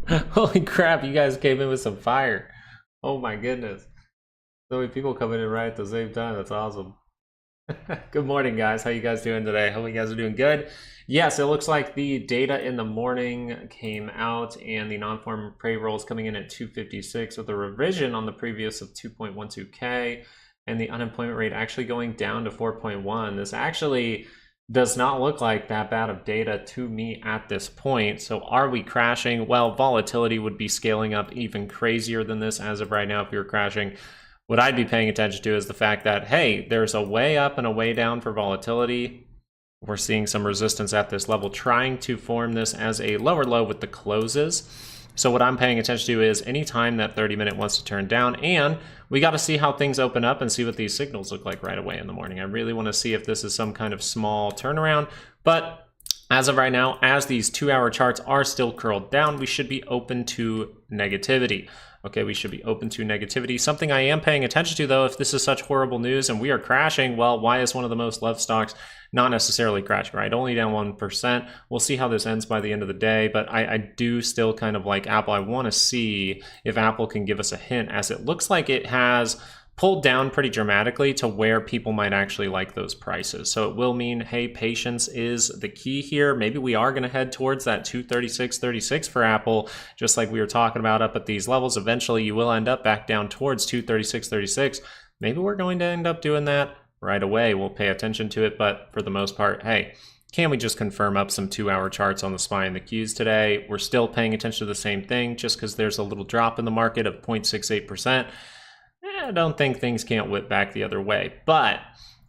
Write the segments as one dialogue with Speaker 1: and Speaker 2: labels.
Speaker 1: Holy crap, you guys came in with some fire. Oh my goodness. So many people coming in right at the same time. That's awesome. Good morning, guys. How you guys doing today? Hope you guys are doing good. Yes, it looks like the data in the morning came out and the non-farm payroll is coming in at 256 with a revision on the previous of 2.12K and the unemployment rate actually going down to 4.1. This actually does not look like that bad of data to me at this point. So are we crashing? Well, volatility would be scaling up even crazier than this as of right now if we were crashing. What I'd be paying attention to is the fact that, hey, there's a way up and a way down for volatility. We're seeing some resistance at this level, trying to form this as a lower low with the closes. So what I'm paying attention to is anytime that 30-minute wants to turn down, and we got to see how things open up and see what these signals look like right away in the morning. I really want to see if this is some kind of small turnaround, but as of right now, as these 2-hour charts are still curled down, we should be open to negativity. Okay, we should be open to negativity. Something I am paying attention to, though, if this is such horrible news and we are crashing, well, why is one of the most loved stocks not necessarily crashing, right? Only down 1%. We'll see how this ends by the end of the day, but I do still kind of like Apple. I want to see if Apple can give us a hint, as it looks like it has pulled down pretty dramatically to where people might actually like those prices. So it will mean, hey, patience is the key here. Maybe we are going to head towards that 236.36 for Apple, just like we were talking about up at these levels. Eventually, you will end up back down towards 236.36. Maybe we're going to end up doing that right away. We'll pay attention to it, but for the most part, hey, can we just confirm up some 2-hour charts on the SPY and the Qs today? We're still paying attention to the same thing, just because there's a little drop in the market of 0.68%. I don't think things can't whip back the other way, but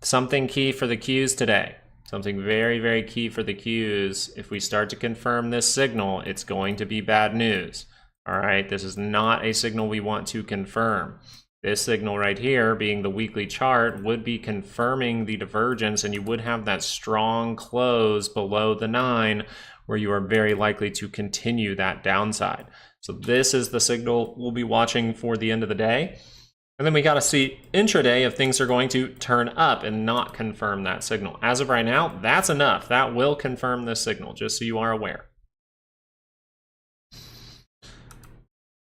Speaker 1: something key for the Qs today, something very, very key for the Qs. If we start to confirm this signal, it's going to be bad news. All right, this is not a signal we want to confirm. This signal right here, being the weekly chart, would be confirming the divergence, and you would have that strong close below the 9 where you are very likely to continue that downside. So this is the signal we'll be watching for the end of the day. And then we got to see intraday if things are going to turn up and not confirm that signal. As of right now, that's enough. That will confirm this signal, just so you are aware.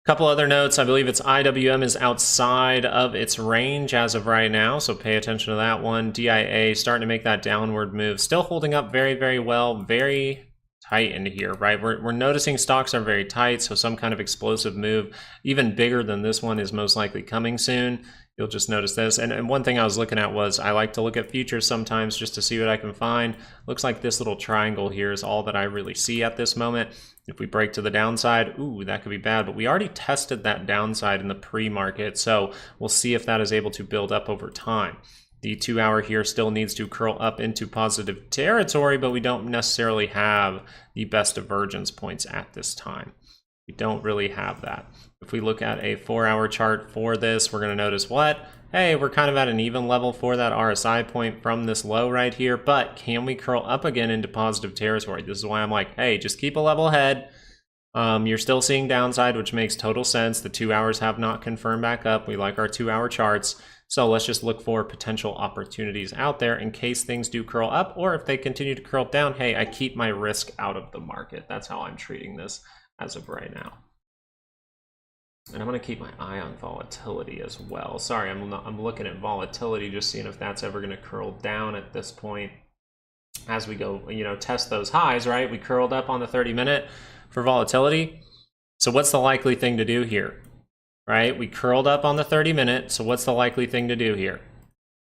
Speaker 1: Couple other notes. I believe its IWM is outside of its range as of right now, so pay attention to that one. DIA starting to make that downward move. Still holding up very, very well. Very tight into here, right? We're noticing stocks are very tight, so some kind of explosive move, even bigger than this one, is most likely coming soon. You'll just notice this. And one thing I was looking at was, I like to look at futures sometimes just to see what I can find. Looks like this little triangle here is all that I really see at this moment. If we break to the downside, ooh, that could be bad, but we already tested that downside in the pre-market, so we'll see if that is able to build up over time. The 2-hour here still needs to curl up into positive territory, but we don't necessarily have the best divergence points at this time. We don't really have that. If we look at a 4-hour chart for this, we're going to notice what? Hey, we're kind of at an even level for that RSI point from this low right here, but can we curl up again into positive territory? This is why I'm like, hey, just keep a level head. You're still seeing downside, which makes total sense. The 2 hours have not confirmed back up. We like our 2-hour charts. So let's just look for potential opportunities out there in case things do curl up, or if they continue to curl down, hey, I keep my risk out of the market. That's how I'm treating this as of right now. And I'm going to keep my eye on volatility as well. Sorry, I'm looking at volatility, just seeing if that's ever going to curl down at this point as we go, test those highs, right? We curled up on the 30-minute for volatility. So what's the likely thing to do here? Right? We curled up on the 30-minute, so what's the likely thing to do here?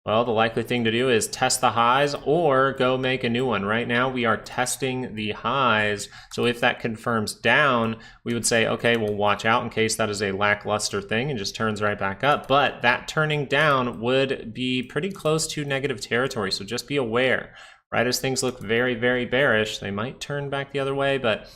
Speaker 1: Well, the likely thing to do is test the highs or go make a new one. Right now, we are testing the highs, so if that confirms down, we would say, okay, well, watch out in case that is a lackluster thing and just turns right back up. But that turning down would be pretty close to negative territory, so just be aware. Right as things look very, very bearish, they might turn back the other way, but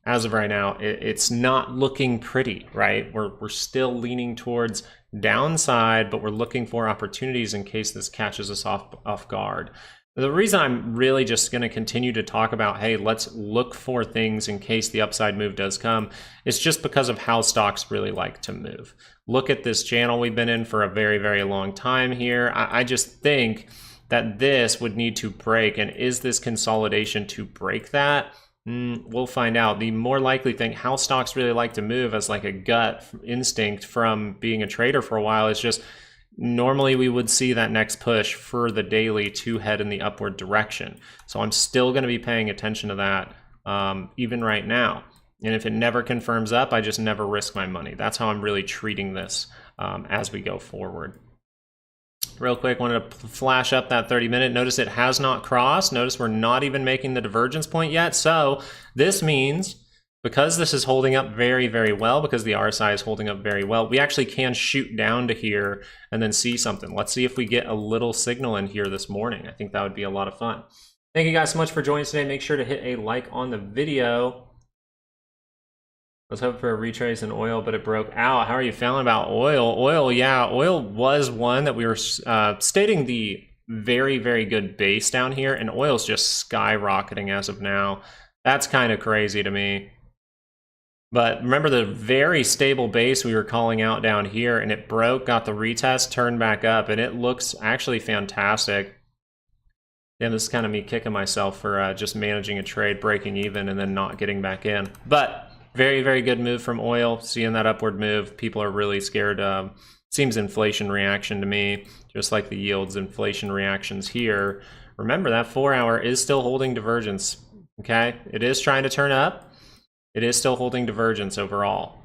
Speaker 1: as of right now, it's not looking pretty, right? We're still leaning towards downside, but we're looking for opportunities in case this catches us off guard. The reason I'm really just going to continue to talk about, hey, let's look for things in case the upside move does come, is just because of how stocks really like to move. Look at this channel we've been in for a very, very long time here. I just think that this would need to break, and is this consolidation to break that? We'll find out. The more likely thing, how stocks really like to move as like a gut instinct from being a trader for a while, is just normally we would see that next push for the daily to head in the upward direction. So I'm still going to be paying attention to that even right now. And if it never confirms up, I just never risk my money. That's how I'm really treating this as we go forward. Real quick, wanted to flash up that 30-minute. Notice it has not crossed. Notice we're not even making the divergence point yet. So this means, because this is holding up very, very well, because the RSI is holding up very well, we actually can shoot down to here and then see something. Let's see if we get a little signal in here this morning. I think that would be a lot of fun. Thank you guys so much for joining us today. Make sure to hit a like on the video. I was hoping for a retrace in oil, but it broke out. How are you feeling about oil? Oil, yeah, oil was one that we were stating the very, very good base down here, and oil's just skyrocketing as of now. That's kind of crazy to me. But remember the very stable base we were calling out down here, and it broke, got the retest, turned back up, and it looks actually fantastic. Yeah, this is kind of me kicking myself for just managing a trade, breaking even, and then not getting back in. But very, very good move from oil. Seeing that upward move, people are really scared. Seems inflation reaction to me, just like the yields inflation reactions here. Remember that 4-hour is still holding divergence, okay? It is trying to turn up. It is still holding divergence overall.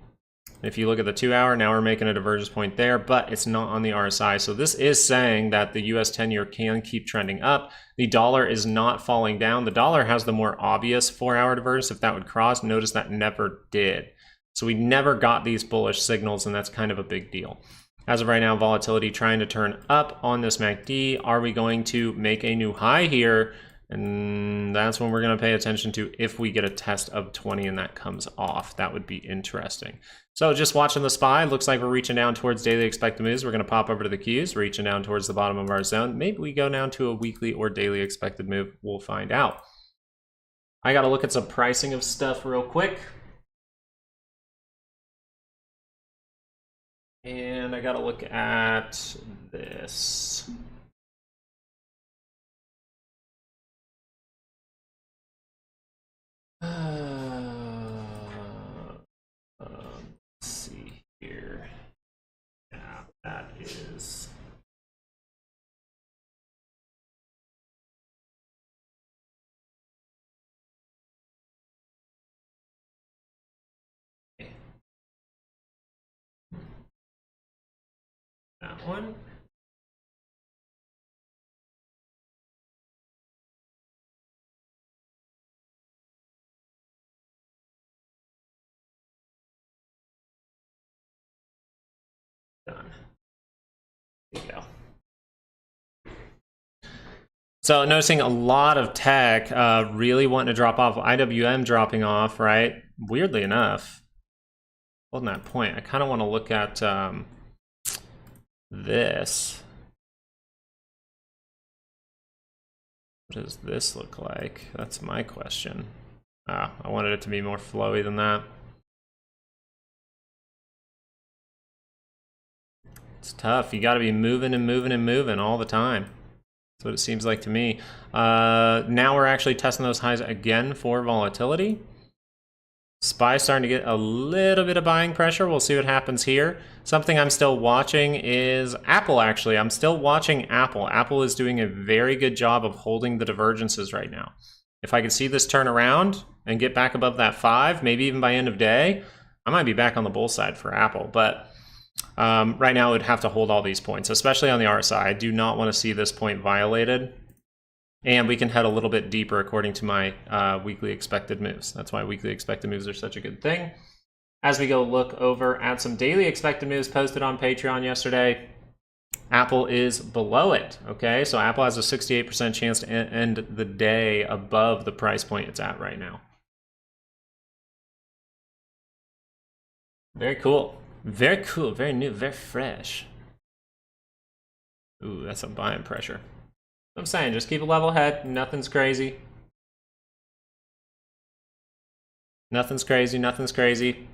Speaker 1: If you look at the 2-hour, now we're making a divergence point there, but it's not on the RSI. So this is saying that the US 10-year can keep trending up. The dollar is not falling down. The dollar has the more obvious 4-hour divergence. If that would cross, notice that never did. So we never got these bullish signals, and that's kind of a big deal. As of right now, volatility trying to turn up on this MACD. Are we going to make a new high here? And that's when we're going to pay attention to if we get a test of 20 and that comes off. That would be interesting. So just watching the SPY, looks like we're reaching down towards daily expected moves. We're going to pop over to the Qs, reaching down towards the bottom of our zone. Maybe we go down to a weekly or daily expected move. We'll find out. I got to look at some pricing of stuff real quick. And I got to look at this. Let's see here. Yeah, that is. That one. Done. There you go. So noticing a lot of tech really wanting to drop off. IWM dropping off, right? Weirdly enough, holding that point, I kind of want to look at this. What does this look like? That's my question. I wanted it to be more flowy than that. It's tough. You got to be moving and moving and moving all the time. That's what it seems like to me. Now we're actually testing those highs again for volatility. SPY starting to get a little bit of buying pressure. We'll see what happens here. Something I'm still watching is Apple, actually. I'm still watching Apple. Apple is doing a very good job of holding the divergences right now. If I could see this turn around and get back above that 5, maybe even by end of day, I might be back on the bull side for Apple. But right now, it would have to hold all these points, especially on the RSI. I do not want to see this point violated. And we can head a little bit deeper according to my weekly expected moves. That's why weekly expected moves are such a good thing. As we go look over at some daily expected moves posted on Patreon yesterday, Apple is below it, okay? So Apple has a 68% chance to end the day above the price point it's at right now. Very cool. Very cool, very new, very fresh. Ooh, that's some buying pressure. I'm saying, just keep a level head. Nothing's crazy. Nothing's crazy, nothing's crazy.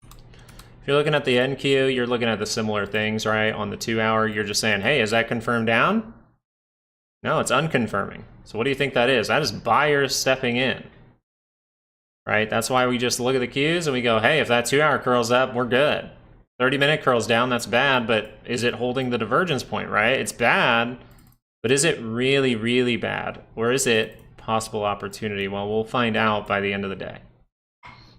Speaker 1: If you're looking at the NQ, you're looking at the similar things, right? On the 2-hour, you're just saying, hey, is that confirmed down? No, it's unconfirming. So what do you think that is? That is buyers stepping in. right? That's why we just look at the Qs and we go, hey, if that 2 hour curls up, we're good. 30-minute curls down, that's bad, but is it holding the divergence point, right? It's bad, but is it really, really bad? Or is it possible opportunity? Well, we'll find out by the end of the day.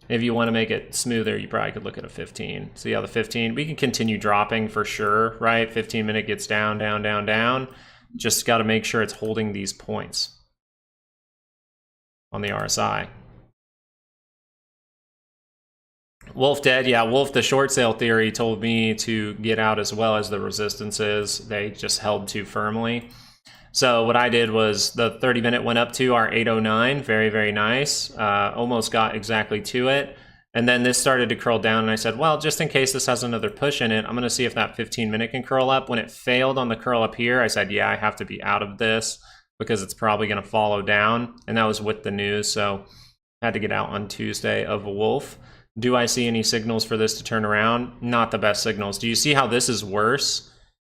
Speaker 1: If you want to make it smoother, you probably could look at a 15. See how the 15, we can continue dropping for sure, right? 15-minute gets down, down, down, down. Just got to make sure it's holding these points on the RSI. Wolf dead. Yeah, Wolf, the short sale theory told me to get out as well as the resistances. They just held too firmly. So what I did was the 30-minute went up to our 809. Very, very nice. Almost got exactly to it. And then this started to curl down, and I said, well, just in case this has another push in it, I'm going to see if that 15-minute can curl up. When it failed on the curl up here, I said, yeah, I have to be out of this because it's probably going to follow down. And that was with the news, so I had to get out on Tuesday of Wolf. Do I see any signals for this to turn around? Not the best signals. Do you see how this is worse?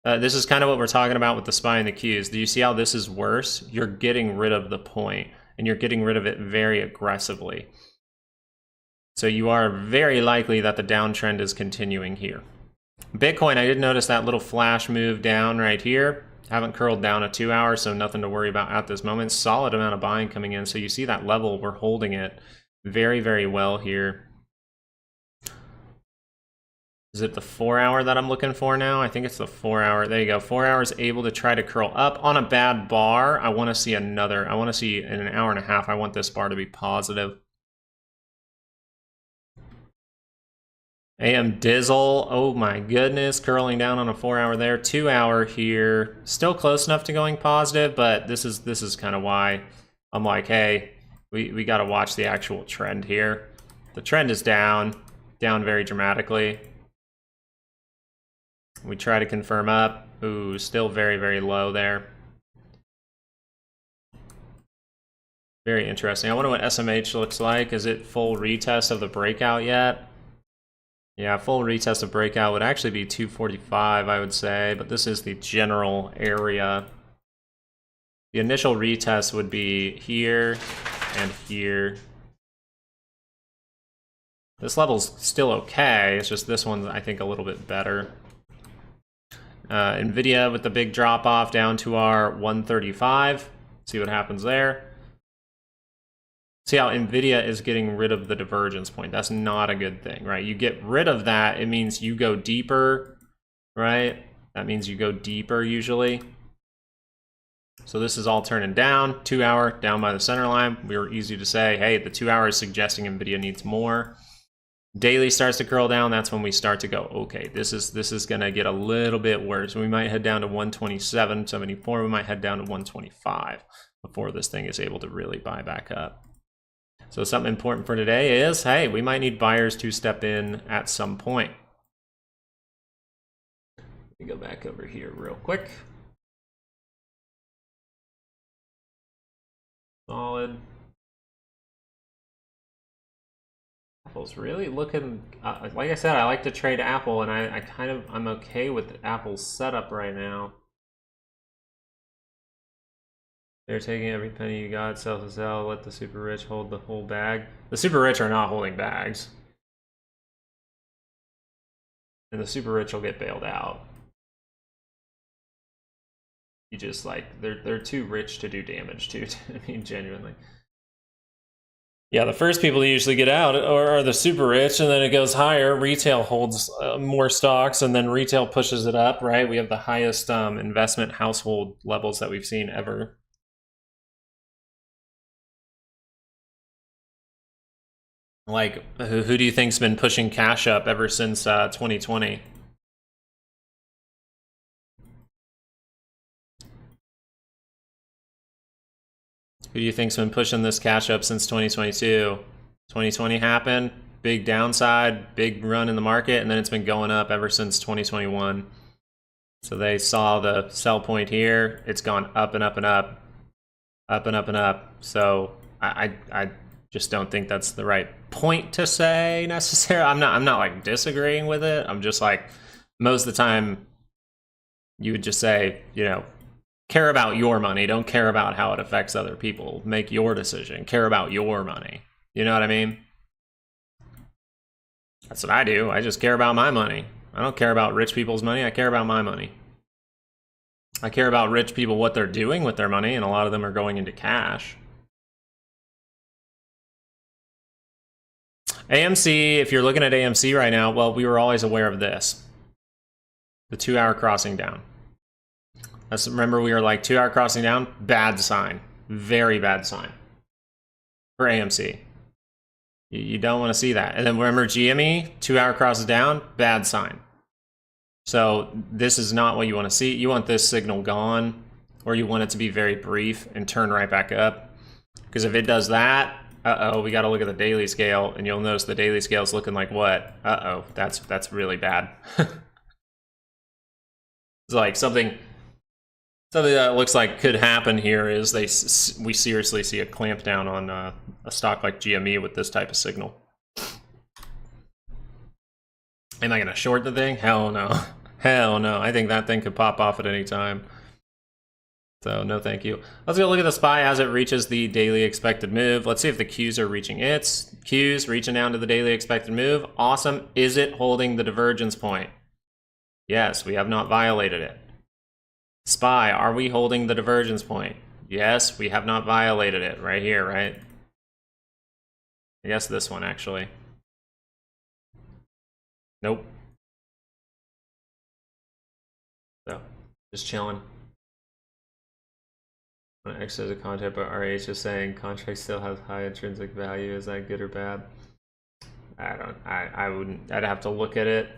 Speaker 1: This is kind of what we're talking about with the SPY and the Qs. Do you see how this is worse? You're getting rid of the point, and you're getting rid of it very aggressively. So you are very likely that the downtrend is continuing here. Bitcoin, I did notice that little flash move down right here. Haven't curled down a 2 hour, so nothing to worry about at this moment. Solid amount of buying coming in. So you see that level, we're holding it very, very well here. Is it the 4 hour that I'm looking for now? I think it's the 4 hour. There you go. 4 hours able to try to curl up on a bad bar. I want to see another. I want to see in an hour and a half. I want this bar to be positive. AM Dizzle. Oh my goodness. Curling down on a 4 hour there. 2 hour here. Still close enough to going positive, but this is kind of why I'm like, hey, we got to watch the actual trend here. The trend is down very dramatically. We try to confirm up. Ooh, still very, very low there. Very interesting. I wonder what SMH looks like. Is it full retest of the breakout yet? Yeah, full retest of breakout would actually be 245, I would say, but this is the general area. The initial retest would be here and here. This level's still okay. It's just this one's, I think, a little bit better. NVIDIA with the big drop off down to our 135. See what happens there. See how NVIDIA is getting rid of the divergence point. That's not a good thing, right? You get rid of that, it means you go deeper, right? That means you go deeper usually. So this is all turning down. 2 hour down by the center line. We were easy to say, hey, the 2 hour is suggesting NVIDIA needs more. Daily starts to curl down, that's when we start to go, okay, this is gonna get a little bit worse. We might head down to 127.74, we might head down to 125 before this thing is able to really buy back up. So something important for today is, hey, we might need buyers to step in at some point. Let me go back over here real quick. Solid. Apple's really looking, like I said, I like to trade Apple, and I'm okay with Apple's setup right now. They're taking every penny you got, sell to sell, let the super rich hold the whole bag. The super rich are not holding bags. And the super rich will get bailed out. You just like, they're too rich to do damage to, I mean, genuinely. Yeah, the first people to usually get out are the super rich, and then it goes higher. Retail holds more stocks, and then retail pushes it up, right? We have the highest investment household levels that we've seen ever. Like, who do you think's been pushing cash up ever since 2020? Who do you think's been pushing this cash up since 2022? 2020 happened, big downside, big run in the market, and then it's been going up ever since 2021. So they saw the sell point here. It's gone up and up and up, up and up and up. So I just don't think that's the right point to say necessarily. I'm not like disagreeing with it. I'm just like, most of the time you would just say, you know, care about your money. Don't care about how it affects other people. Make your decision. Care about your money. You know what I mean? That's what I do. I just care about my money. I don't care about rich people's money. I care about my money. I care about rich people, what they're doing with their money, and a lot of them are going into cash. AMC, if you're looking at AMC right now, well, we were always aware of this. The 2-hour crossing down. Remember, we were like 2-hour crossing down, bad sign. Very bad sign for AMC. You don't want to see that. And then remember GME, 2-hour crosses down, bad sign. So this is not what you want to see. You want this signal gone, or you want it to be very brief and turn right back up. Because if it does that, we got to look at the daily scale, and you'll notice the daily scale is looking like what? That's really bad. It's like something that looks like could happen here is we seriously see a clamp down on a stock like GME with this type of signal. Am I gonna short the thing? Hell no. Hell no. I think that thing could pop off at any time. So no thank you. Let's go look at the SPY as it reaches the daily expected move. Let's see if the Qs are reaching its. Qs reaching down to the daily expected move. Awesome. Is it holding the divergence point? Yes, we have not violated it. SPY, are we holding the divergence point? Yes, we have not violated it. Right here, right? I guess this one, actually. Nope. So, just chilling. X as a content, but RH is saying contract still has high intrinsic value. Is that good or bad? I wouldn't, I'd have to look at it.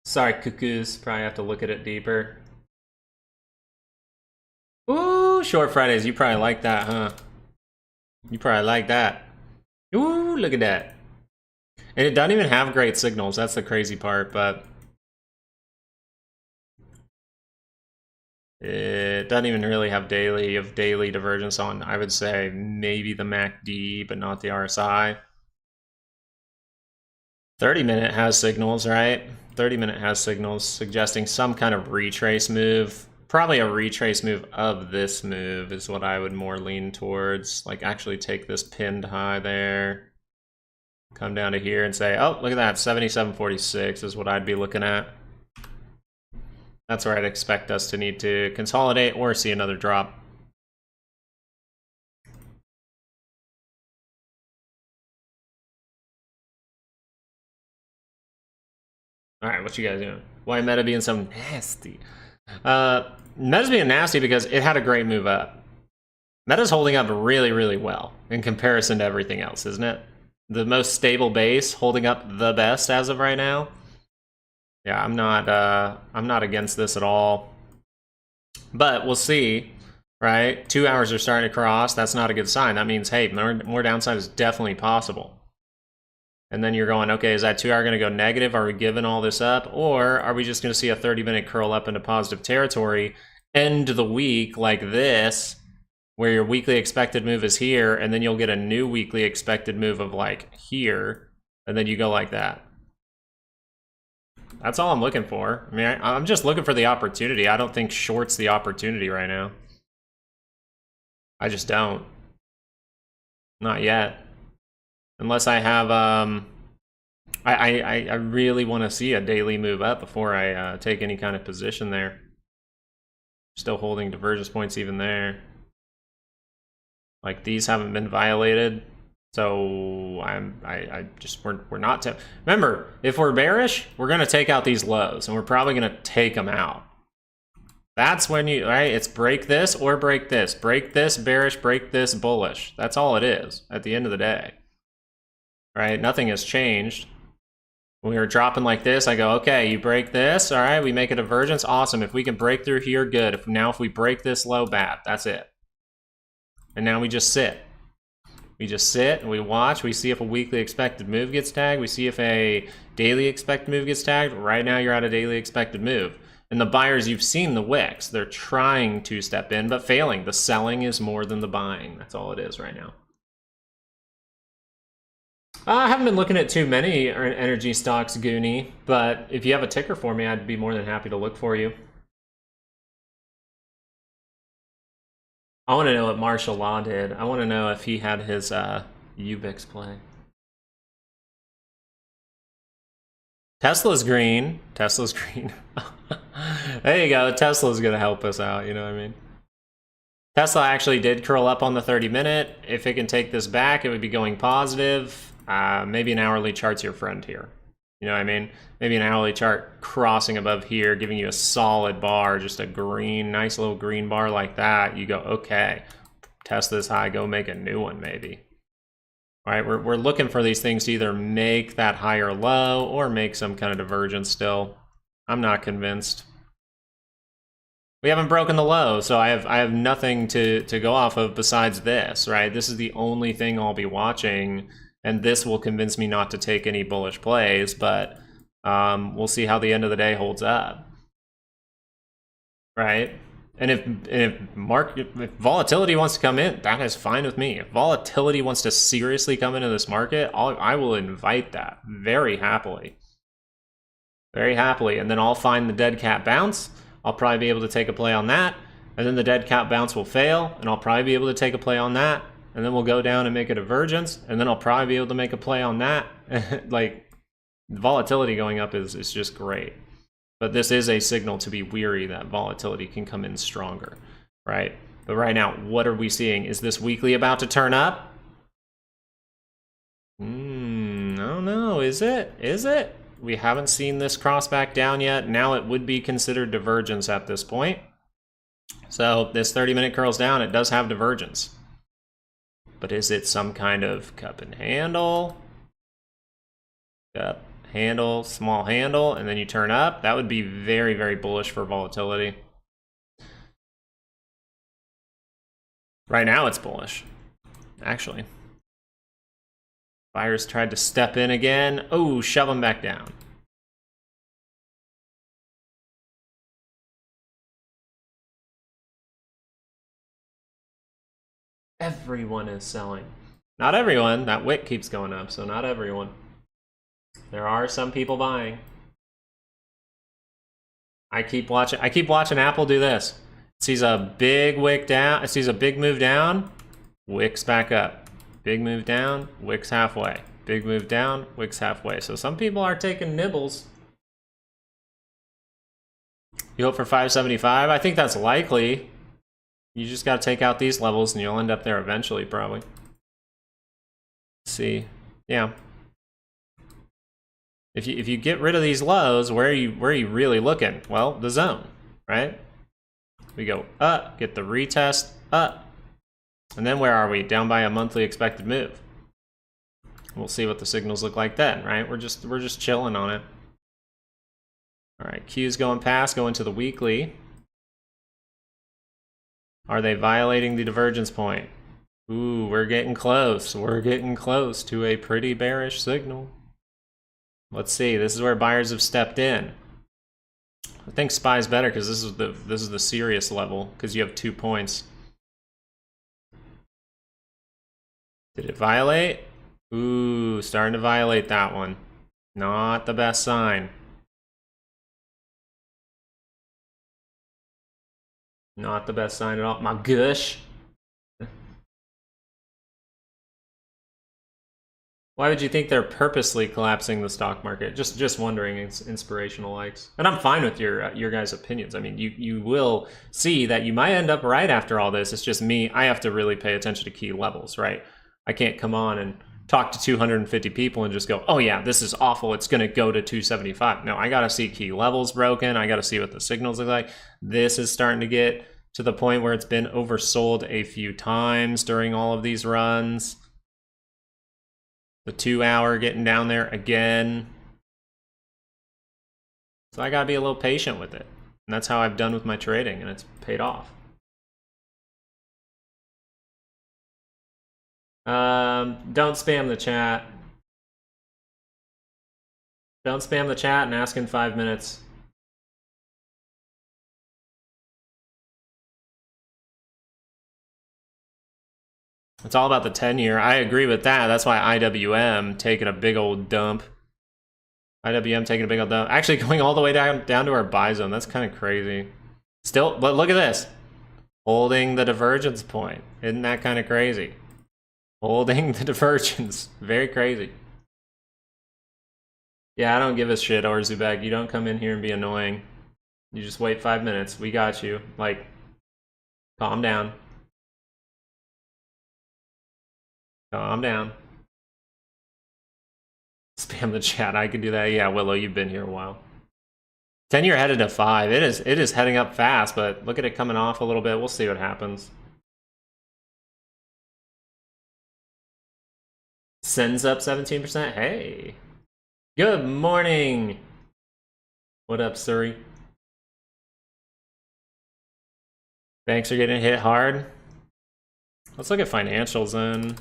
Speaker 1: Sorry, cuckoos, probably have to look at it deeper. Ooh, short Fridays, you probably like that, huh? You probably like that. Ooh, look at that. And it doesn't even have great signals, that's the crazy part, but it doesn't even really have daily divergence on, I would say, maybe the MACD, but not the RSI. 30-minute has signals, right? 30-minute has signals suggesting some kind of retrace move. Probably a retrace move of this move is what I would more lean towards. Like actually take this pinned high there, come down to here and say, oh, look at that, 77.46 is what I'd be looking at. That's where I'd expect us to need to consolidate or see another drop. All right, what you guys doing? Why Meta being so nasty? Meta's being nasty because it had a great move up. Meta's holding up really, really well in comparison to everything else, isn't it? The most stable base, holding up the best as of right now. Yeah, I'm not against this at all. But we'll see, right? 2 hours are starting to cross. That's not a good sign. That means, hey, more downside is definitely possible. And then you're going, okay, is that 2 hour going to go negative? Are we giving all this up? Or are we just going to see a 30-minute curl up into positive territory, end the week like this, where your weekly expected move is here, and then you'll get a new weekly expected move of like here, and then you go like that. That's all I'm looking for. I mean, I'm just looking for the opportunity. I don't think short's the opportunity right now. I just don't. Not yet. Unless I have, I really want to see a daily move up before I take any kind of position there. Still holding divergence points even there. Like these haven't been violated. So we're not, remember, if we're bearish, we're going to take out these lows and we're probably going to take them out. That's when you, right? It's break this or break this. Break this bearish, break this bullish. That's all it is at the end of the day. Right? Nothing has changed. When we were dropping like this, I go, okay, you break this. All right, we make a divergence. Awesome. If we can break through here, good. If we break this low, bad. That's it. And now we just sit. We just sit and we watch. We see if a weekly expected move gets tagged. We see if a daily expected move gets tagged. Right now, you're at a daily expected move. And the buyers, you've seen the wicks. They're trying to step in, but failing. The selling is more than the buying. That's all it is right now. I haven't been looking at too many energy stocks, Goonie, but if you have a ticker for me, I'd be more than happy to look for you. I want to know what martial law did. I want to know if he had his Ubix play. Tesla's green. Tesla's green. There you go. Tesla's going to help us out. You know what I mean? Tesla actually did curl up on the 30-minute. If it can take this back, it would be going positive. Maybe an hourly chart's your friend here. You know what I mean? Maybe an hourly chart crossing above here, giving you a solid bar, just a green, nice little green bar like that. You go, okay, test this high, go make a new one maybe. All right, we're looking for these things to either make that higher low or make some kind of divergence still. I'm not convinced. We haven't broken the low, so I have nothing to go off of besides this, right? This is the only thing I'll be watching, and this will convince me not to take any bullish plays, but we'll see how the end of the day holds up, right? And if volatility wants to come in, that is fine with me. If volatility wants to seriously come into this market, I will invite that very happily. Very happily. And then I'll find the dead cat bounce. I'll probably be able to take a play on that. And then the dead cat bounce will fail, and I'll probably be able to take a play on that. And then we'll go down and make a divergence, and then I'll probably be able to make a play on that. Like, volatility going up is just great. But this is a signal to be weary that volatility can come in stronger, right? But right now, what are we seeing? Is this weekly about to turn up? I don't know. Is it? Is it? We haven't seen this cross back down yet. Now it would be considered divergence at this point. So this 30-minute curls down. It does have divergence. But is it some kind of cup and handle? Cup, handle, small handle, and then you turn up? That would be very, very bullish for volatility. Right now it's bullish, actually. Buyers tried to step in again. Oh, shove them back down. Everyone is selling. Not everyone. That wick keeps going up, so not everyone. There are some people buying. I keep watching Apple do this. It sees a big wick down. It sees a big move down. Wicks back up. Big move down. Wicks halfway. Big move down. Wicks halfway. So some people are taking nibbles. You hope for 575? I think that's likely. You just got to take out these levels and you'll end up there eventually, probably. Let's see. Yeah. If you get rid of these lows, where are you really looking? Well, the zone, right? We go up, get the retest, up. And then where are we? Down by a monthly expected move. We'll see what the signals look like then, right? We're just chilling on it. All right, Q's going past, going to the weekly. Are they violating the divergence point? Ooh, we're getting close. We're getting close to a pretty bearish signal. Let's see. This is where buyers have stepped in. I think SPY's better because this is the serious level because you have 2 points. Did it violate? Ooh, starting to violate that one. Not the best sign. Not the best sign at all. My gosh. Why would you think they're purposely collapsing the stock market? Just wondering. It's inspirational likes. And I'm fine with your guys' opinions. I mean, you will see that you might end up right after all this. It's just me. I have to really pay attention to key levels, right? I can't come on and talk to 250 people and just go, oh yeah, this is awful. It's going to go to 275. No, I got to see key levels broken. I got to see what the signals look like. This is starting to get to the point where it's been oversold a few times during all of these runs. The 2 hour getting down there again. So I gotta be a little patient with it. And that's how I've done with my trading, and it's paid off. Don't spam the chat. Don't spam the chat and ask in 5 minutes. It's all about the 10-year. I agree with that. That's why IWM taking a big old dump. IWM taking a big old dump. Actually going all the way down to our buy zone. That's kind of crazy. Still, but look at this. Holding the divergence point. Isn't that kind of crazy? Holding the divergence. Very crazy. Yeah, I don't give a shit, Orzubek. You don't come in here and be annoying. You just wait 5 minutes. We got you. Like, calm down. Calm down. Spam the chat. I could do that. Yeah, Willow, you've been here a while. 10-year headed to 5. It is heading up fast, but look at it coming off a little bit. We'll see what happens. Sends up 17%. Hey. Good morning. What up, Surrey? Banks are getting hit hard. Let's look at financials then.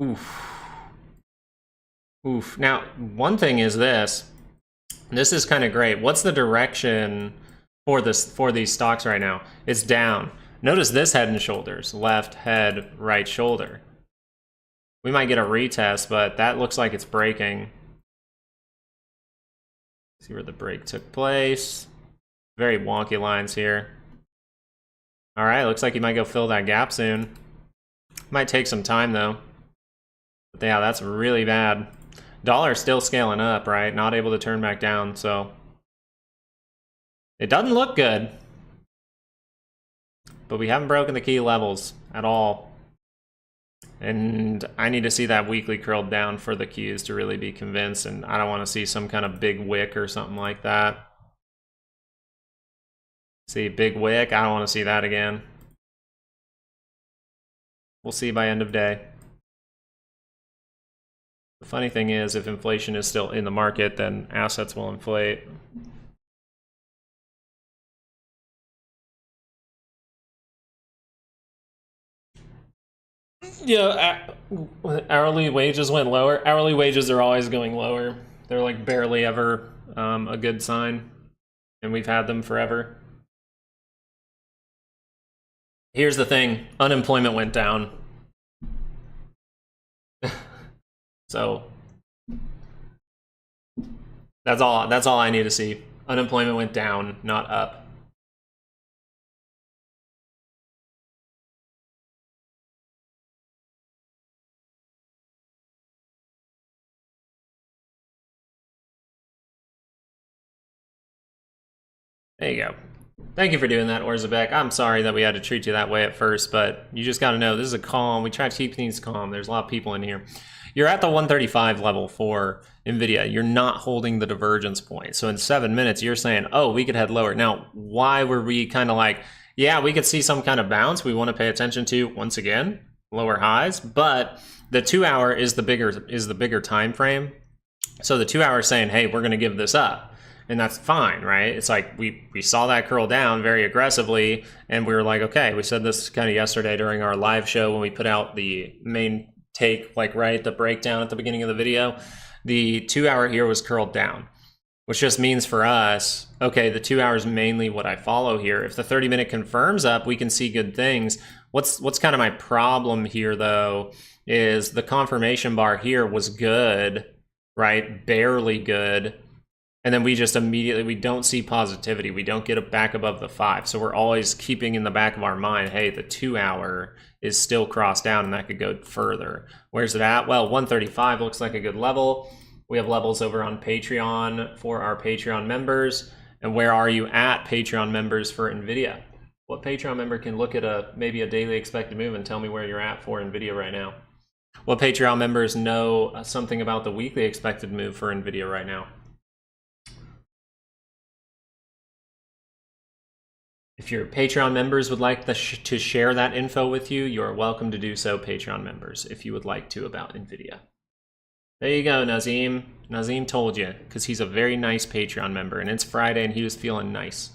Speaker 1: Oof. Oof. Now, one thing is this. This is kind of great. What's the direction for these stocks right now? It's down. Notice this head and shoulders. Left head, right shoulder. We might get a retest, but that looks like it's breaking. See where the break took place. Very wonky lines here. All right, looks like you might go fill that gap soon. Might take some time though. But yeah, that's really bad. Dollar still scaling up, right? Not able to turn back down, so it doesn't look good. But we haven't broken the key levels at all. And I need to see that weekly curled down for the Qs to really be convinced, and I don't want to see some kind of big wick or something like that. See, big wick, I don't want to see that again. We'll see by end of day. The funny thing is, if inflation is still in the market, then assets will inflate. Yeah, hourly wages went lower. Hourly wages are always going lower. They're like barely ever a good sign, and we've had them forever. Here's the thing, unemployment went down. So that's all I need to see. Unemployment went down, not up. There you go. Thank you for doing that, Orzabek. I'm sorry that we had to treat you that way at first, but you just got to know this is a calm. We try to keep things calm. There's a lot of people in here. You're at the 135 level for NVIDIA. You're not holding the divergence point. So in 7 minutes, you're saying, oh, we could head lower. Now, why were we kind of like, yeah, we could see some kind of bounce. We want to pay attention to, once again, lower highs. But the 2 hour is the bigger time frame. So the 2 hour is saying, hey, we're going to give this up. And that's fine, right? It's like we saw that curl down very aggressively, and we were like, okay, we said this kind of yesterday during our live show when we put out the main take, like right, the breakdown at the beginning of the video. The 2 hour here was curled down, which just means for us, okay, the 2 hours mainly what I follow here. If the 30-minute confirms up, we can see good things. What's kind of my problem here, though, is the confirmation bar here was good, right? Barely good. And then we just immediately, we don't see positivity. We don't get it back above the 5. So we're always keeping in the back of our mind, hey, the 2 hour is still crossed down and that could go further. Where's it at? Well, 135 looks like a good level. We have levels over on Patreon for our Patreon members. And where are you at, Patreon members, for NVIDIA? What Patreon member can look at maybe a daily expected move and tell me where you're at for NVIDIA right now? What Patreon members know something about the weekly expected move for NVIDIA right now? If your Patreon members would like to share that info with you, you're welcome to do so, Patreon members, if you would like to, about NVIDIA. There you go, Nazim. Nazim told you, because he's a very nice Patreon member, and it's Friday, and he was feeling nice.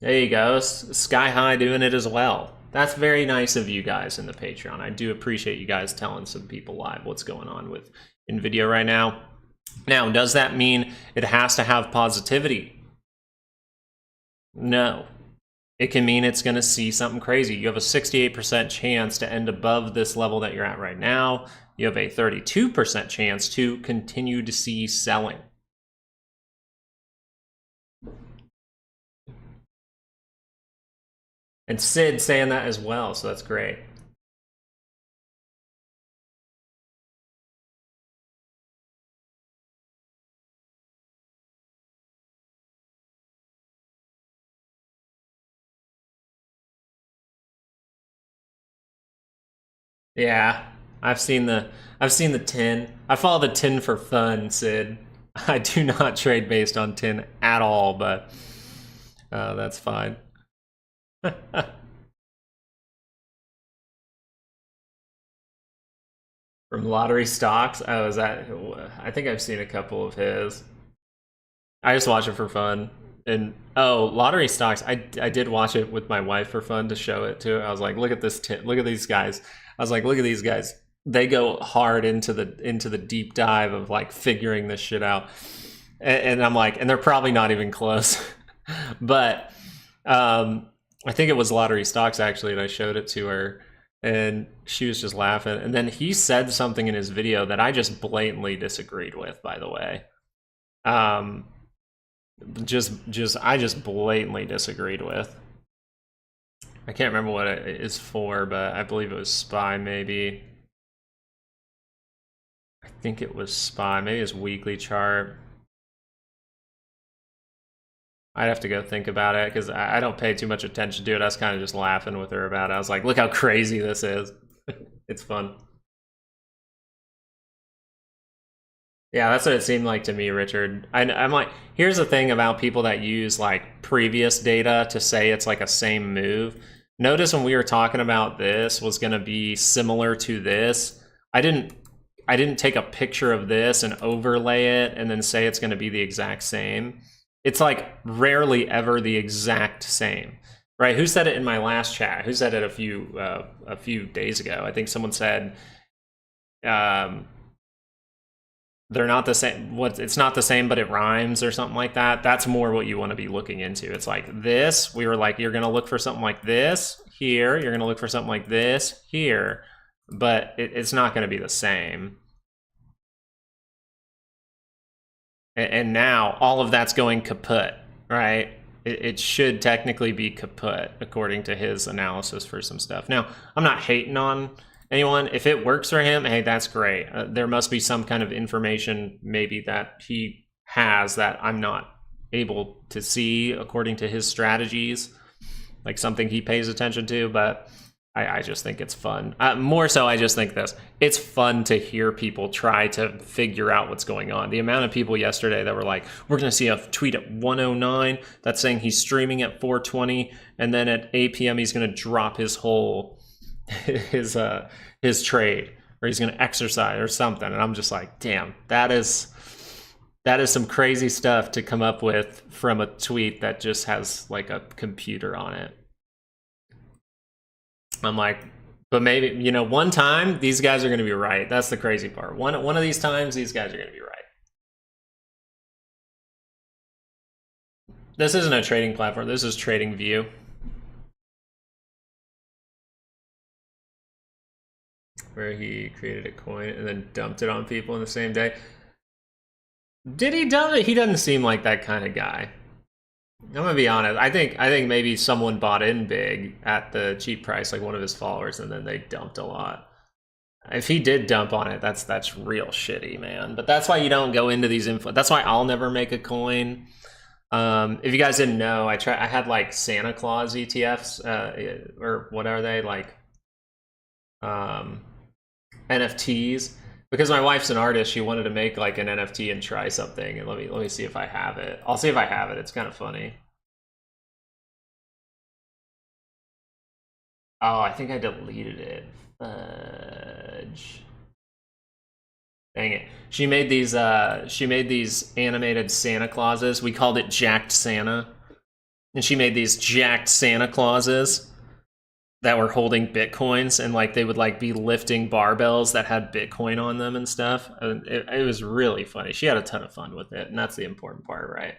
Speaker 1: There you go, Sky High doing it as well. That's very nice of you guys in the Patreon. I do appreciate you guys telling some people live what's going on with NVIDIA right now. Now, does that mean it has to have positivity? No. It can mean it's going to see something crazy. You have a 68% chance to end above this level that you're at right now. You have a 32% chance to continue to see selling. And Sid saying that as well, so that's great. Yeah, I've seen the tin. I follow the tin for fun, Sid. I do not trade based on tin at all, but that's fine. From lottery stocks, I think I've seen a couple of his. I just watch it for fun. And oh, lottery stocks. I did watch it with my wife for fun to show it to her. I was like, look at this look at these guys. I was like, look at these guys. They go hard into the deep dive of like figuring this shit out. And I'm like, and they're probably not even close. But I think it was lottery stocks actually, and I showed it to her and she was just laughing. And then he said something in his video that I just blatantly disagreed with, by the way. Um, I just blatantly disagreed with. I can't remember what it is for, but I believe it was SPY maybe. I think it was SPY, maybe his weekly chart. I'd have to go think about it because I don't pay too much attention to it. I was kind of just laughing with her about it. I was like, look how crazy this is. It's fun. Yeah, that's what it seemed like to me, Richard. I'm like, here's the thing about people that use like previous data to say it's like a same move. Notice when we were talking about this was going to be similar to this. I didn't I didn't take a picture of this and overlay it and then say it's going to be the exact same. It's like rarely ever the exact same, right? Who said it in my last chat? Who said it a few days ago? I think someone said um, they're not the same. What it's not the same, but it rhymes or something like that. That's more what you want to be looking into. It's like this. We were like, you're going to look for something like this here. You're going to look for something like this here, but it's not going to be the same. And now all of that's going kaput, right? It should technically be kaput according to his analysis for some stuff. Now, I'm not hating on anyone. If it works for him, hey, that's great. There must be some kind of information maybe that he has that I'm not able to see according to his strategies, like something he pays attention to, but I just think it's fun. More so, I just think this. It's fun to hear people try to figure out what's going on. The amount of people yesterday that were like, we're going to see a tweet at 109 that's saying he's streaming at 420, and then at 8 p.m. he's going to drop his whole, his trade, or he's going to exercise or something. And I'm just like, damn, that is some crazy stuff to come up with from a tweet that just has like a computer on it. I'm like, but maybe, one time these guys are going to be right. That's the crazy part. One of these times, these guys are going to be right. This isn't a trading platform. This is Trading View. Where he created a coin and then dumped it on people in the same day. Did he dump it? He doesn't seem like that kind of guy. I'm gonna be honest. I think maybe someone bought in big at the cheap price, like one of his followers, and then they dumped a lot. If he did dump on it, that's real shitty, man. But that's why you don't go into these info. That's why I'll never make a coin. If you guys didn't know, I had like Santa Claus ETFs, or what are they like? NFTs. Because my wife's an artist, she wanted to make like an NFT and try something. And let me see if I have it. I'll see if I have it. It's kind of funny. Oh, I think I deleted it. Fudge. Dang it. She made these animated Santa Clauses. We called it Jacked Santa. And she made these jacked Santa Clauses that were holding Bitcoins, and like they would like be lifting barbells that had Bitcoin on them and stuff. And it was really funny. She had a ton of fun with it, and that's the important part, right?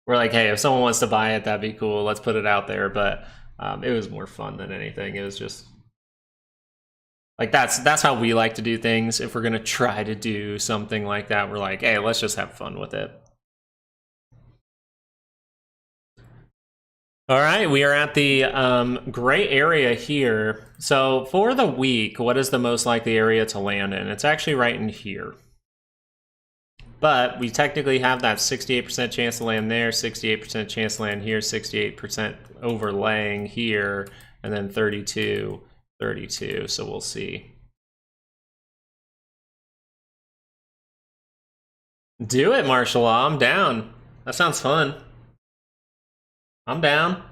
Speaker 1: We're like, hey, if someone wants to buy it, that'd be cool. Let's put it out there. But it was more fun than anything. It was just like that's how we like to do things. If we're gonna try to do something like that, we're like, hey, let's just have fun with it. All right, we are at the gray area here. So for the week, what is the most likely area to land in? It's actually right in here. But we technically have that 68% chance to land there, 68% chance to land here, 68% overlaying here, and then 32, 32. So we'll see. Do it, martial law. I'm down. That sounds fun. I'm down.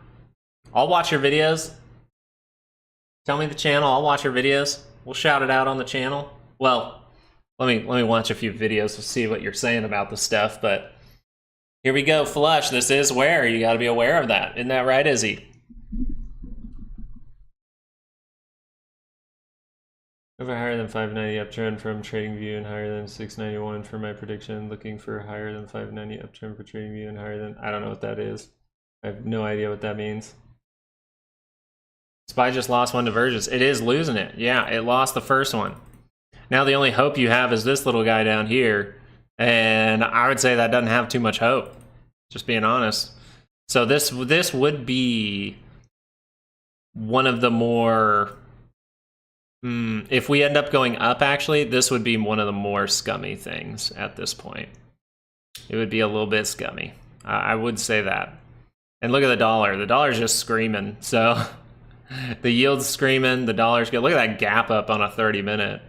Speaker 1: I'll watch your videos. Tell me the channel. I'll watch your videos. We'll shout it out on the channel. Well, let me watch a few videos to see what you're saying about the stuff. But here we go, flush. This is where you got to be aware of that. Isn't that right, Izzy? Over higher than 590 uptrend from TradingView and higher than 691 for my prediction. Looking for higher than 590 uptrend for TradingView and higher than, I don't know what that is. I have no idea what that means. SPY just lost one divergence. It is losing it. Yeah, it lost the first one. Now the only hope you have is this little guy down here. And I would say that doesn't have too much hope. Just being honest. So this would be one of the more... if we end up going up, actually, this would be one of the more scummy things at this point. It would be a little bit scummy. I would say that. And look at the dollar. The dollar's just screaming. So the yield's screaming. The dollar's good. Look at that gap up on a 30-minute.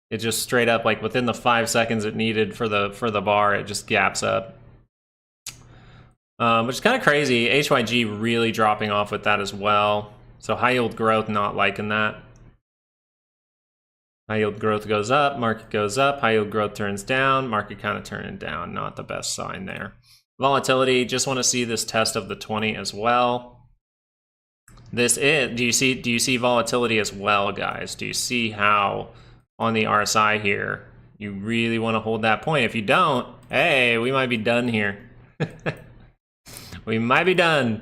Speaker 1: It just straight up, like within the 5 seconds it needed for the bar, it just gaps up. Which is kind of crazy. HYG really dropping off with that as well. So high yield growth not liking that. High yield growth goes up, market goes up, high yield growth turns down, market kind of turning down. Not the best sign there. Volatility, just want to see this test of the 20 as well. This is, do you see volatility as well, guys? Do you see how on the RSI here, you really want to hold that point? If you don't, hey, we might be done here. We might be done.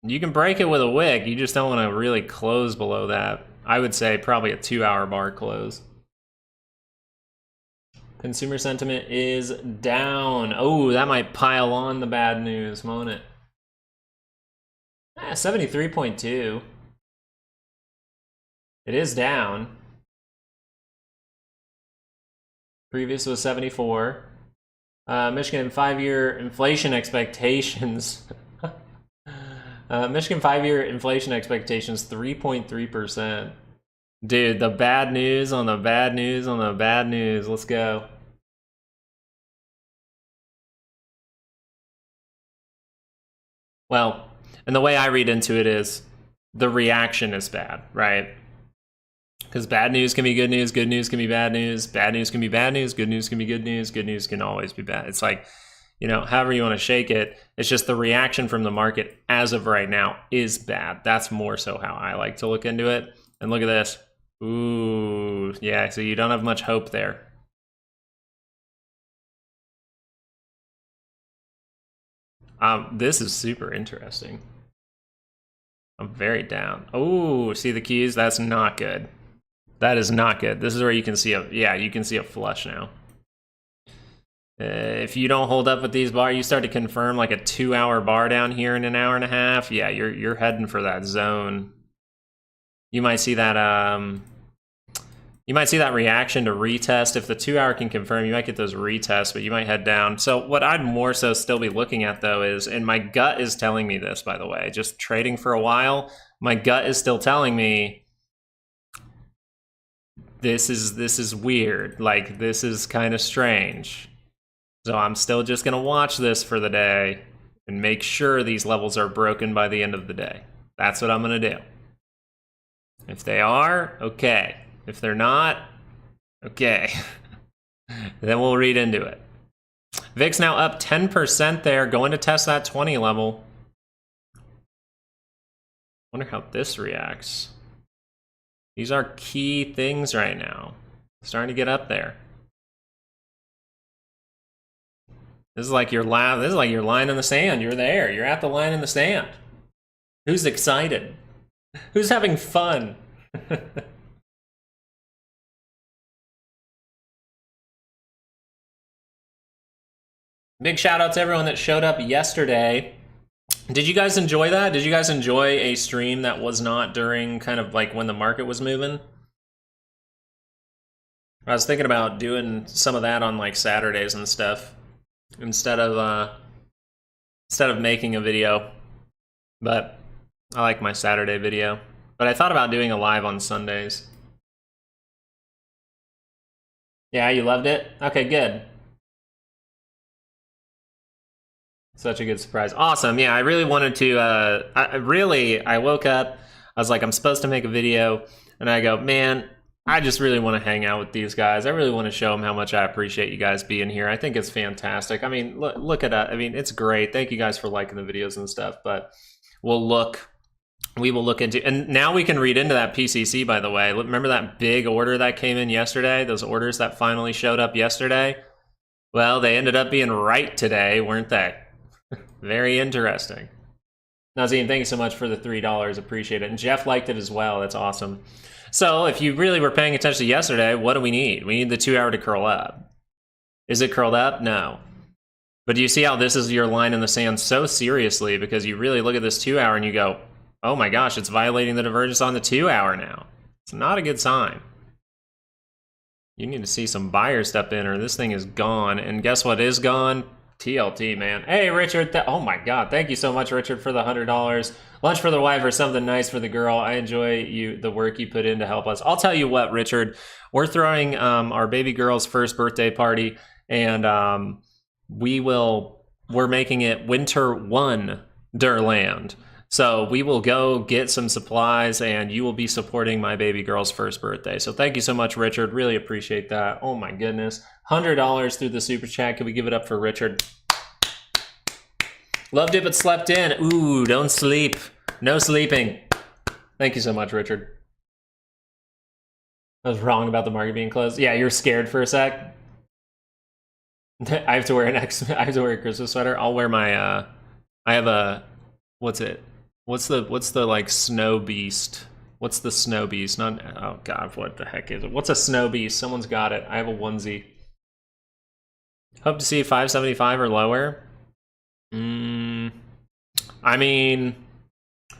Speaker 1: You can break it with a wick. You just don't want to really close below that. I would say probably a 2-hour bar close. Consumer sentiment is down. Oh, that might pile on the bad news, won't it? 73.2. It is down. Previous was 74. Michigan 5-year inflation expectations. Michigan 5-year inflation expectations 3.3%. Dude, the bad news on the bad news on the bad news. Let's go. Well, and the way I read into it is the reaction is bad, right? Because bad news can be good news can be bad news can be bad news, good news can be good news can always be bad. It's like, you know, however you want to shake it, it's just the reaction from the market as of right now is bad. That's more so how I like to look into it. And look at this. Ooh, yeah, so you don't have much hope there. This is super interesting. I'm very down. Oh, see the keys? That's not good. That is not good. This is where you can see a, yeah, you can see a flush now. If you don't hold up with these bars, you start to confirm like a 2-hour bar down here in an hour and a half. Yeah, you're heading for that zone. You might see that reaction to retest. If the 2-hour can confirm, you might get those retests, but you might head down. So what I'd more so still be looking at though is, and my gut is telling me this, by the way, just trading for a while, my gut is still telling me this is weird. Like, this is kind of strange. So I'm still just gonna watch this for the day and make sure these levels are broken by the end of the day. That's what I'm gonna do. If they are, okay. If they're not, okay. Then we'll read into it. VIX now up 10% there, going to test that 20 level. Wonder how this reacts. These are key things right now. Starting to get up there. This is like your line in the sand. You're there. You're at the line in the sand. Who's excited? Who's having fun? Big shout out to everyone that showed up yesterday. Did you guys enjoy that? Did you guys enjoy a stream that was not during kind of like when the market was moving? I was thinking about doing some of that on like Saturdays and stuff instead of making a video. But I like my Saturday video. But I thought about doing a live on Sundays. Yeah, you loved it? Okay, good. Such a good surprise. Awesome. Yeah, I really wanted to, I woke up, I was like, I'm supposed to make a video, and I go, man, I just really want to hang out with these guys. I really want to show them how much I appreciate you guys being here. I think it's fantastic. I mean, look at that. I mean, it's great. Thank you guys for liking the videos and stuff, but we will look into, and now we can read into that PCC, by the way. Remember that big order that came in yesterday? Those orders that finally showed up yesterday? Well, they ended up being right today, weren't they? Very interesting. Nazim, thank you so much for the $3. Appreciate it. And Jeff liked it as well. That's awesome. So if you really were paying attention yesterday, what do we need? We need the 2 hour to curl up. Is it curled up? No. But do you see how this is your line in the sand so seriously? Because you really look at this 2 hour and you go, oh my gosh, it's violating the divergence on the 2 hour now. It's not a good sign. You need to see some buyers step in or this thing is gone. And guess what is gone? TLT, man. Hey, Richard. Oh my God. Thank you so much, Richard, for the $100. Lunch for the wife or something nice for the girl. I enjoy the work you put in to help us. I'll tell you what, Richard. We're throwing our baby girl's first birthday party, and we're making it Winter Wonderland. So we will go get some supplies, and you will be supporting my baby girl's first birthday. So thank you so much, Richard. Really appreciate that. Oh my goodness. $100 through the super chat. Can we give it up for Richard? Loved it, but slept in. Ooh, don't sleep. No sleeping. Thank you so much, Richard. I was wrong about the market being closed. Yeah, you're scared for a sec. I have to wear a Christmas sweater. I'll wear my I have a, what's it? What's the like snow beast? What's the snow beast? Not, oh God, what the heck is it? What's a snow beast? Someone's got it. I have a onesie. Hope to see 575 or lower. I mean,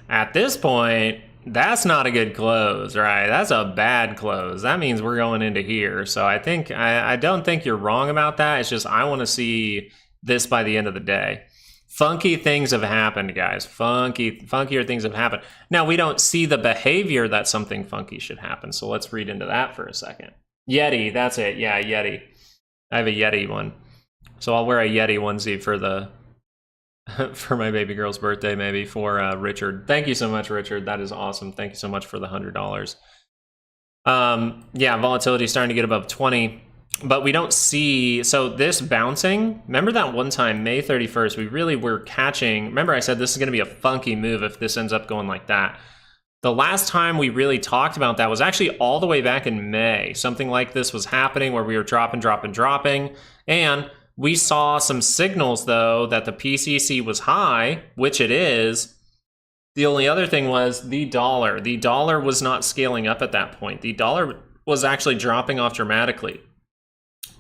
Speaker 1: at this point, that's not a good close, right? That's a bad close. That means we're going into here. So I think, I don't think you're wrong about that. It's just, I want to see this by the end of the day. Funky things have happened, guys. Funkier things have happened. Now, we don't see the behavior that something funky should happen. So let's read into that for a second. Yeti, that's it. Yeah, Yeti. I have a Yeti one. So I'll wear a Yeti onesie for the for my baby girl's birthday, maybe, for Richard. Thank you so much, Richard. That is awesome. Thank you so much for the $100. Yeah, volatility is starting to get above 20, but we don't see, so this bouncing, remember that one time, May 31st, we really were catching, remember I said this is going to be a funky move if this ends up going like that. The last time we really talked about that was actually all the way back in May. Something like this was happening where we were dropping, and we saw some signals, though, that the PCC was high, which it is. The only other thing was the dollar. The dollar was not scaling up at that point. The dollar was actually dropping off dramatically.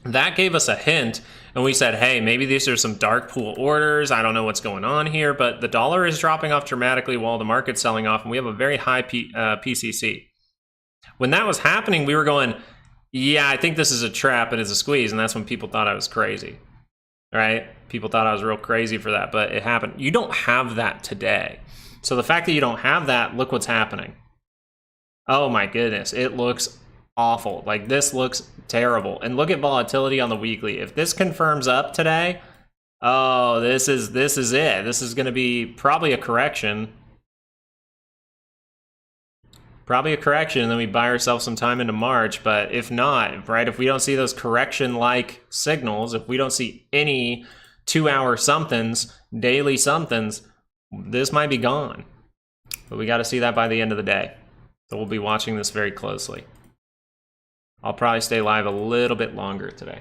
Speaker 1: That gave us a hint, and we said, hey, maybe these are some dark pool orders. I don't know what's going on here, but the dollar is dropping off dramatically while the market's selling off, and we have a very high PCC. When that was happening, we were going, yeah, I think this is a trap and it's a squeeze, and that's when people thought I was crazy, right? People thought I was real crazy for that, but it happened. You don't have that today. So the fact that you don't have that, look what's happening. Oh my goodness, it looks awful. Like, this looks terrible. And look at volatility on the weekly. If this confirms up today, oh, this is it. This is going to be probably a correction. Probably a correction, and then we buy ourselves some time into March. But if not, right, if we don't see those correction-like signals, if we don't see any 2 hour somethings, daily somethings, this might be gone. But we got to see that by the end of the day. So we'll be watching this very closely. I'll probably stay live a little bit longer today.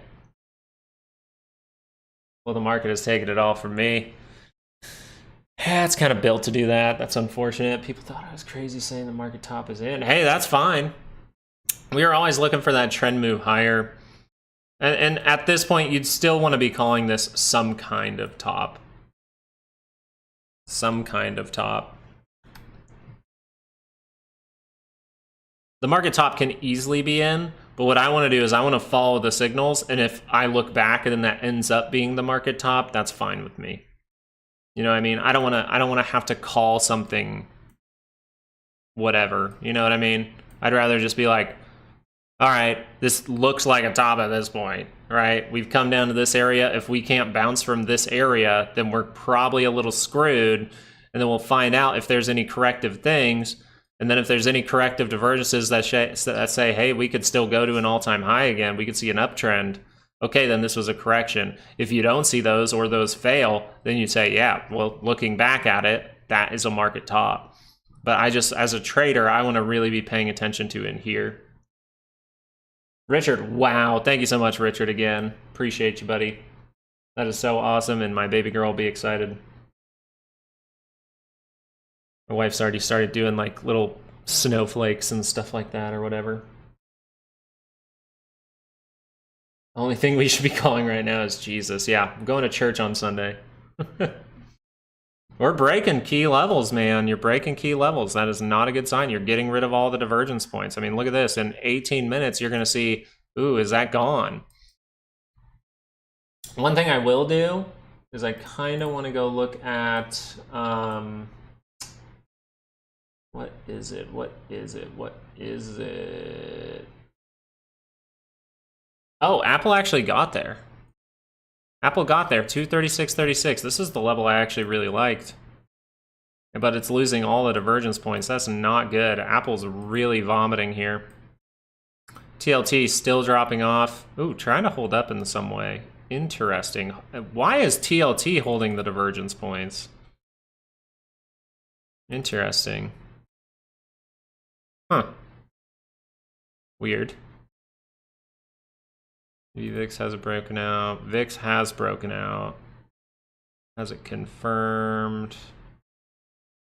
Speaker 1: Well, the market has taken it all from me. Yeah, it's kind of built to do that. That's unfortunate. People thought I was crazy saying the market top is in. Hey, that's fine. We are always looking for that trend move higher. And at this point, you'd still want to be calling this some kind of top. Some kind of top. The market top can easily be in, but what I want to do is I want to follow the signals, and if I look back and then that ends up being the market top, that's fine with me. You know what I mean? I don't want to have to call something whatever. You know what I mean? I'd rather just be like, all right, this looks like a top at this point, right? We've come down to this area. If we can't bounce from this area, then we're probably a little screwed, and then we'll find out if there's any corrective things. And then if there's any corrective divergences that say, hey, we could still go to an all-time high again, we could see an uptrend, okay, then this was a correction. If you don't see those or those fail, then you say, yeah, well, looking back at it, that is a market top. But I just, as a trader, I want to really be paying attention to in here. Richard, wow, thank you so much, Richard, again. Appreciate you, buddy. That is so awesome, and my baby girl will be excited. My wife's already started doing like little snowflakes and stuff like that or whatever. The only thing we should be calling right now is Jesus. Yeah, I'm going to church on Sunday. We're breaking key levels, man. You're breaking key levels. That is not a good sign. You're getting rid of all the divergence points. I mean, look at this. In 18 minutes, you're going to see, ooh, is that gone? One thing I will do is I kind of want to go look at... what is it? What is it? What is it? Oh, Apple actually got there. Apple got there, 236.36. This is the level I actually really liked. But it's losing all the divergence points. That's not good. Apple's really vomiting here. TLT still dropping off. Ooh, trying to hold up in some way. Interesting. Why is TLT holding the divergence points? Interesting. Huh. Weird. Maybe VIX hasn't broken out. VIX has broken out. Has it confirmed?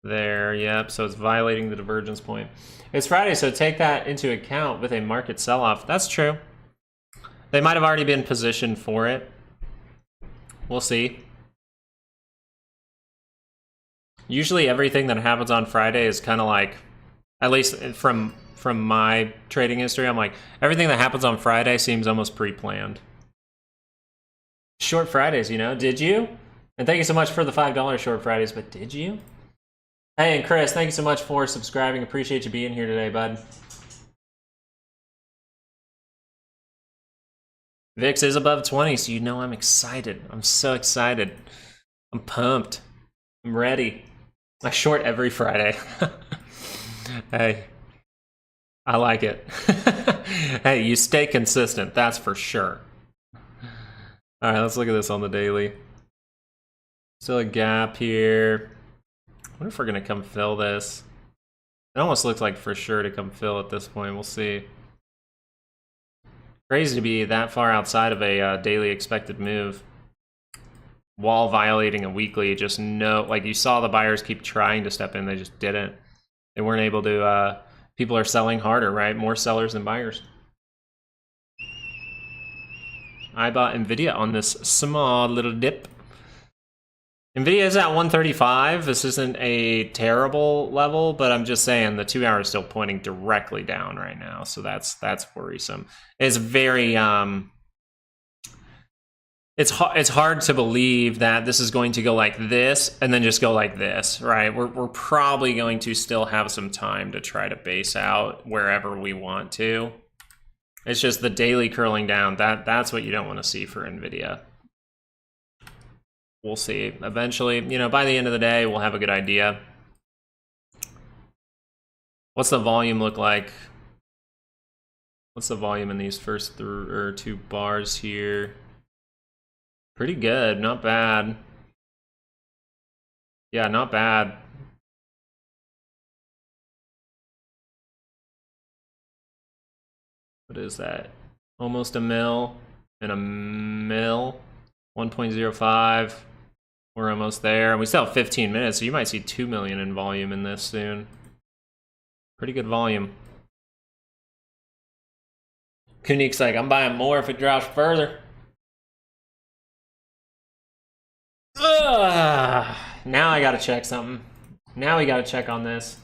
Speaker 1: There, yep. So it's violating the divergence point. It's Friday, so take that into account with a market sell-off. That's true. They might have already been positioned for it. We'll see. Usually everything that happens on Friday is kind of like, at least from my trading history, I'm like, everything that happens on Friday seems almost pre-planned. Short Fridays, you know, did you? And thank you so much for the $5 Short Fridays, but did you? Hey, and Chris, thank you so much for subscribing. Appreciate you being here today, bud. VIX is above 20, so you know I'm excited. I'm so excited. I'm pumped. I'm ready. I short every Friday. Hey, I like it. Hey, you stay consistent, that's for sure. All right, let's look at this on the daily. Still a gap here. I wonder if we're gonna come fill this. It almost looks like for sure to come fill at this point. We'll see. Crazy to be that far outside of a daily expected move while violating a weekly. Just no, like you saw the buyers keep trying to step in, they just didn't. They weren't able to. People are selling harder, right? More sellers than buyers. I bought Nvidia on this small little dip. Nvidia is at 135. This isn't a terrible level, but I'm just saying the 2 hour is still pointing directly down right now, so that's worrisome. It's very it's hard to believe that this is going to go like this and then just go like this, right? We're probably going to still have some time to try to base out wherever we want to. It's just the daily curling down. That's what you don't want to see for Nvidia. We'll see. Eventually, you know, by the end of the day, we'll have a good idea. What's the volume look like? What's the volume in these first two bars here? Pretty good, not bad. Yeah, not bad. What is that? Almost a mil and a mil. 1.05. We're almost there. And we still have 15 minutes, so you might see 2 million in volume in this soon. Pretty good volume. Kunik's like, I'm buying more if it drops further. Ugh. Now I gotta check something. Now we gotta check on this.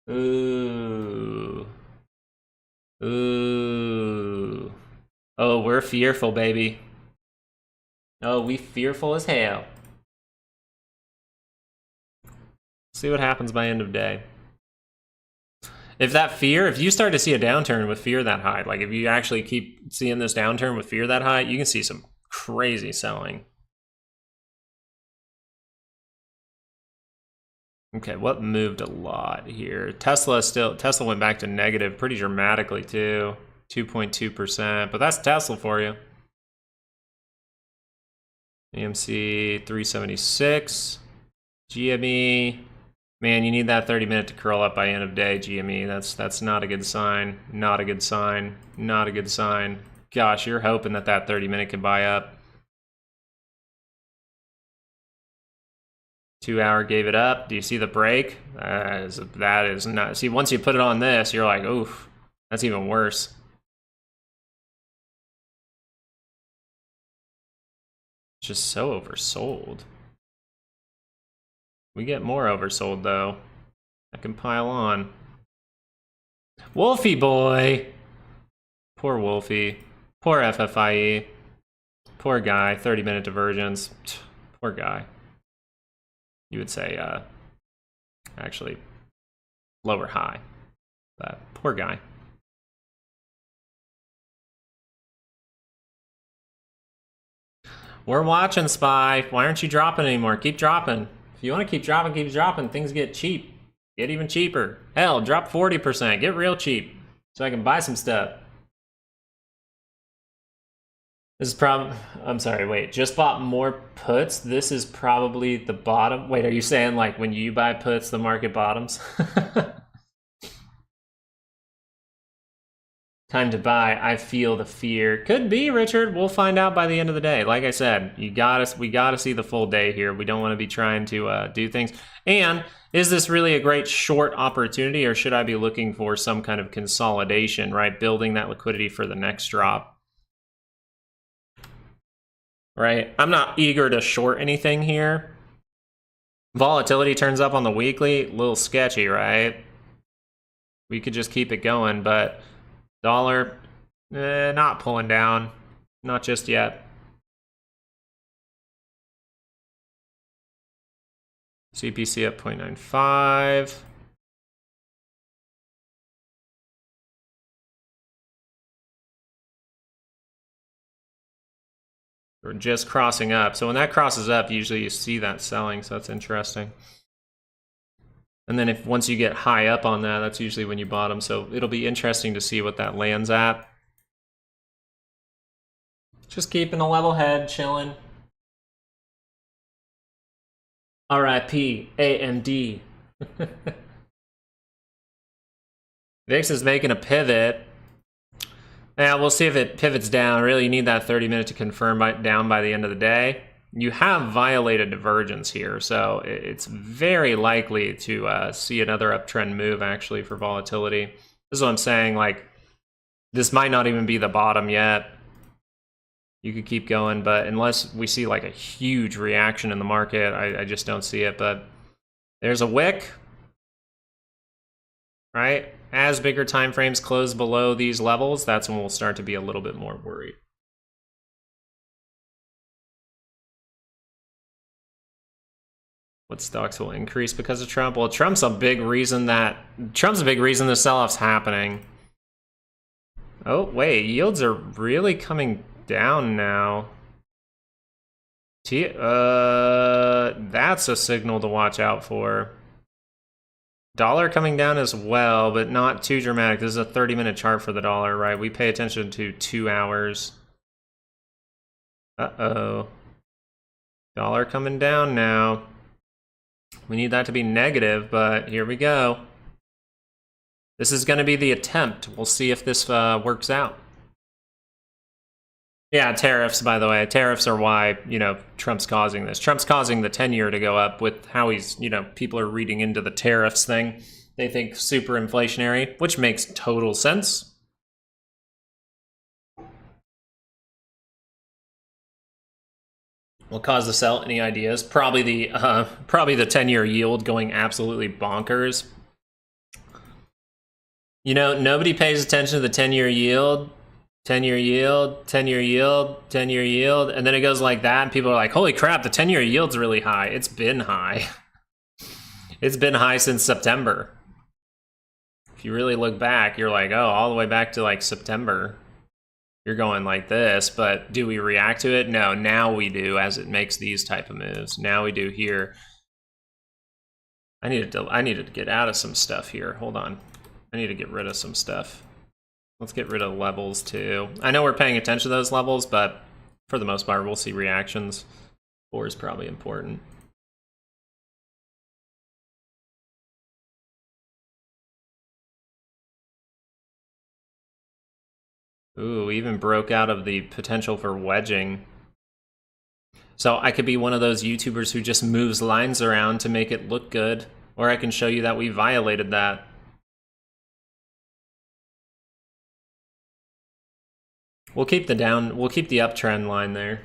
Speaker 1: Ooh. Ooh. Oh, we're fearful, baby. Oh, we fearful as hell. See what happens by end of day. If you start to see a downturn with fear that high, like if you actually keep seeing this downturn with fear that high, you can see some crazy selling. Okay, what moved a lot here? Tesla went back to negative pretty dramatically too. 2.2%, but that's Tesla for you. AMC 376. GME. Man, you need that 30-minute to curl up by end of day, GME. That's not a good sign. Not a good sign. Not a good sign. Gosh, you're hoping that 30-minute can buy up. 2 hour gave it up. Do you see the break? That is not. See, once you put it on this, you're like, oof, that's even worse. It's just so oversold. We get more oversold though. I can pile on. Wolfie boy. Poor Wolfie. Poor FFIE. Poor guy. 30-minute divergence. Poor guy. You would say, actually, lower high. But poor guy. We're watching, Spy. Why aren't you dropping anymore? Keep dropping. If you want to keep dropping, things get cheap. Get even cheaper. Hell, drop 40%. Get real cheap so I can buy some stuff. This is I'm sorry, wait. Just bought more puts? This is probably the bottom. Wait, are you saying like when you buy puts, the market bottoms? Time to buy. I feel the fear. Could be, Richard. We'll find out by the end of the day. Like I said, we gotta see the full day here. We don't want to be trying to do things. And is this really a great short opportunity, or should I be looking for some kind of consolidation, right? Building that liquidity for the next drop. Right? I'm not eager to short anything here. Volatility turns up on the weekly. A little sketchy, right? We could just keep it going, but dollar, not pulling down. Not just yet. CPC up 0.95. We're just crossing up. So when that crosses up, usually you see that selling, so that's interesting. And then once you get high up on that, that's usually when you bottom. So it'll be interesting to see what that lands at. Just keeping a level head, chilling. RIP, AMD. VIX is making a pivot. Yeah, we'll see if it pivots down. Really, you need that 30-minute to confirm down by the end of the day. You have violated divergence here, so it's very likely to see another uptrend move, actually, for volatility. This is what I'm saying, like, this might not even be the bottom yet. You could keep going, but unless we see, like, a huge reaction in the market, I just don't see it. But there's a wick, right? As bigger time frames close below these levels, that's when we'll start to be a little bit more worried. What stocks will increase because of Trump? Well, Trump's a big reason the sell-off's happening. Oh, wait, yields are really coming down now. That's a signal to watch out for. Dollar coming down as well, but not too dramatic. This is a 30-minute chart for the dollar, right? We pay attention to 2 hours. Uh-oh. Dollar coming down now. We need that to be negative, but here we go. This is going to be the attempt. We'll see if this works out. Yeah, tariffs, by the way. Tariffs are why, Trump's causing this. Trump's causing the 10-year to go up with how he's, people are reading into the tariffs thing. They think super inflationary, which makes total sense. Will cause the sell. Any ideas? Probably the 10-year yield going absolutely bonkers. Nobody pays attention to the 10-year yield. 10-year yield, 10-year yield, 10-year yield, and then it goes like that, and people are like, holy crap, the 10-year yield's really high. It's been high. It's been high since September. If you really look back, you're like, oh, all the way back to like September. You're going like this, but do we react to it? No, now we do as it makes these type of moves. Now we do here. I needed to get out of some stuff here. Hold on. I need to get rid of some stuff. Let's get rid of levels too. I know we're paying attention to those levels, but for the most part, we'll see reactions. 4 is probably important. Ooh, even broke out of the potential for wedging. So I could be one of those YouTubers who just moves lines around to make it look good, or I can show you that we violated that. We'll keep the uptrend line there.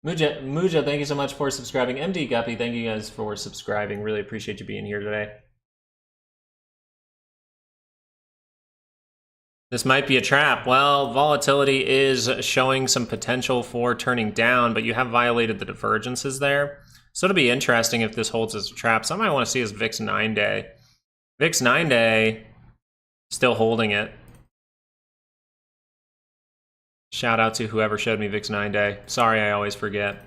Speaker 1: Muja, thank you so much for subscribing. MD Guppy, thank you guys for subscribing. Really appreciate you being here today. This might be a trap. Well, volatility is showing some potential for turning down, but you have violated the divergences there. So it'll be interesting if this holds as a trap. Something I want to see is VIX 9-day. VIX 9-day, still holding it. Shout out to whoever showed me VIX 9-day. Sorry, I always forget.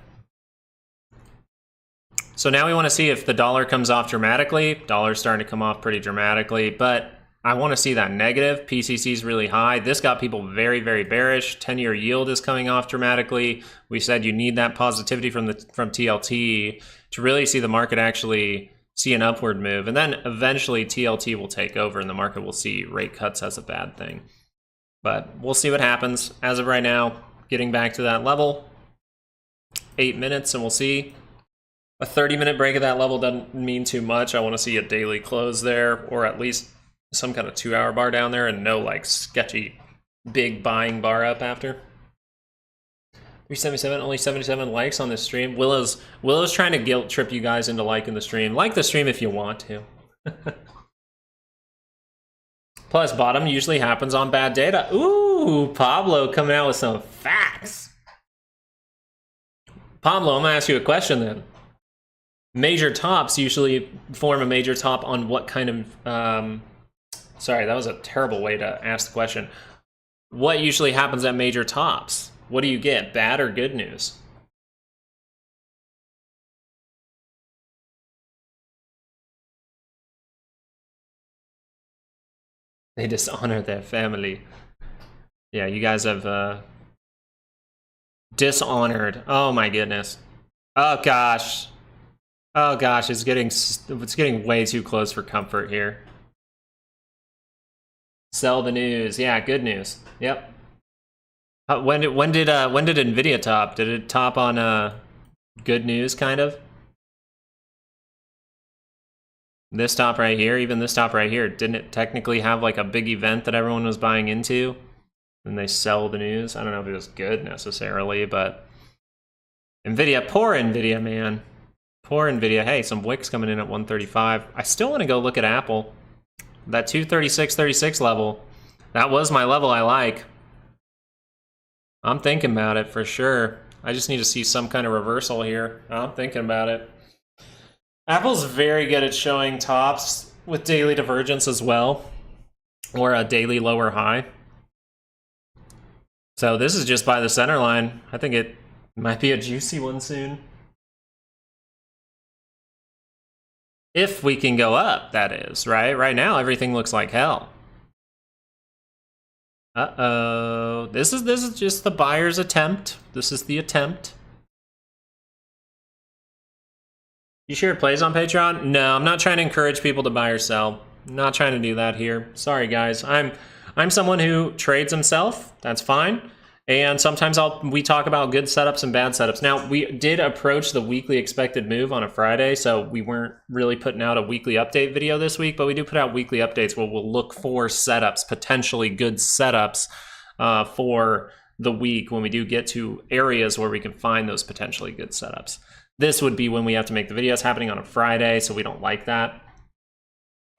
Speaker 1: So now we want to see if the dollar comes off dramatically. Dollar's starting to come off pretty dramatically, but I want to see that negative. PCC is really high. This got people very, very bearish. 10-year yield is coming off dramatically. We said you need that positivity from TLT to really see the market actually see an upward move. And then eventually TLT will take over and the market will see rate cuts as a bad thing. But we'll see what happens. As of right now, getting back to that level. 8 minutes and we'll see. A 30-minute break at that level doesn't mean too much. I want to see a daily close there, or at least some kind of 2-hour bar down there, and no like sketchy big buying bar up after. 377, only 77 likes on this stream. Willow's trying to guilt trip you guys into liking the stream. Like the stream if you want to. Plus, bottom usually happens on bad data. Ooh, Pablo coming out with some facts. Pablo, I'm gonna ask you a question then. Major tops usually form a major top on what kind of, sorry, that was a terrible way to ask the question. What usually happens at major tops? What do you get, bad or good news? They dishonor their family. Yeah, you guys have dishonored. Oh my goodness. Oh gosh. Oh gosh, it's getting way too close for comfort here. Sell the news. Yeah, good news. Yep. When did Nvidia top? Did it top on good news kind of? This top right here, even this top right here, didn't it technically have like a big event that everyone was buying into? And they sell the news. I don't know if it was good necessarily, but Nvidia, poor Nvidia, man. Poor Nvidia. Hey, some wicks coming in at 135. I still want to go look at Apple. That 236.36 level. That was my level I like. I'm thinking about it for sure. I just need to see some kind of reversal here. I'm thinking about it. Apple's very good at showing tops with daily divergence as well, or a daily lower high. So this is just by the center line. I think it might be a juicy one soon. If we can go up, that is, right? Right now, everything looks like hell. Uh-oh. This is just the buyer's attempt. This is the attempt. You share plays on Patreon? No, I'm not trying to encourage people to buy or sell. I'm not trying to do that here. Sorry, guys. I'm someone who trades himself. That's fine. And sometimes we talk about good setups and bad setups. Now, we did approach the weekly expected move on a Friday, so we weren't really putting out a weekly update video this week, but we do put out weekly updates where we'll look for setups, potentially good setups for the week when we do get to areas where we can find those potentially good setups. This would be when we have to make the videos happening on a Friday, so we don't like that.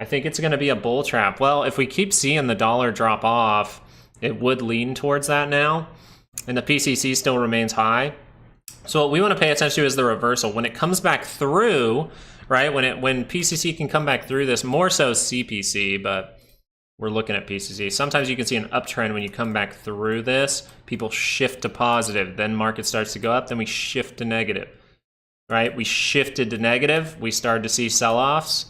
Speaker 1: I think it's going to be a bull trap. Well, if we keep seeing the dollar drop off, it would lean towards that now. And the PCC still remains high. So what we want to pay attention to is the reversal. When it comes back through, right, when PCC can come back through this, more so CPC, but we're looking at PCC. Sometimes you can see an uptrend when you come back through this. People shift to positive, then market starts to go up, then we shift to negative, right? We shifted to negative. We started to see sell-offs,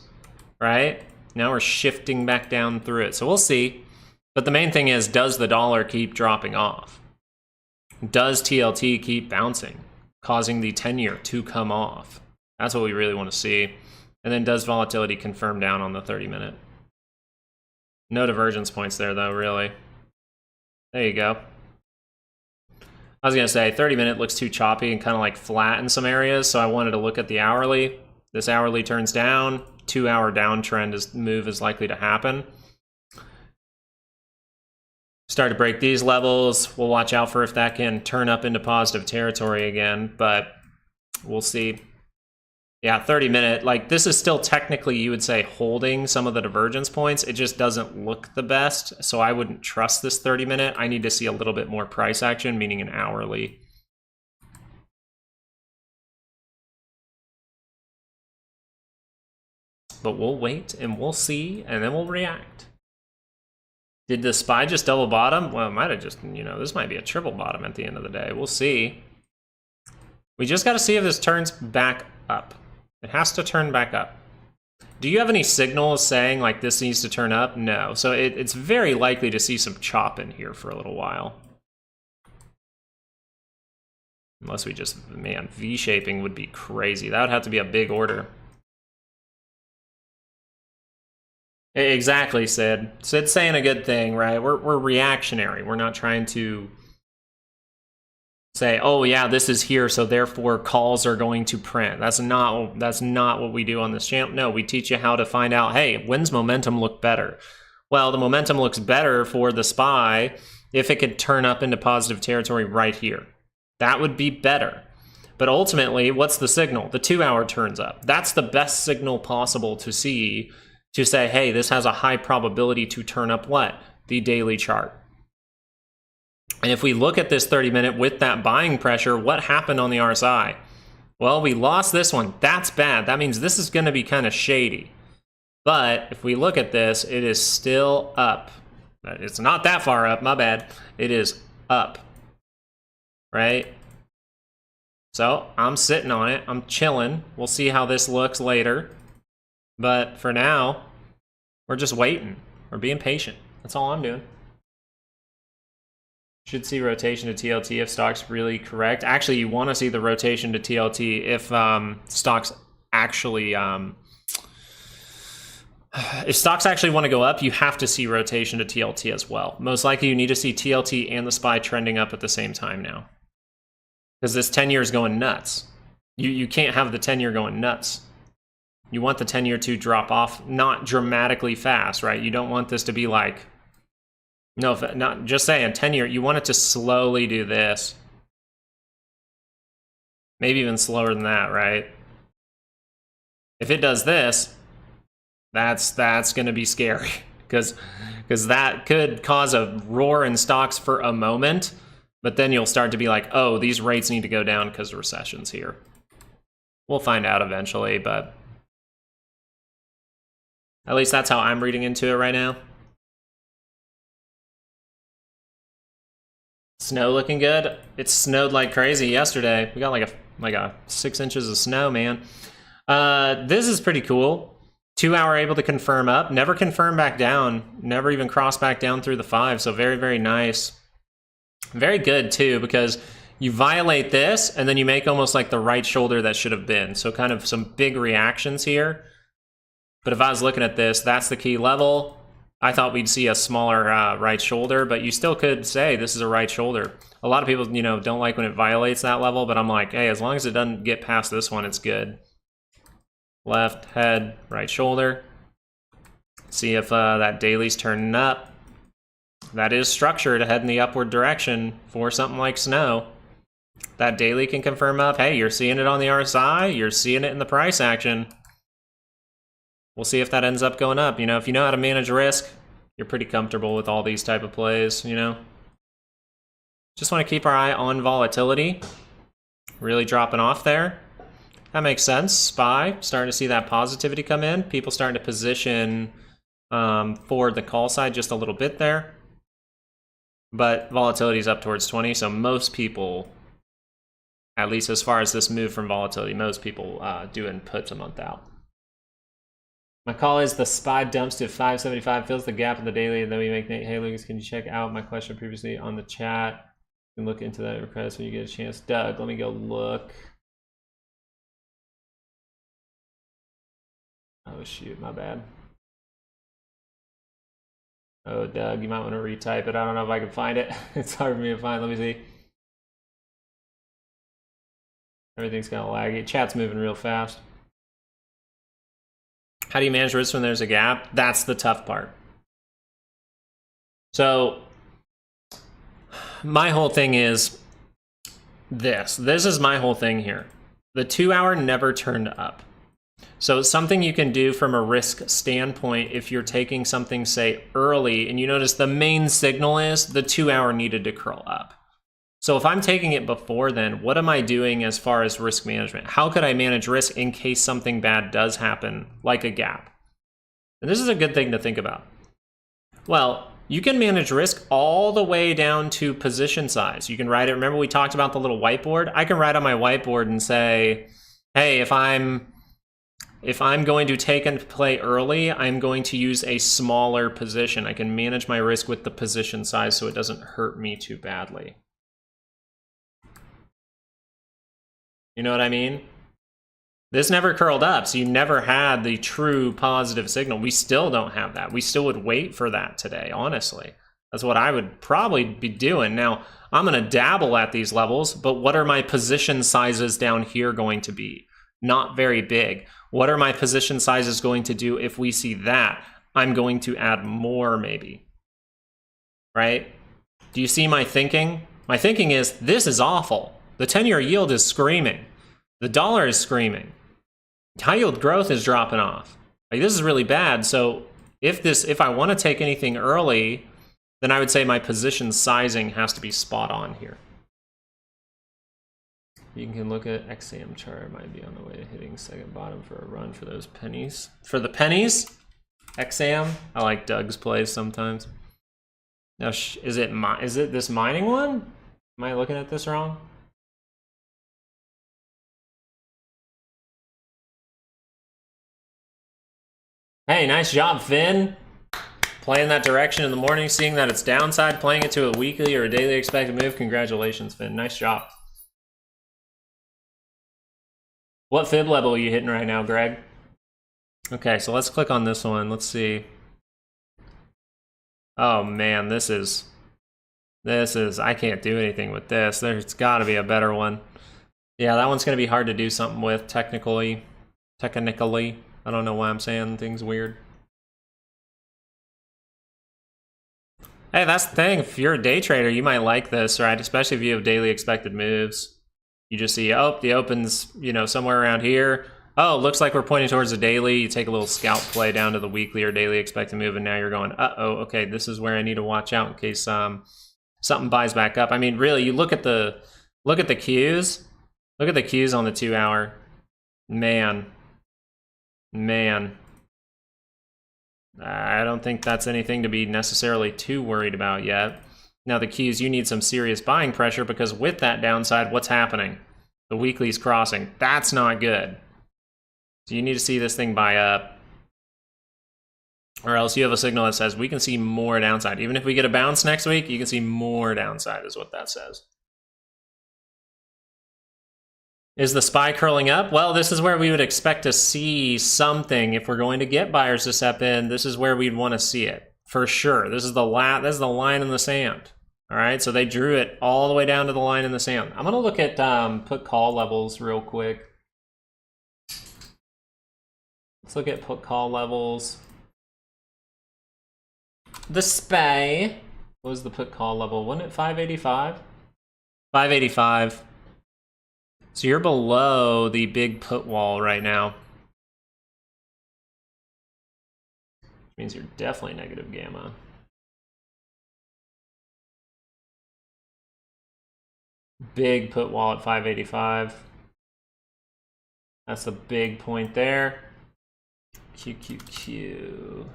Speaker 1: right? Now we're shifting back down through it. So we'll see. But the main thing is, does the dollar keep dropping off? Does TLT keep bouncing, causing the 10-year to come off? That's what we really want to see. And then does volatility confirm down on the 30-minute? No divergence points there, though, really. There you go. I was going to say, 30-minute looks too choppy and kind of like flat in some areas, so I wanted to look at the hourly. This hourly turns down. 2-hour downtrend move is likely to happen. Start to break these levels. We'll watch out for if that can turn up into positive territory again, but we'll see. Yeah, 30-minute, like this is still technically, you would say, holding some of the divergence points. It just doesn't look the best, so I wouldn't trust this 30-minute. I need to see a little bit more price action, meaning an hourly. But we'll wait and we'll see, and then we'll react. Did the SPY just double bottom? Well, it might have just, you know, this might be a triple bottom at the end of the day. We'll see. We just got to see if this turns back up. It has to turn back up. Do you have any signals saying like this needs to turn up? No. So it's very likely to see some chop in here for a little while. Unless we just, man, V-shaping would be crazy. That would have to be a big order. Exactly, Sid. Sid's saying a good thing, right? We're reactionary. We're not trying to say, oh yeah, this is here, so therefore calls are going to print. That's not what we do on this channel. No, we teach you how to find out, hey, when's momentum look better? Well, the momentum looks better for the SPY if it could turn up into positive territory right here. That would be better. But ultimately, what's the signal? The 2-hour turns up. That's the best signal possible to see, to say, hey, this has a high probability to turn up what? The daily chart. And if we look at this 30-minute with that buying pressure, what happened on the RSI? Well, we lost this one. That's bad. That means this is going to be kind of shady. But if we look at this, it is still up. It's not that far up, my bad. It is up, right? So I'm sitting on it. I'm chilling. We'll see how this looks later. But for now, we're just waiting. We're being patient. That's all I'm doing. Should see rotation to TLT if stock's really correct. Actually, you want to see the rotation to TLT if stocks actually want to go up. You have to see rotation to TLT as well. Most likely, you need to see TLT and the SPY trending up at the same time now, because this 10-year is going nuts. You can't have the 10-year going nuts. You want the 10-year to drop off, not dramatically fast, right? You don't want this to be like, no, not just saying 10-year, you want it to slowly do this. Maybe even slower than that, right? If it does this, that's going to be scary, because that could cause a roar in stocks for a moment, but then you'll start to be like, oh, these rates need to go down because the recession's here. We'll find out eventually, but at least that's how I'm reading into it right now. Snow looking good. It snowed like crazy yesterday. We got like a 6 inches of snow, man. This is pretty cool. 2-hour able to confirm up. Never confirm back down. Never even cross back down through the 5. So very, very nice. Very good too, because you violate this and then you make almost like the right shoulder that should have been. So kind of some big reactions here. But if I was looking at this, that's the key level. I thought we'd see a smaller right shoulder, but you still could say this is a right shoulder. A lot of people, don't like when it violates that level, but I'm like, hey, as long as it doesn't get past this one, it's good. Left head, right shoulder. See if that daily's turning up. That is structure to head in the upward direction for something like snow. That daily can confirm up. Hey, you're seeing it on the RSI. You're seeing it in the price action. We'll see if that ends up going up. If you know how to manage risk, you're pretty comfortable with all these type of plays, Just want to keep our eye on volatility. Really dropping off there. That makes sense. SPY, starting to see that positivity come in. People starting to position for the call side just a little bit there. But volatility is up towards 20, so most people, at least as far as this move from volatility, most people doing puts a month out. My call is the SPY dumps to 575, fills the gap in the daily, and then we make Nate. Hey, Lucas, can you check out my question previously on the chat? You can look into that request when you get a chance. Doug, let me go look. Oh, shoot, my bad. Oh, Doug, you might want to retype it. I don't know if I can find it. It's hard for me to find. Let me see. Everything's kind of laggy. Chat's moving real fast. How do you manage risk when there's a gap? That's the tough part. So my whole thing is this. This is my whole thing here. The 2 hour never turned up. So it's something you can do from a risk standpoint if you're taking something, say, early, and you notice the main signal is the 2 hour needed to curl up. So if I'm taking it before then, what am I doing as far as risk management? How could I manage risk in case something bad does happen, like a gap? And this is a good thing to think about. Well, you can manage risk all the way down to position size. You can write it. Remember we talked about the little whiteboard? I can write on my whiteboard and say, hey, if I'm going to take and play early, I'm going to use a smaller position. I can manage my risk with the position size so it doesn't hurt me too badly. You know what I mean? This never curled up, so you never had the true positive signal. We still don't have that. We still would wait for that today, honestly. That's what I would probably be doing. Now, I'm going to dabble at these levels, but what are my position sizes down here going to be? Not very big. What are my position sizes going to do if we see that? I'm going to add more, maybe. Right? Do you see my thinking? My thinking is, this is awful. The 10-year yield is screaming. The dollar is screaming. High yield growth is dropping off. Like, this is really bad. So if I want to take anything early, then I would say my position sizing has to be spot on here. You can look at XAM chart. Might be on the way to hitting second bottom for a run for those pennies. For the pennies, XAM. I like Doug's plays sometimes. Now, is it this mining one? Am I looking at this wrong? Hey, nice job, Finn. Playing that direction in the morning, seeing that it's downside, playing it to a weekly or a daily expected move. Congratulations, Finn. Nice job. What fib level are you hitting right now, Greg? Okay, so let's click on this one. Let's see. Oh man, this is, I can't do anything with this. There's gotta be a better one. Yeah, that one's gonna be hard to do something with technically. I don't know why I'm saying things weird. Hey, that's the thing. If you're a day trader, you might like this, right? Especially if you have daily expected moves. You just see, oh, the open's, somewhere around here. Oh, looks like we're pointing towards the daily. You take a little scalp play down to the weekly or daily expected move, and now you're going, uh-oh, okay, this is where I need to watch out in case something buys back up. I mean, really, you look at the cues. Look at the cues on the 2 hour. Man. I don't think that's anything to be necessarily too worried about yet. Now the cues, you need some serious buying pressure because with that downside, what's happening? The weekly's crossing. That's not good. So you need to see this thing buy up. Or else you have a signal that says we can see more downside. Even if we get a bounce next week, you can see more downside is what that says. Is the SPY curling up? Well, this is where we would expect to see something. If we're going to get buyers to step in, this is where we'd want to see it. for sure. This is the line in the sand. All right, so they drew it all the way down to the line in the sand. I'm gonna look at put call levels real quick. Let's look at put call levels. The SPY, what was the put call level? Wasn't it 585? 585. So you're below the big put wall right now. Which means you're definitely negative gamma. Big put wall at 585. That's a big point there. QQQ.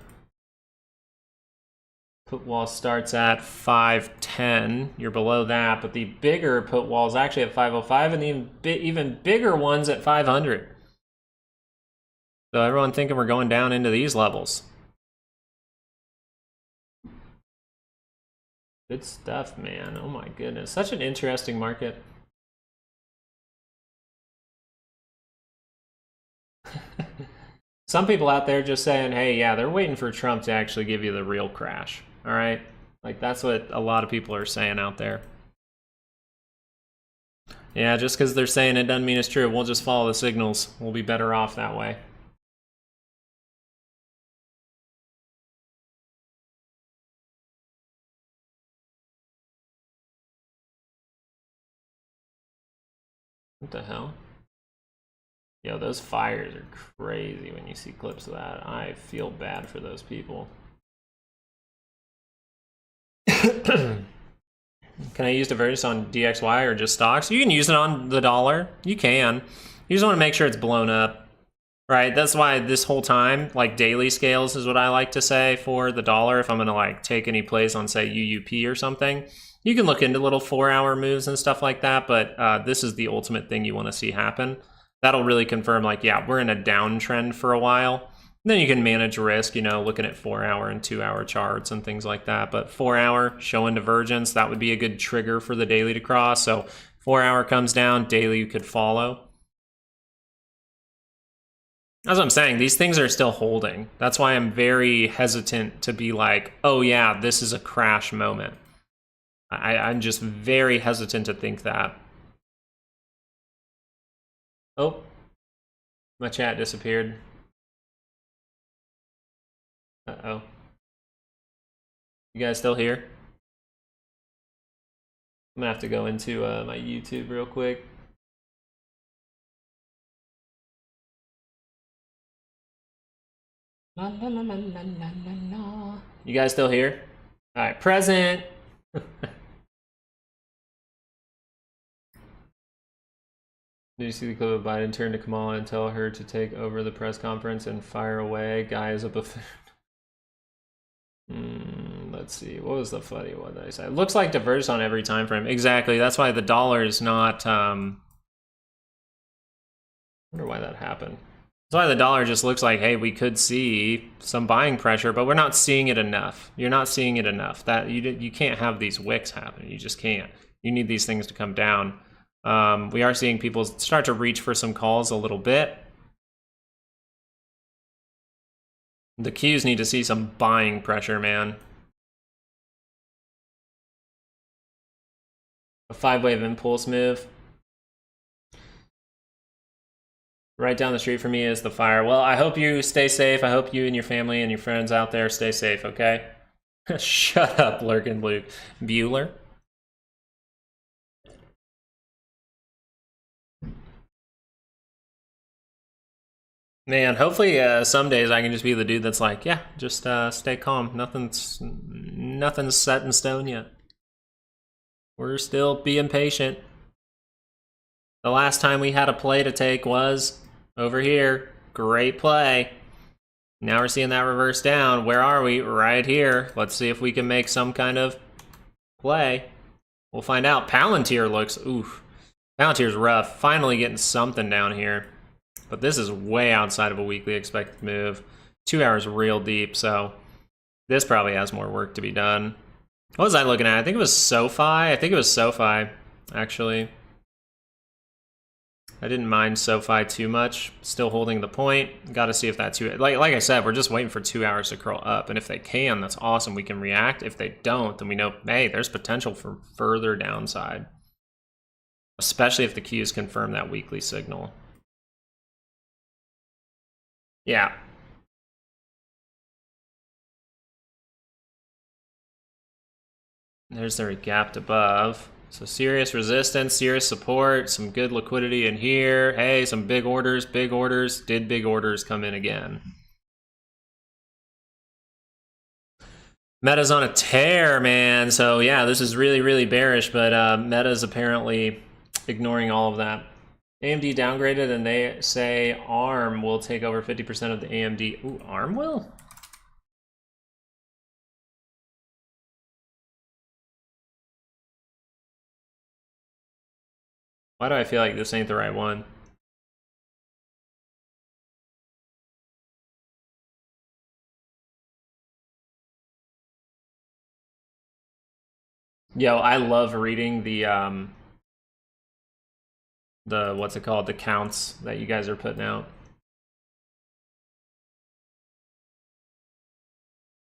Speaker 1: Put wall starts at 510. You're below that, but the bigger put wall is actually at 505, and the even bigger ones at 500. So everyone thinking we're going down into these levels. Good stuff, man. Oh my goodness. Such an interesting market. Some people out there just saying, hey, yeah, they're waiting for Trump to actually give you the real crash. All right? Like, that's what a lot of people are saying out there. Yeah, just because they're saying it doesn't mean it's true. We'll just follow the signals. We'll be better off that way. What the hell? Yo, those fires are crazy when you see clips of that. I feel bad for those people. Can I use divergence on DXY or just stocks? You can use it on the dollar. You can. You just want to make sure it's blown up, right? That's why this whole time, like daily scales is what I like to say for the dollar. If I'm going to like take any place on say UUP or something, you can look into little 4-hour moves and stuff like that. But this is the ultimate thing you want to see happen. That'll really confirm like, yeah, we're in a downtrend for a while. Then you can manage risk, you know, looking at 4-hour and 2-hour charts and things like that. But 4-hour showing divergence, that would be a good trigger for the daily to cross. So 4-hour comes down, daily you could follow. As I'm saying, these things are still holding. That's why I'm very hesitant to be like, oh yeah, this is a crash moment. I'm just very hesitant to think that. Oh, my chat disappeared. Uh-oh. You guys still here? I'm gonna have to go into my YouTube real quick. La, la, la, la, la, la, la. You guys still here? All right, present. Did you see the clip of Biden turn to Kamala and tell her to take over the press conference and fire away? Guy is a buffoon. Let's see. What was the funny one that I said? It looks like divergence on every time frame. Exactly. That's why the dollar is not. I wonder why that happened. That's why the dollar just looks like, hey, we could see some buying pressure, but we're not seeing it enough. You're not seeing it enough. That you can't have these wicks happen. You just can't. You need these things to come down. We are seeing people start to reach for some calls a little bit. The Qs need to see some buying pressure, man. A 5-wave impulse move. Right down the street from me is the fire. Well, I hope you stay safe. I hope you and your family and your friends out there stay safe, okay? Shut up, Lurkin Luke. Bueller. Man, hopefully some days I can just be the dude that's like, yeah, just stay calm. Nothing's set in stone yet. We're still being patient. The last time we had a play to take was over here. Great play. Now we're seeing that reverse down. Where are we? Right here. Let's see if we can make some kind of play. We'll find out. Palantir looks, oof. Palantir's rough. Finally getting something down here. But this is way outside of a weekly expected move. 2 hours real deep, so this probably has more work to be done. What was I looking at? I think it was SoFi. I think it was SoFi, actually. I didn't mind SoFi too much. Still holding the point. Got to see if that like I said, we're just waiting for 2 hours to curl up. And if they can, that's awesome. We can react. If they don't, then we know, hey, there's potential for further downside. Especially if the Qs confirm that weekly signal. Yeah. There's their gapped above. So serious resistance, serious support, some good liquidity in here. Hey, some big orders, big orders. Did big orders come in again? Meta's on a tear, man. So yeah, this is really, really bearish, but Meta's apparently ignoring all of that. AMD downgraded, and they say ARM will take over 50% of the AMD. Ooh, ARM will? Why do I feel like this ain't the right one? Yo, I love reading the what's it called? The counts that you guys are putting out.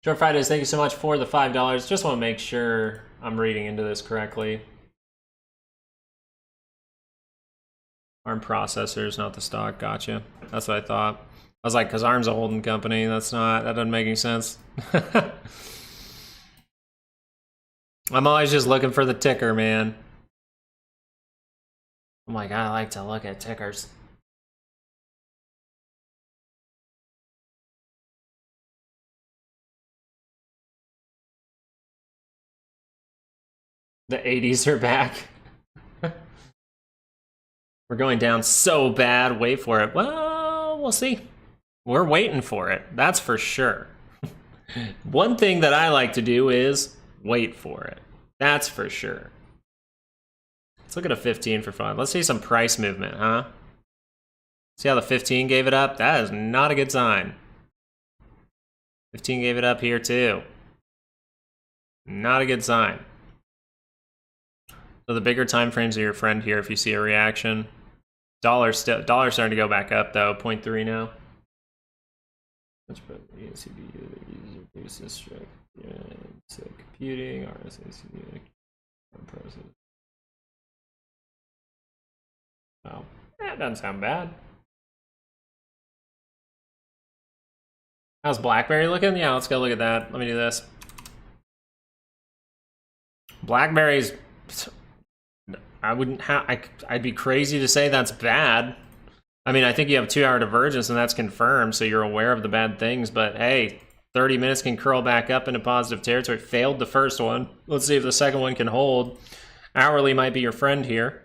Speaker 1: Short Fridays, thank you so much for the $5. Just want to make sure I'm reading into this correctly. ARM processors, not the stock. Gotcha. That's what I thought. I was like, because ARM's a holding company. That doesn't make any sense. I'm always just looking for the ticker, man. I'm like, I like to look at tickers. The 80s are back. We're going down so bad. Wait for it. Well, we'll see. We're waiting for it. That's for sure. One thing that I like to do is wait for it. That's for sure. Let's look at a 15 for fun. Let's see some price movement, huh? See how the 15 gave it up? That is not a good sign. 15 gave it up here too. Not a good sign. So the bigger time frames are your friend here if you see a reaction. Dollar's starting to go back up though, 0.3 now. Computing, RSAC, process. Oh, that doesn't sound bad. How's BlackBerry looking? Yeah, let's go look at that. Let me do this. BlackBerry's, I wouldn't have, I'd be crazy to say that's bad. I mean, I think you have 2 hour divergence and that's confirmed, so you're aware of the bad things, but hey, 30 minutes can curl back up into positive territory. Failed the first one. Let's see if the second one can hold. Hourly might be your friend here.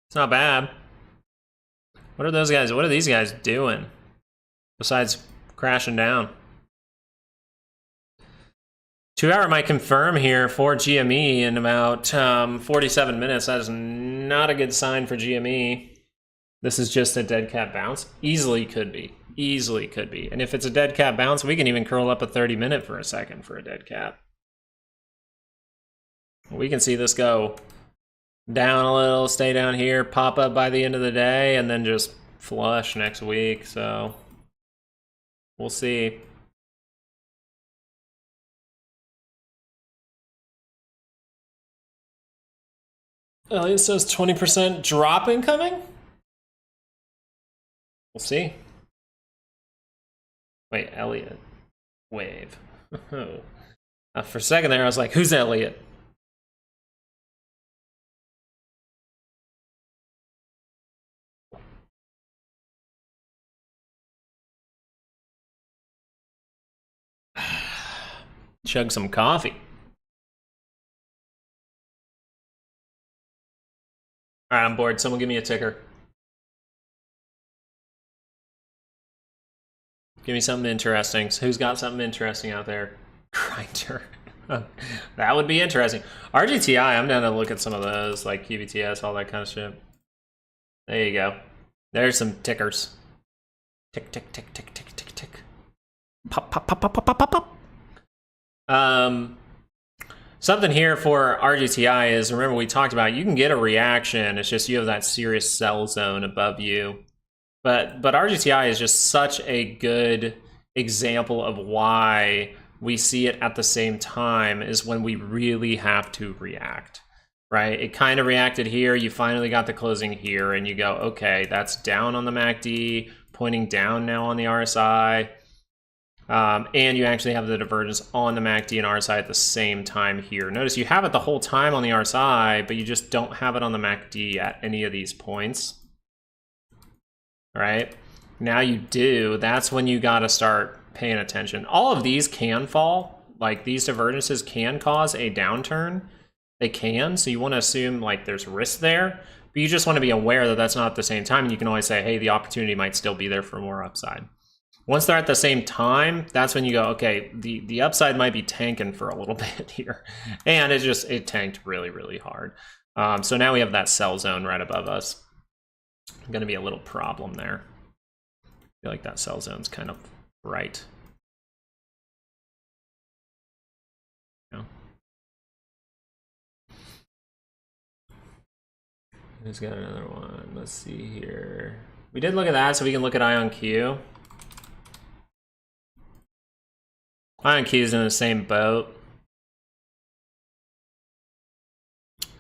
Speaker 1: It's not bad. What are those guys, what are these guys doing? Besides crashing down. 2 hour might confirm here for GME in about 47 minutes. That is not a good sign for GME. This is just a dead cat bounce. Easily could be. Easily could be. And if it's a dead cat bounce, we can even curl up a 30-minute for a second for a dead cat. We can see this go down a little, stay down here, pop up by the end of the day, and then just flush next week. So we'll see. Elliot says 20% drop incoming? We'll see. Wait, Elliot. Wave. For a second there, I was like, who's Elliot? Chug some coffee. All right, I'm bored. Someone give me a ticker. Give me something interesting. So who's got something interesting out there? Grinder. That would be interesting. RGTI, I'm down to look at some of those, like QBTS, all that kind of shit. There you go. There's some tickers. Tick, tick, tick, tick, tick, tick, tick. Pop, pop, pop, pop, pop, pop, pop. Something here for RGTI is, remember we talked about, you can get a reaction, it's just you have that serious sell zone above you. But RGTI is just such a good example of why we see it at the same time is when we really have to react, right? It kind of reacted here, you finally got the closing here, and you go, okay, that's down on the MACD, pointing down now on the RSI, and you actually have the divergence on the MACD and RSI at the same time here. Notice you have it the whole time on the RSI, but you just don't have it on the MACD at any of these points. All right, now you do, that's when you got to start paying attention. All of these can fall, like these divergences can cause a downturn. They can, so you want to assume like there's risk there, but you just want to be aware that that's not at the same time, and you can always say, hey, the opportunity might still be there for more upside. Once they're at the same time, that's when you go, okay, the upside might be tanking for a little bit here. And it tanked really, really hard. So now we have that sell zone right above us. Going to be a little problem there. I feel like that sell zone's kind of right. Yeah. Who's got another one? Let's see here. We did look at that, so we can look at IonQ. IonQ's in the same boat.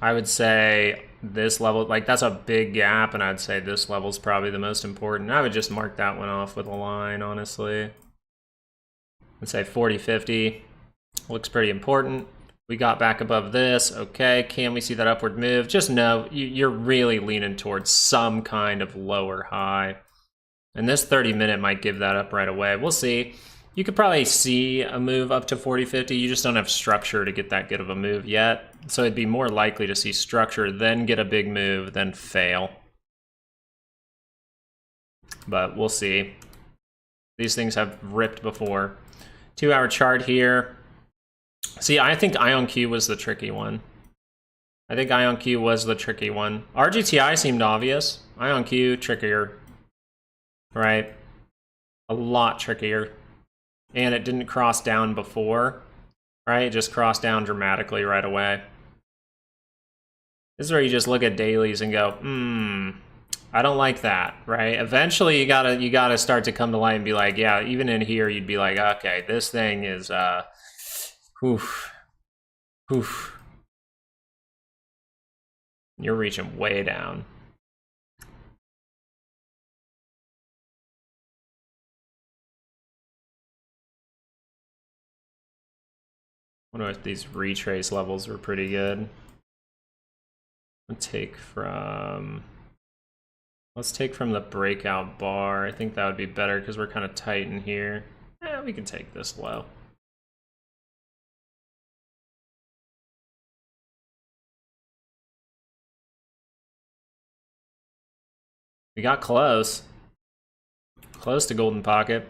Speaker 1: I would say this level, like that's a big gap, and I'd say this level is probably the most important. I would just mark that one off with a line, honestly. Let's say 40-50 looks pretty important. We got back above this, okay. Can we see that upward move? Just know you're really leaning towards some kind of lower high. And this 30-minute might give that up right away. We'll see. You could probably see a move up to 40-50. You just don't have structure to get that good of a move yet. So it'd be more likely to see structure, then get a big move, then fail. But we'll see. These things have ripped before. 2-hour chart here. See, I think IonQ was the tricky one. I think IonQ was the tricky one. RGTI seemed obvious. IonQ, trickier. Right? A lot trickier. And it didn't cross down before, right? It just crossed down dramatically right away. This is where you just look at dailies and go, I don't like that, right? Eventually you gotta start to come to light and be like, yeah, even in here you'd be like, okay, this thing is oof. You're reaching way down. I wonder if these retrace levels were pretty good. Let's take from the breakout bar. I think that would be better because we're kind of tight in here. Yeah, we can take this low. We got close. Close to golden pocket.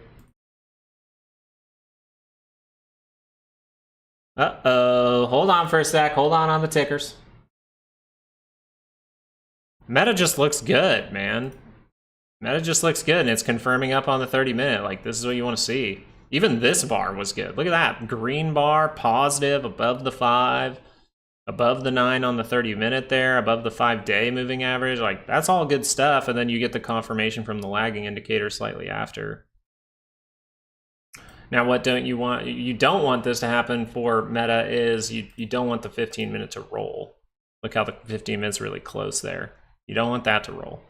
Speaker 1: Uh-oh, hold on for a sec. Hold on the tickers. Meta just looks good, man. Meta just looks good, and it's confirming up on the 30-minute. Like, this is what you want to see. Even this bar was good. Look at that. Green bar, positive, above the 5, above the 9 on the 30-minute there, above the 5-day moving average. Like, that's all good stuff, and then you get the confirmation from the lagging indicator slightly after. Now, what don't you want? You don't want this to happen for Meta is you don't want the 15-minute to roll. Look how the 15 minutes really close there. You don't want that to roll.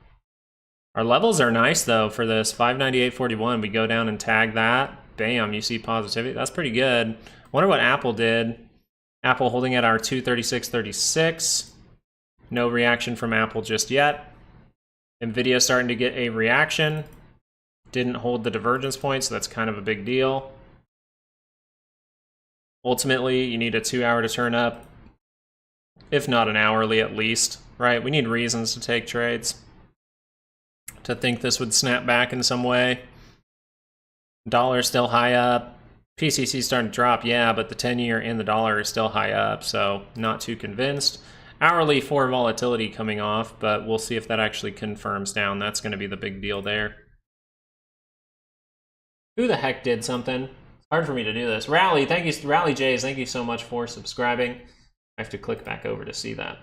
Speaker 1: Our levels are nice, though, for this. 598.41, we go down and tag that. Bam, you see positivity. That's pretty good. Wonder what Apple did. Apple holding at our 236.36. No reaction from Apple just yet. NVIDIA starting to get a reaction. Didn't hold the divergence point, so that's kind of a big deal. Ultimately, you need a 2-hour to turn up, if not an hourly at least, right? We need reasons to take trades, to think this would snap back in some way. Dollar still high up. PCC starting to drop, yeah, but the 10-year and the dollar are still high up, so not too convinced. Hourly for volatility coming off, but we'll see if that actually confirms down. That's going to be the big deal there. Who the heck did something? Hard for me to do this. Rally, thank you, Rally Jays, thank you so much for subscribing. I have to click back over to see that.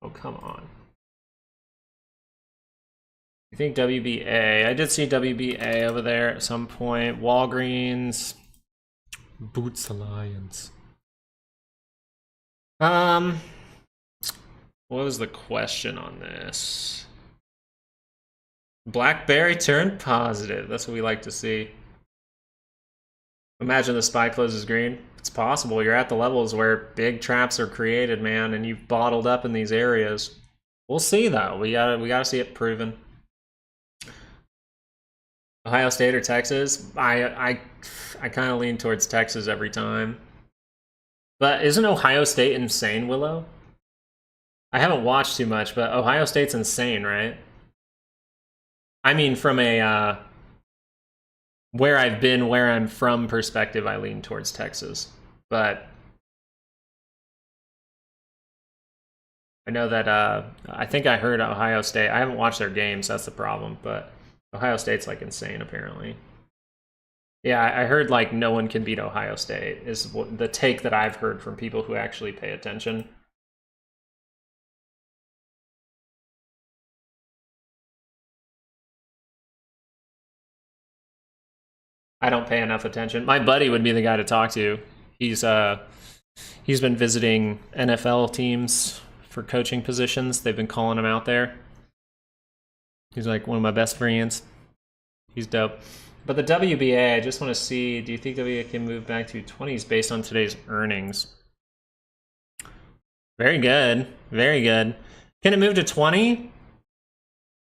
Speaker 1: Oh, come on. I think WBA. I did see WBA over there at some point. Walgreens. Boots Alliance. What was the question on this? BlackBerry turned positive. That's what we like to see. Imagine the SPY closes green. It's possible. You're at the levels where big traps are created, man, and you've bottled up in these areas. We'll see though. We gotta see it proven. Ohio State or Texas? I kind of lean towards Texas every time. But isn't Ohio State insane, Willow? I haven't watched too much, but Ohio State's insane, right? I mean, from a where I've been, where I'm from perspective, I lean towards Texas. But I know that I think I heard Ohio State. I haven't watched their games, that's the problem, but Ohio State's like insane apparently. Yeah, I heard like no one can beat Ohio State is the take that I've heard from people who actually pay attention. I don't pay enough attention. My buddy would be the guy to talk to. He's been visiting NFL teams for coaching positions. They've been calling him out there. He's like one of my best friends. He's dope. But the WBA, I just want to see, do you think WBA can move back to 20s based on today's earnings? Very good. Very good. Can it move to 20?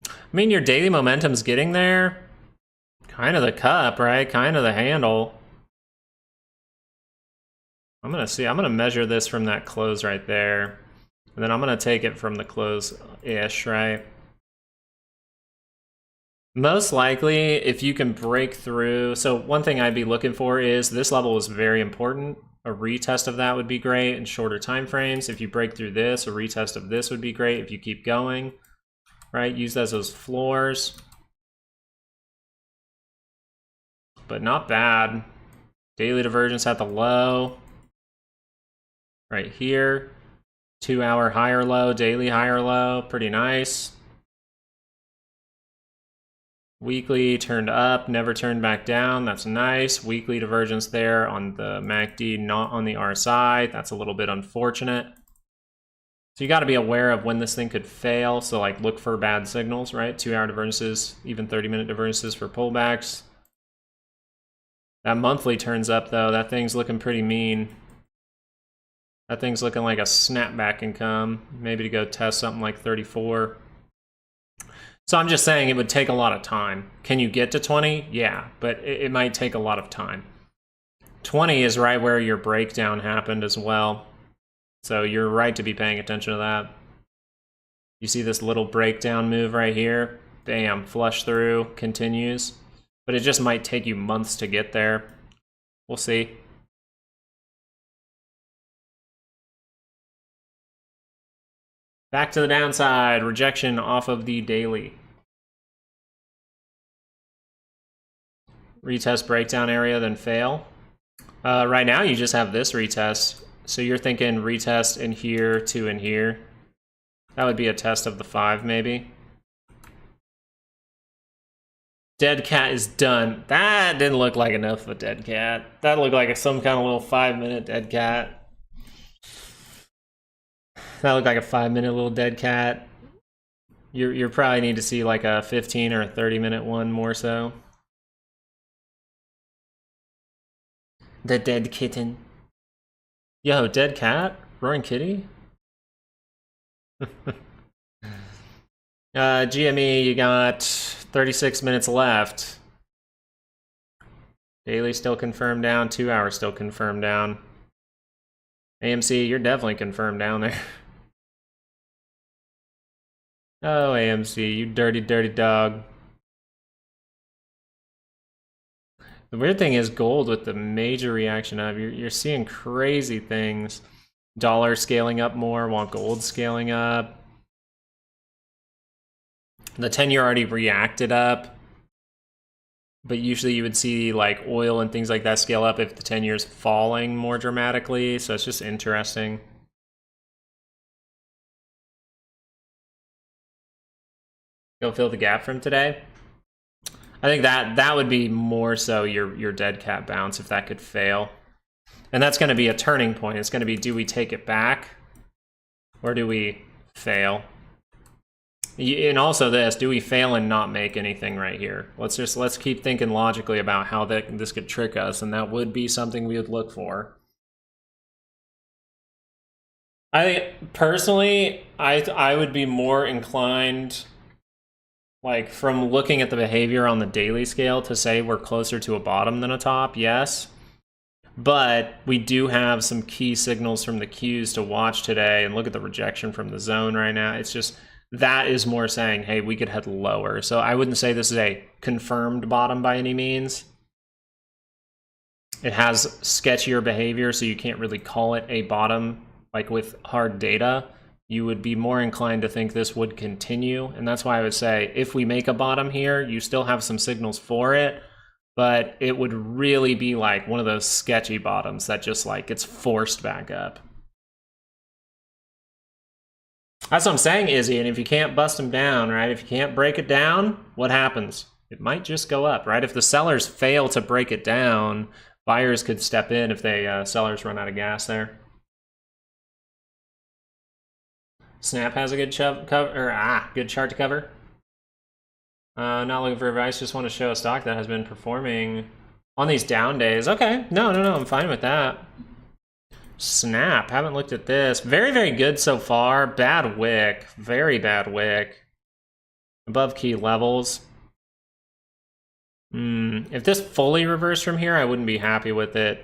Speaker 1: I mean, your daily momentum's getting there. Kind of the cup, right? Kind of the handle. I'm going to see. I'm going to measure this from that close right there. And then I'm going to take it from the close-ish, right? Most likely, if you can break through... So one thing I'd be looking for is this level is very important. A retest of that would be great in shorter time frames. If you break through this, a retest of this would be great if you keep going, right? Use that as those floors. But not bad. Daily divergence at the low. Right here. 2 hour higher low, daily higher low. Pretty nice. Weekly turned up, never turned back down. That's nice. Weekly divergence there on the MACD, not on the RSI. That's a little bit unfortunate. So you got to be aware of when this thing could fail. So like look for bad signals, right? 2 hour divergences, even 30-minute divergences for pullbacks. That monthly turns up though. That thing's looking pretty mean. That thing's looking like a snapback can come. Maybe to go test something like 34. So I'm just saying it would take a lot of time. Can you get to 20? Yeah, but it might take a lot of time. 20 is right where your breakdown happened as well. So you're right to be paying attention to that. You see this little breakdown move right here? Bam, flush through, continues. But it just might take you months to get there. We'll see. Back to the downside, rejection off of the daily. Retest breakdown area, then fail. Right now you just have this retest. So you're thinking retest in here, 2 in here. That would be a test of the 5 maybe. Dead cat is done. That didn't look like enough of a dead cat. That looked like some kind of little 5-minute dead cat. That looked like a 5-minute little dead cat. You probably need to see like a 15 or a 30-minute one more so. The dead kitten. Yo, dead cat? Roaring kitty? GME, you got 36 minutes left. Daily still confirmed down, 2 hours still confirmed down. AMC, you're definitely confirmed down there. Oh, AMC, you dirty, dirty dog. The weird thing is gold with the major reaction of, you're seeing crazy things. Dollar scaling up more while gold scaling up. The 10-year already reacted up, but usually you would see like oil and things like that scale up if the 10-year is falling more dramatically. So it's just interesting. Go fill the gap from today. I think that would be more so your dead cat bounce if that could fail. And that's going to be a turning point. It's going to be, do we take it back or do we fail? And also this, do we fail and not make anything right here? Let's keep thinking logically about how this could trick us, and that would be something we would look for. I personally, I would be more inclined, like from looking at the behavior on the daily scale, to say we're closer to a bottom than a top, yes. But we do have some key signals from the Qs to watch today, and look at the rejection from the zone right now. It's just, that is more saying, hey, we could head lower. So I wouldn't say this is a confirmed bottom by any means. It has sketchier behavior, so you can't really call it a bottom, like with hard data. You would be more inclined to think this would continue. And that's why I would say, if we make a bottom here, you still have some signals for it, but it would really be like one of those sketchy bottoms that just like gets forced back up. That's what I'm saying, Izzy, and if you can't bust them down, right, if you can't break it down, what happens? It might just go up, right? If the sellers fail to break it down, buyers could step in if they sellers run out of gas there. Snap has a good good chart to cover. Not looking for advice, just want to show a stock that has been performing on these down days. Okay, no, I'm fine with that. Snap, haven't looked at this. Very, very good so far. Bad wick, very bad wick. Above key levels. If this fully reversed from here, I wouldn't be happy with it.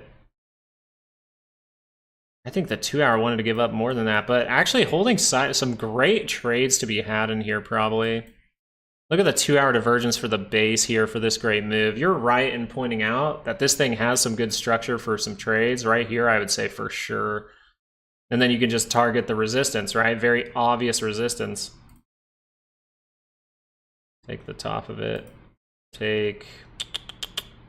Speaker 1: I think the 2-hour wanted to give up more than that, but actually holding some great trades to be had in here probably. Look at the 2-hour divergence for the base here for this great move. You're right in pointing out that this thing has some good structure for some trades. Right here, I would say for sure. And then you can just target the resistance, right? Very obvious resistance. Take the top of it. Take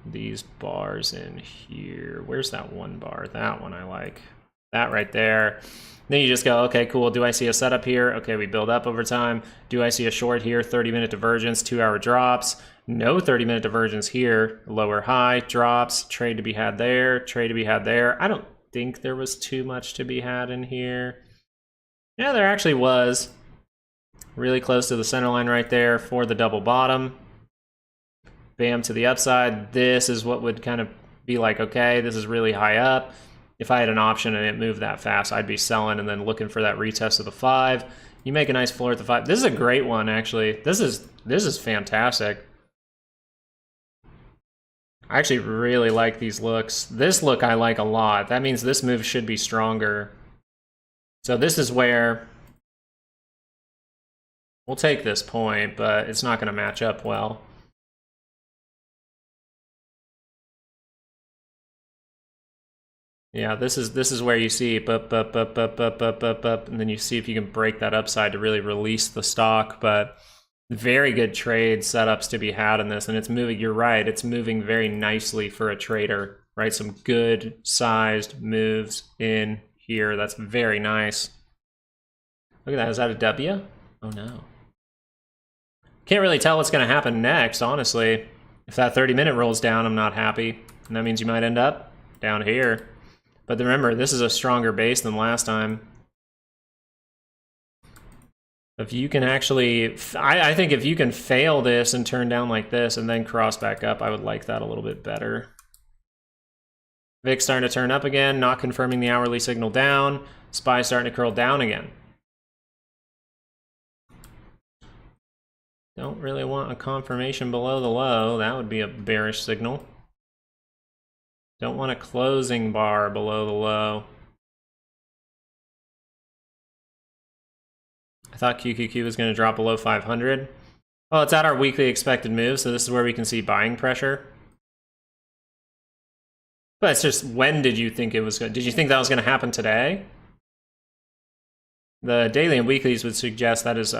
Speaker 1: these bars in here. Where's that one bar? That one I like. That right there. Then you just go, okay, cool. Do I see a setup here? Okay, we build up over time. Do I see a short here? 30-minute divergence, 2-hour drops. No 30-minute divergence here. Lower high, drops, trade to be had there, trade to be had there. I don't think there was too much to be had in here. Yeah, there actually was. Really close to the center line right there for the double bottom. Bam, to the upside. This is what would kind of be like, okay, this is really high up. If I had an option and it moved that fast, I'd be selling and then looking for that retest of the 5. You make a nice floor at the 5. This is a great one, actually. This is fantastic. I actually really like these looks. This look I like a lot. That means this move should be stronger. So this is where we'll take this point, but it's not going to match up well. Yeah, this is where you see up, and then you see if you can break that upside to really release the stock. But very good trade setups to be had in this, and it's moving. You're right, it's moving very nicely for a trader, right? Some good sized moves in here. That's very nice. Look at that. Is that a W? Oh no. Can't really tell what's going to happen next, honestly. If that 30-minute rolls down, I'm not happy, and that means you might end up down here. But remember, this is a stronger base than last time. If you can actually, I think if you can fail this and turn down like this and then cross back up, I would like that a little bit better. VIX starting to turn up again, not confirming the hourly signal down. SPY starting to curl down again. Don't really want a confirmation below the low. That would be a bearish signal. Don't want a closing bar below the low. I thought QQQ was going to drop below 500. Well, it's at our weekly expected move, so this is where we can see buying pressure. But it's just, when did you think it was going to? Did you think that was going to happen today? The daily and weeklies would suggest that is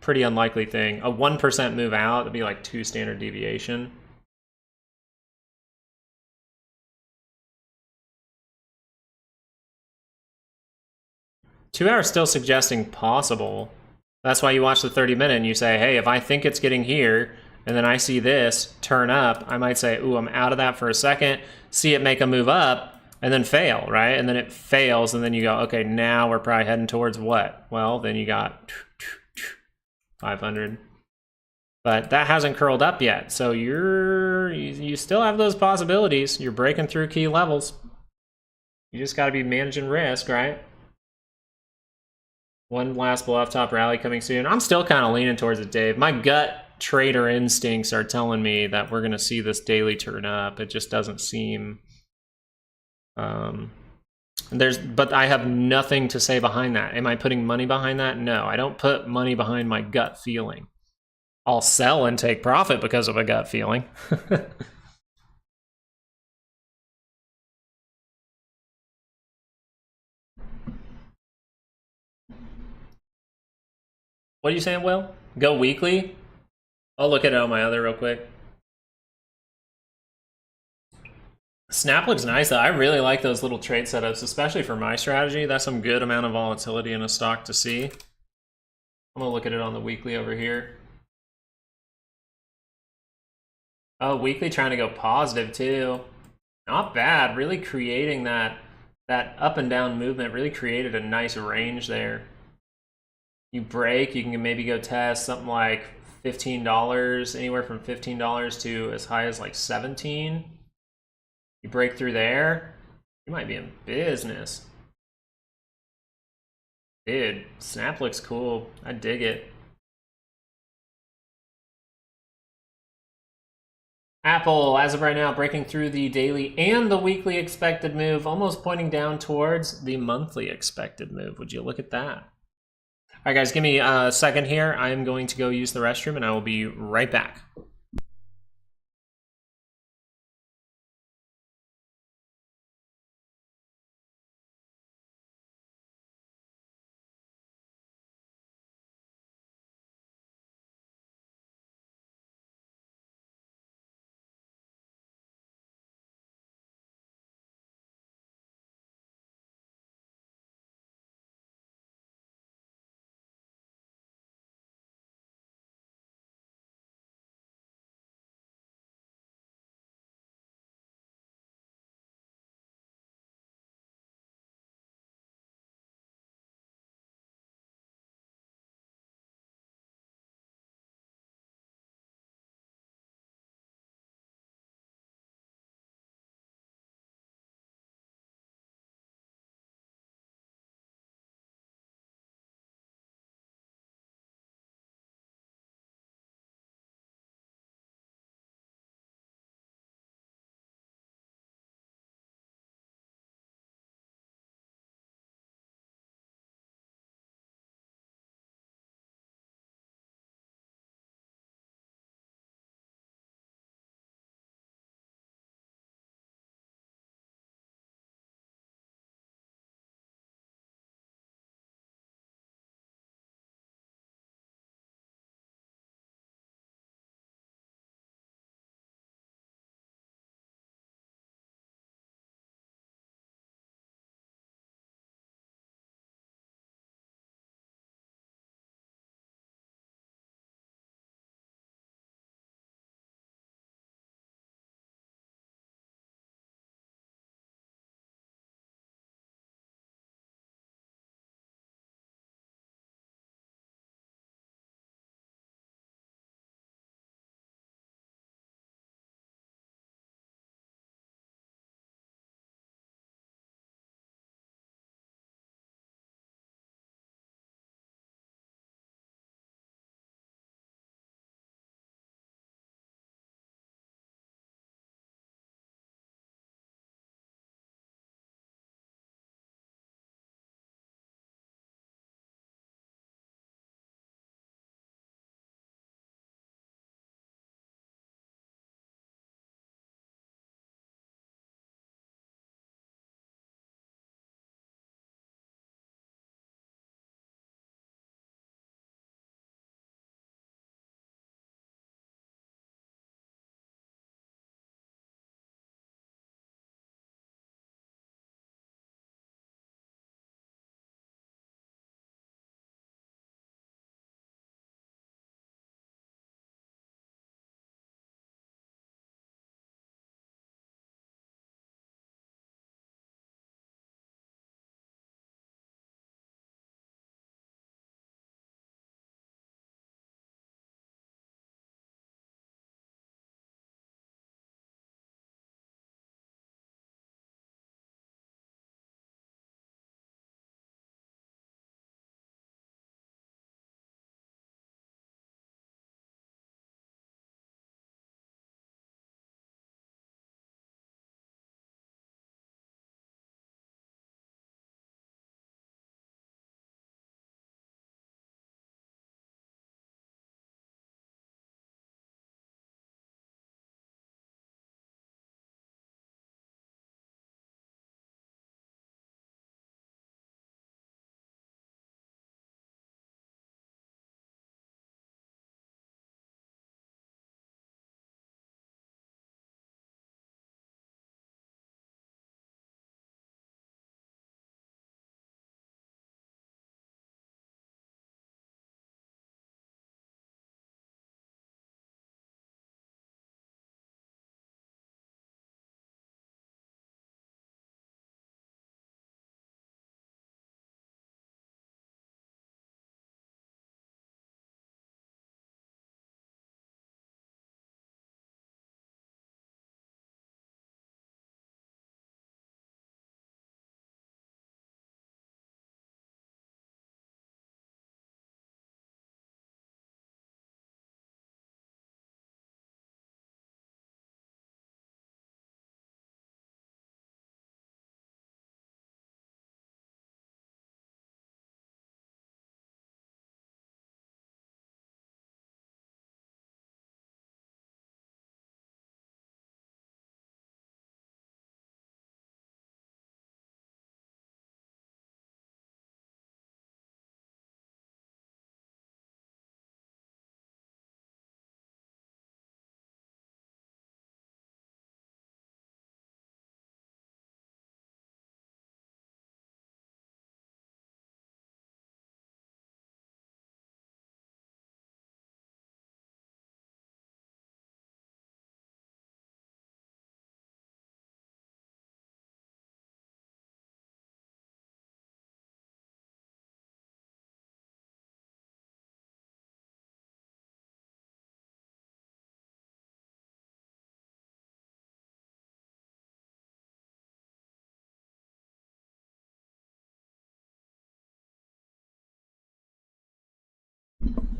Speaker 1: pretty unlikely thing. A 1% move out would be like 2 standard deviation. Two hours still suggesting possible. That's why you watch the 30-minute and you say, hey, if I think it's getting here and then I see this turn up, I might say, ooh, I'm out of that for a second, see it make a move up, and then fail, right? And then it fails, and then you go, okay, now we're probably heading towards what? Well, then you got 500. But that hasn't curled up yet, so you still have those possibilities. You're breaking through key levels. You just got to be managing risk, right? One last blow-off top rally coming soon. I'm still kind of leaning towards it, Dave. My gut trader instincts are telling me that we're going to see this daily turn up. It just doesn't seem... but I have nothing to say behind that. Am I putting money behind that? No, I don't put money behind my gut feeling. I'll sell and take profit because of a gut feeling. What are you saying, Will? Go weekly? I'll look at it on my other real quick. Snap looks nice though. I really like those little trade setups, especially for my strategy. That's some good amount of volatility in a stock to see. I'm gonna look at it on the weekly over here. Oh, weekly trying to go positive too. Not bad. Really creating that up and down movement. Really created a nice range there. You break, you can maybe go test something like $15, anywhere from $15 to as high as like 17. You break through there, you might be in business. Dude, Snap looks cool. I dig it. Apple, as of right now, breaking through the daily and the weekly expected move, almost pointing down towards the monthly expected move. Would you look at that? All right, guys, give me a second here. I am going to go use the restroom, and I will be right back.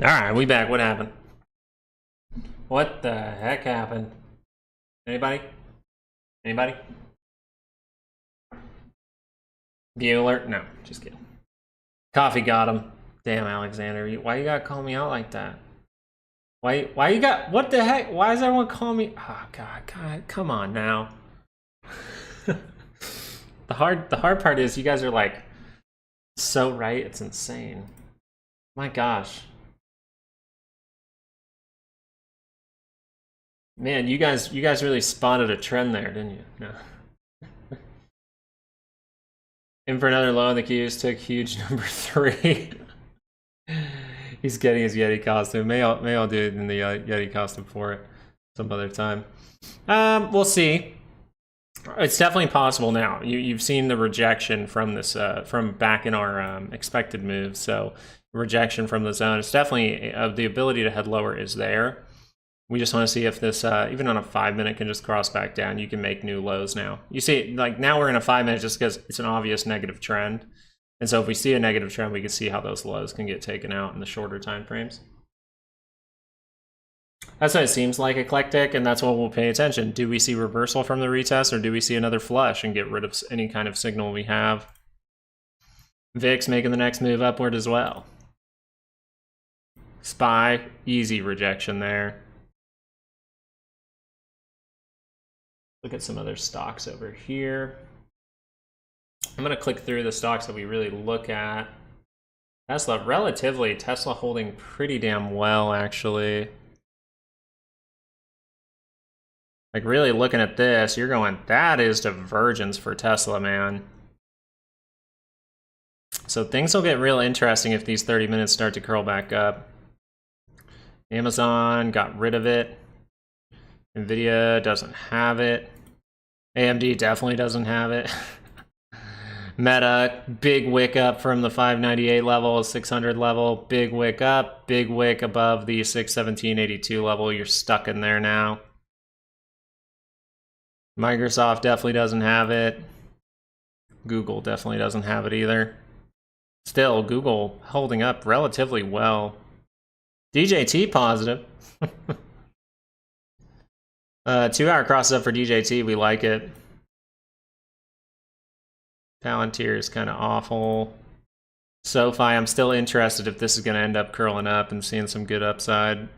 Speaker 1: All right, we back. What happened? What the heck happened? Anybody? Anybody? Bueller? No, just kidding. Coffee got him. Damn, Alexander. Why you gotta call me out like that? Why you got... What the heck? Why does everyone call me... Oh, God, come on now. The hard part is you guys are like so right, it's insane. My gosh. Man, you guys really spotted a trend there, didn't you? No. In for another low in the queues, took huge number 3. He's getting his Yeti costume. May I'll do it in the Yeti costume for it some other time. We'll see. It's definitely possible now. You've seen the rejection from this from back in our expected move. So rejection from the zone. It's definitely the ability to head lower is there. We just want to see if this even on a 5-minute can just cross back down. You can make new lows now. You see, like now we're in a 5-minute just because it's an obvious negative trend. And so if we see a negative trend, we can see how those lows can get taken out in the shorter time frames. That's what it seems like, eclectic, and that's what we'll pay attention. Do we see reversal from the retest, or do we see another flush and get rid of any kind of signal we have? VIX making the next move upward as well. SPY, easy rejection there. Look at some other stocks over here. I'm going to click through the stocks that we really look at. Tesla, relatively, Tesla holding pretty damn well, actually. Like, really looking at this, you're going, that is divergence for Tesla, man. So things will get real interesting if these 30 minutes start to curl back up. Amazon got rid of it. Nvidia doesn't have it. AMD definitely doesn't have it. Meta, big wick up from the 598 level, 600 level, big wick up, big wick above the 617.82 level. You're stuck in there now. Microsoft definitely doesn't have it. Google definitely doesn't have it either. Still, Google holding up relatively well. DJT positive. 2-hour crosses up for DJT, we like it. Palantir is kind of awful. SoFi, I'm still interested if this is going to end up curling up and seeing some good upside.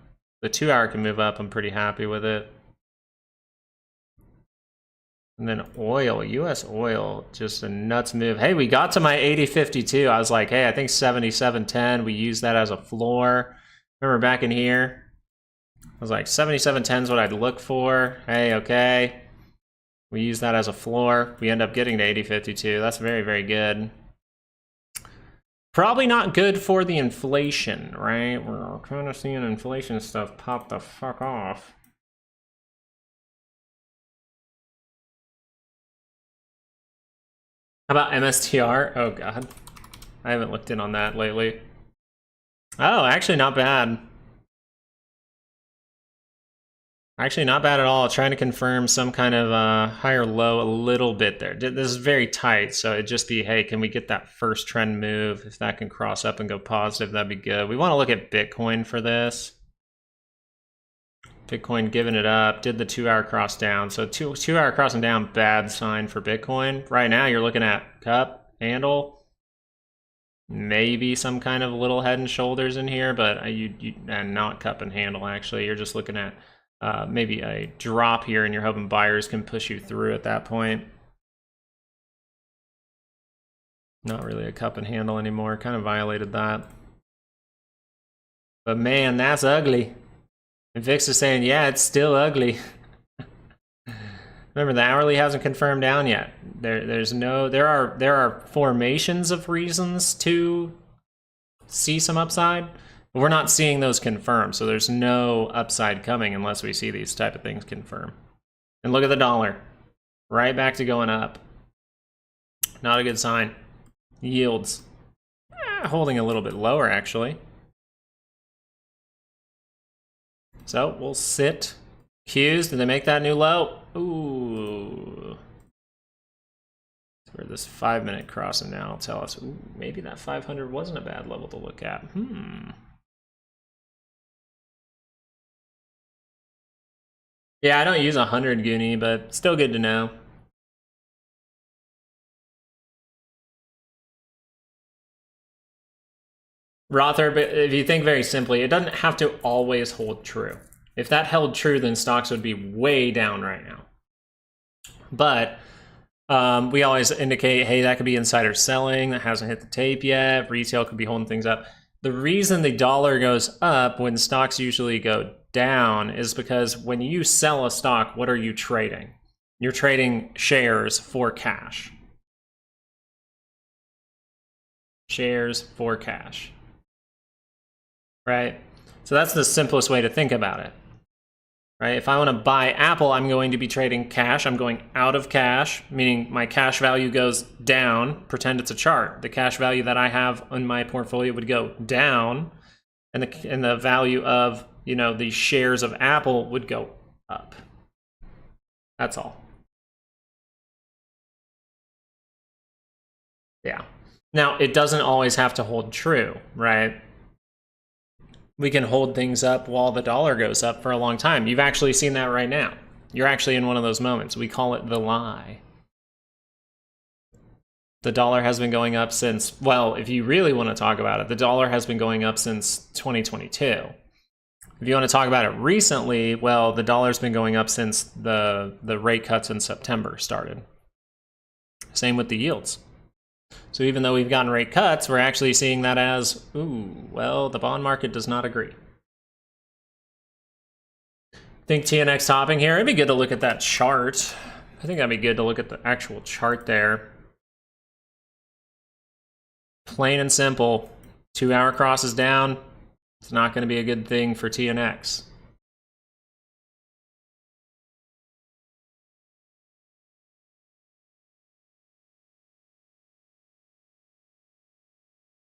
Speaker 1: The 2-hour can move up, I'm pretty happy with it. And then oil, US oil, just a nuts move. Hey, we got to my 80.52. I was like, hey, I think 77.10. We used that as a floor. Remember back in here? I was like, 77.10 is what I'd look for. Hey, okay. We use that as a floor. We end up getting to 80.52. That's very, very good. Probably not good for the inflation, right? We're kind of seeing inflation stuff pop the fuck off. How about MSTR? Oh, God. I haven't looked in on that lately. Oh, actually not bad. Actually, not bad at all. Trying to confirm some kind of higher low a little bit there. This is very tight, so it'd just be, hey, can we get that first trend move? If that can cross up and go positive, that'd be good. We want to look at Bitcoin for this. Bitcoin giving it up. Did the 2-hour cross down. So 2-hour crossing down, bad sign for Bitcoin. Right now, you're looking at cup, handle. Maybe some kind of little head and shoulders in here, but and not cup and handle, actually. You're just looking at maybe a drop here, and you're hoping buyers can push you through at that point. Not really a cup and handle anymore. Kind of violated that. But man, that's ugly. And VIX is saying, yeah, it's still ugly. Remember, the hourly hasn't confirmed down yet. There are formations of reasons to see some upside. But we're not seeing those confirmed, so there's no upside coming unless we see these type of things confirm. And look at the dollar. Right back to going up. Not a good sign. Yields. Holding a little bit lower, actually. So we'll sit. Qs, did they make that new low? Ooh. Where this 5-minute crossing now will tell us, ooh, maybe that 500 wasn't a bad level to look at. Yeah, I don't use 100 Goonie, but still good to know. Rother, but if you think very simply, it doesn't have to always hold true. If that held true, then stocks would be way down right now. But we always indicate, hey, that could be insider selling that hasn't hit the tape yet. Retail could be holding things up. The reason the dollar goes up when stocks usually go down is because when you sell a stock, what are you trading? You're trading shares for cash. Shares for cash. Right? So that's the simplest way to think about it. Right? If I want to buy Apple, I'm going to be trading cash. I'm going out of cash, meaning my cash value goes down. Pretend it's a chart. The cash value that I have in my portfolio would go down, and the value of, you know, the shares of Apple would go up. That's all. Yeah. Now, it doesn't always have to hold true, right? We can hold things up while the dollar goes up for a long time. You've actually seen that right now. You're actually in one of those moments. We call it the lie. The dollar has been going up since, well, if you really want to talk about it, the dollar has been going up since 2022. If you want to talk about it recently, well, the dollar's been going up since the rate cuts in September started. Same with the yields. So even though we've gotten rate cuts, we're actually seeing that as, ooh, well, the bond market does not agree. Think TNX topping here. It'd be good to look at that chart. I think that'd be good to look at the actual chart there. Plain and simple. 2 hour crosses down. It's not going to be a good thing for TNX.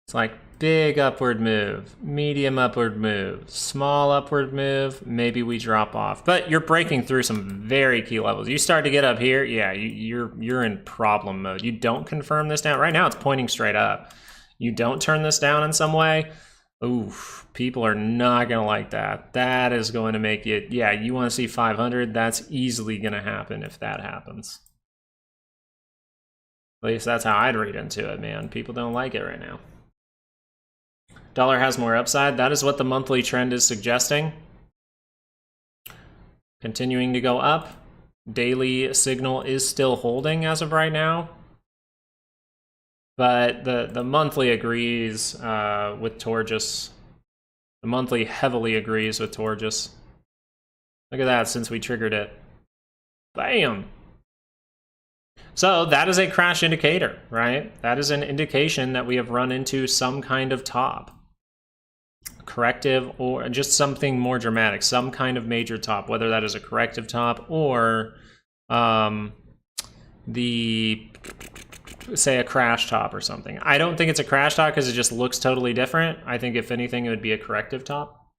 Speaker 1: It's like big upward move, medium upward move, small upward move, maybe we drop off. But you're breaking through some very key levels. You start to get up here, yeah, you're in problem mode. You don't confirm this down. Right now it's pointing straight up. You don't turn this down in some way, oof, people are not going to like that. That is going to make it, yeah, you want to see 500, that's easily going to happen if that happens. At least that's how I'd read into it, man. People don't like it right now. Dollar has more upside. That is what the monthly trend is suggesting. Continuing to go up. Daily signal is still holding as of right now. But the monthly agrees with Torgus. The monthly heavily agrees with Torgus. Look at that since we triggered it. Bam! So that is a crash indicator, right? That is an indication that we have run into some kind of top. Corrective or just something more dramatic, some kind of major top, whether that is a corrective top or say a crash top or something. I don't think it's a crash top because it just looks totally different. I think if anything, it would be a corrective top.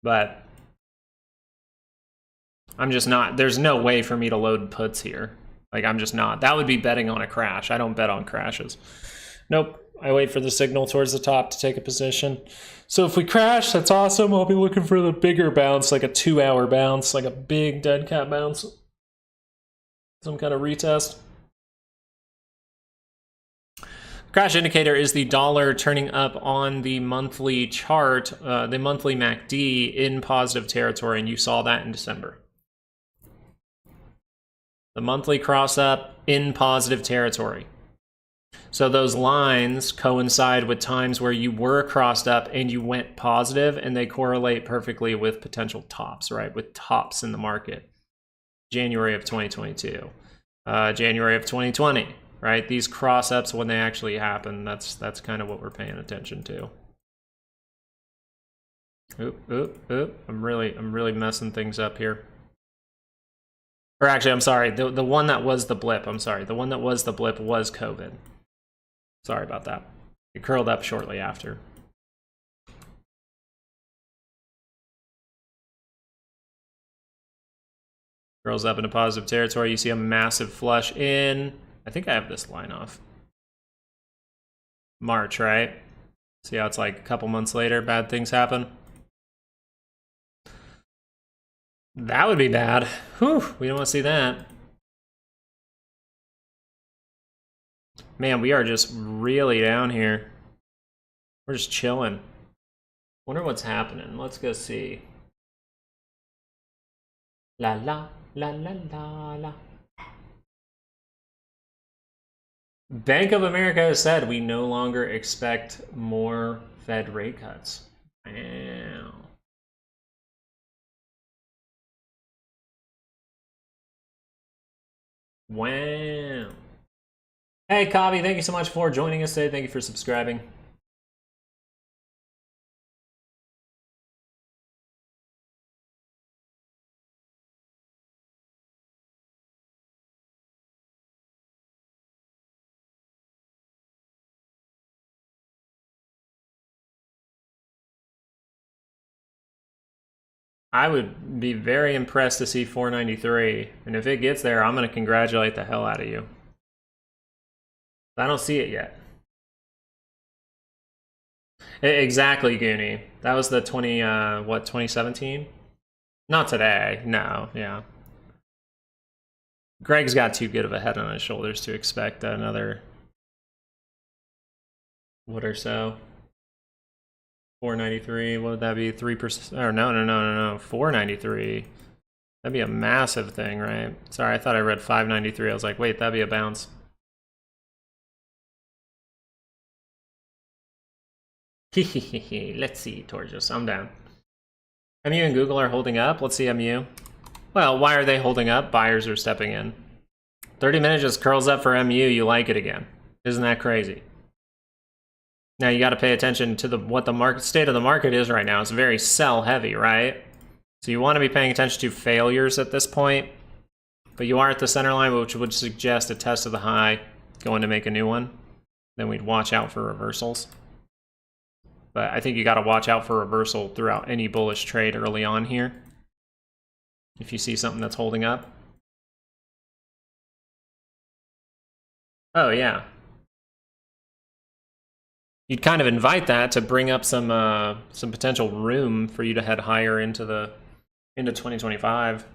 Speaker 1: But I'm just not, there's no way for me to load puts here. Like, I'm just not. That would be betting on a crash. I don't bet on crashes. Nope. I wait for the signal towards the top to take a position. So if we crash, that's awesome. I'll be looking for the bigger bounce, like a 2 hour bounce, like a big dead cat bounce. Some kind of retest. Crash indicator is the dollar turning up on the monthly chart, the monthly MACD in positive territory, and you saw that in December. The monthly cross up in positive territory. So those lines coincide with times where you were crossed up and you went positive, and they correlate perfectly with potential tops, right? With tops in the market. January of 2022, January of 2020, right? These cross ups, when they actually happen, that's kind of what we're paying attention to. Oop. I'm really messing things up here. Or actually, I'm sorry, the one that was the blip, I'm sorry. The one that was the blip was COVID. Sorry about that. It curled up shortly after. Curls up into positive territory. You see a massive flush in, I think I have this line off. March, right? See how it's like a couple months later, bad things happen? That would be bad. Whew, we don't want to see that. Man, we are just really down here. We're just chilling. Wonder what's happening. Let's go see. La la la la la la. Bank of America has said we no longer expect more Fed rate cuts. Wow. Wow. Hey, Kavi, thank you so much for joining us today. Thank you for subscribing. I would be very impressed to see 493, and if it gets there, I'm going to congratulate the hell out of you. I don't see it yet. Exactly, Goonie. That was the 2017? Not today, no, yeah. Greg's got too good of a head on his shoulders to expect another, what or so? 493, what would that be? 3%? Or no, 493. That'd be a massive thing, right? Sorry, I thought I read 593. I was like, wait, that'd be a bounce. Let's see, Torjus. I'm down. MU and Google are holding up. Let's see MU. Well, why are they holding up? Buyers are stepping in. 30 minutes just curls up for MU. You like it again. Isn't that crazy? Now you got to pay attention to what the market state of the market is right now. It's very sell heavy, right? So you want to be paying attention to failures at this point. But you are at the center line, which would suggest a test of the high, going to make a new one. Then we'd watch out for reversals. But I think you got to watch out for reversal throughout any bullish trade early on here. If you see something that's holding up. Oh, yeah. You'd kind of invite that to bring up some potential room for you to head higher into 2025.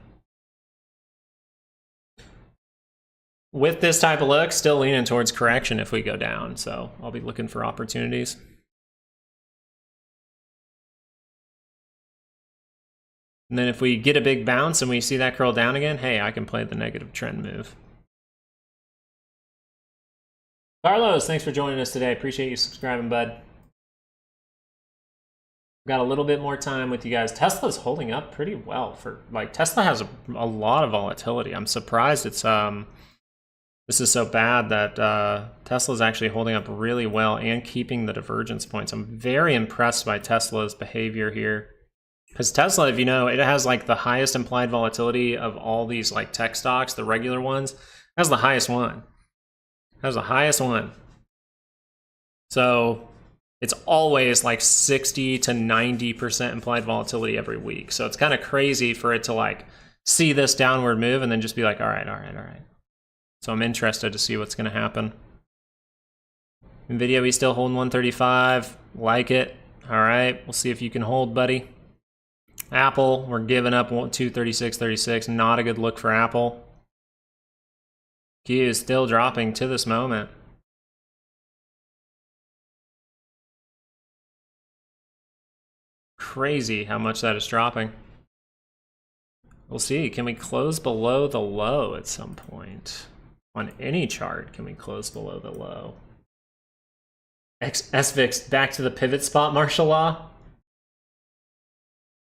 Speaker 1: With this type of look, still leaning towards correction if we go down. So I'll be looking for opportunities. And then if we get a big bounce and we see that curl down again, hey, I can play the negative trend move. Carlos, thanks for joining us today. Appreciate you subscribing, bud. Got a little bit more time with you guys. Tesla's holding up pretty well. Tesla has a lot of volatility. I'm surprised it's this is so bad that Tesla's actually holding up really well and keeping the divergence points. I'm very impressed by Tesla's behavior here. Because Tesla, if you know, it has like the highest implied volatility of all these like tech stocks, the regular ones. It has the highest one. That was the highest one. So it's always like 60 to 90% implied volatility every week. So it's kind of crazy for it to like see this downward move and then just be like, all right. So I'm interested to see what's going to happen. NVIDIA, we still holding 135. Like it. All right. We'll see if you can hold, buddy. Apple, we're giving up 236.36. Not a good look for Apple. Q is still dropping to this moment. Crazy how much that is dropping. We'll see. Can we close below the low at some point? On any chart, can we close below the low? SVIX back to the pivot spot, martial law?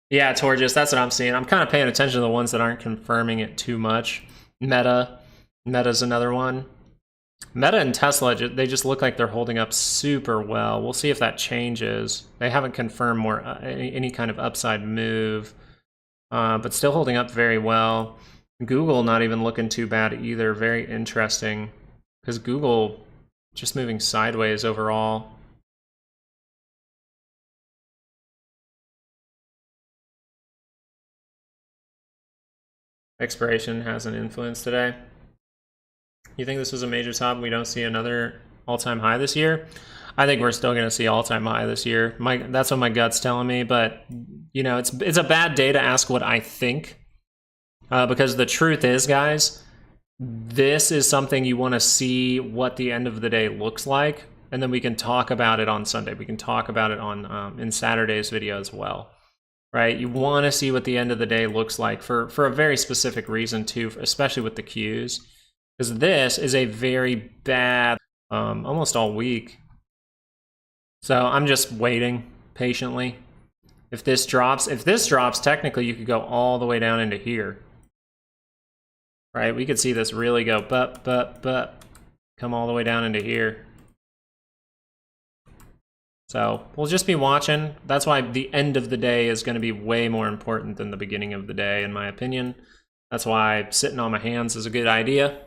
Speaker 1: Yeah, Torjus, that's what I'm seeing. I'm kind of paying attention to the ones that aren't confirming it too much. Meta's another one. Meta and Tesla, they just look like they're holding up super well. We'll see if that changes. They haven't confirmed any kind of upside move, but still holding up very well. Google not even looking too bad either. Very interesting, because Google just moving sideways overall. Expiration has an influence today. You think this was a major top? We don't see another all-time high this year? I think we're still going to see all-time high this year. That's what my gut's telling me, but you know, it's a bad day to ask what I think Because the truth is, guys, this is something you want to see what the end of the day looks like, and then we can talk about it on Sunday. We can talk about it on in Saturday's video as well, right? You want to see what the end of the day looks like for a very specific reason too, especially with the Qs, because this is a very bad almost all week. So I'm just waiting patiently. If this drops, technically you could go all the way down into here. Right, we could see this really go but come all the way down into here. So we'll just be watching. That's why the end of the day is going to be way more important than the beginning of the day, in my opinion. That's why sitting on my hands is a good idea.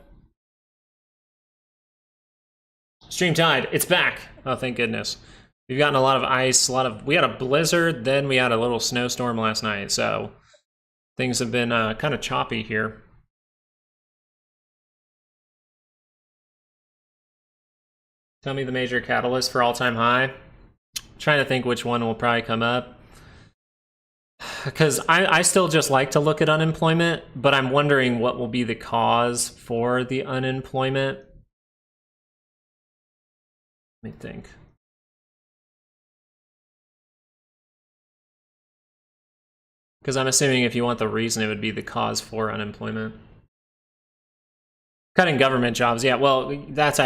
Speaker 1: Stream Tide, it's back. Oh, thank goodness. We've gotten a lot of ice, we had a blizzard, then we had a little snowstorm last night, so things have been kind of choppy here. Tell me the major catalyst for all-time high. I'm trying to think which one will probably come up. Because I still just like to look at unemployment, but I'm wondering what will be the cause for the unemployment. Let me think. Because I'm assuming if you want the reason, it would be the cause for unemployment. Cutting government jobs, yeah, well, that's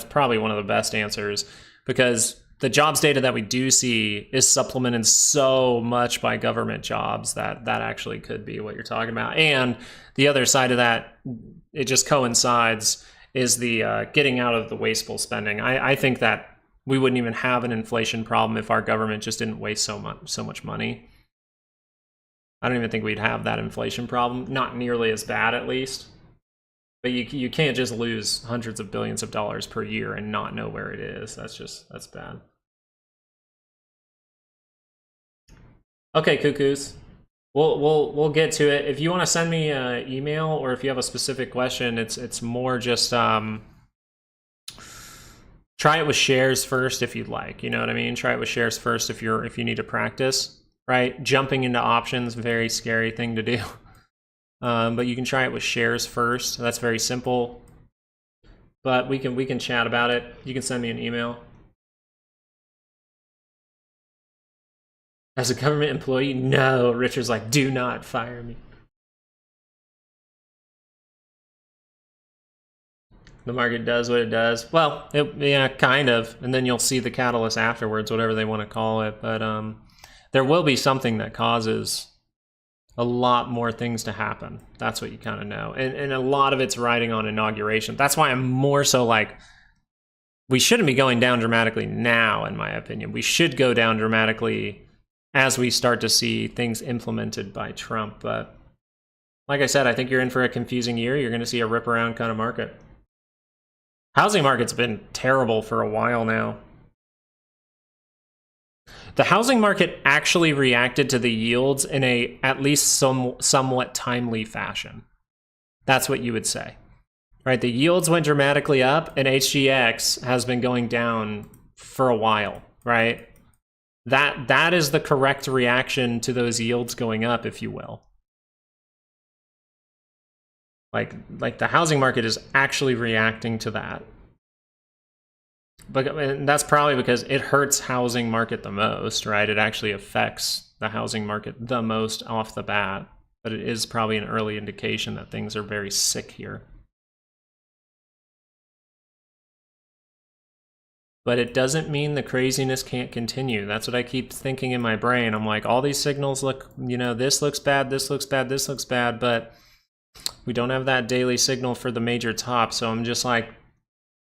Speaker 1: probably one of the best answers, because the jobs data that we do see is supplemented so much by government jobs that actually could be what you're talking about. And the other side of that, it just coincides, is the getting out of the wasteful spending. I think that we wouldn't even have an inflation problem if our government just didn't waste so much money. I don't even think we'd have that inflation problem, not nearly as bad at least. But you can't just lose hundreds of billions of dollars per year and not know where it is. That's bad. Okay, cuckoos. We'll get to it. If you want to send me an email, or if you have a specific question, it's more just try it with shares first if you'd like. You know what I mean? Try it with shares first if you need to practice. Right? Jumping into options, very scary thing to do. But you can try it with shares first. That's very simple. But we can chat about it. You can send me an email. As a government employee, no. Richard's like, do not fire me. The market does what it does. Well, yeah, kind of. And then you'll see the catalyst afterwards, whatever they want to call it. But there will be something that causes a lot more things to happen. That's what you kind of know. And a lot of it's riding on inauguration. That's why I'm more so like, we shouldn't be going down dramatically now, in my opinion. We should go down dramatically as we start to see things implemented by Trump. But like I said, I think you're in for a confusing year. You're going to see a rip around kind of market. Housing market's been terrible for a while now. The housing market actually reacted to the yields in a at least somewhat timely fashion. That's what you would say, right? The yields went dramatically up, and HGX has been going down for a while, right? That is the correct reaction to those yields going up, if you will. Like the housing market is actually reacting to that. But and that's probably because it hurts housing market the most, right? It actually affects the housing market the most off the bat. But it is probably an early indication that things are very sick here. But it doesn't mean the craziness can't continue. That's what I keep thinking in my brain. I'm like, all these signals look, you know, this looks bad, this looks bad, this looks bad, but we don't have that daily signal for the major top. So I'm just like,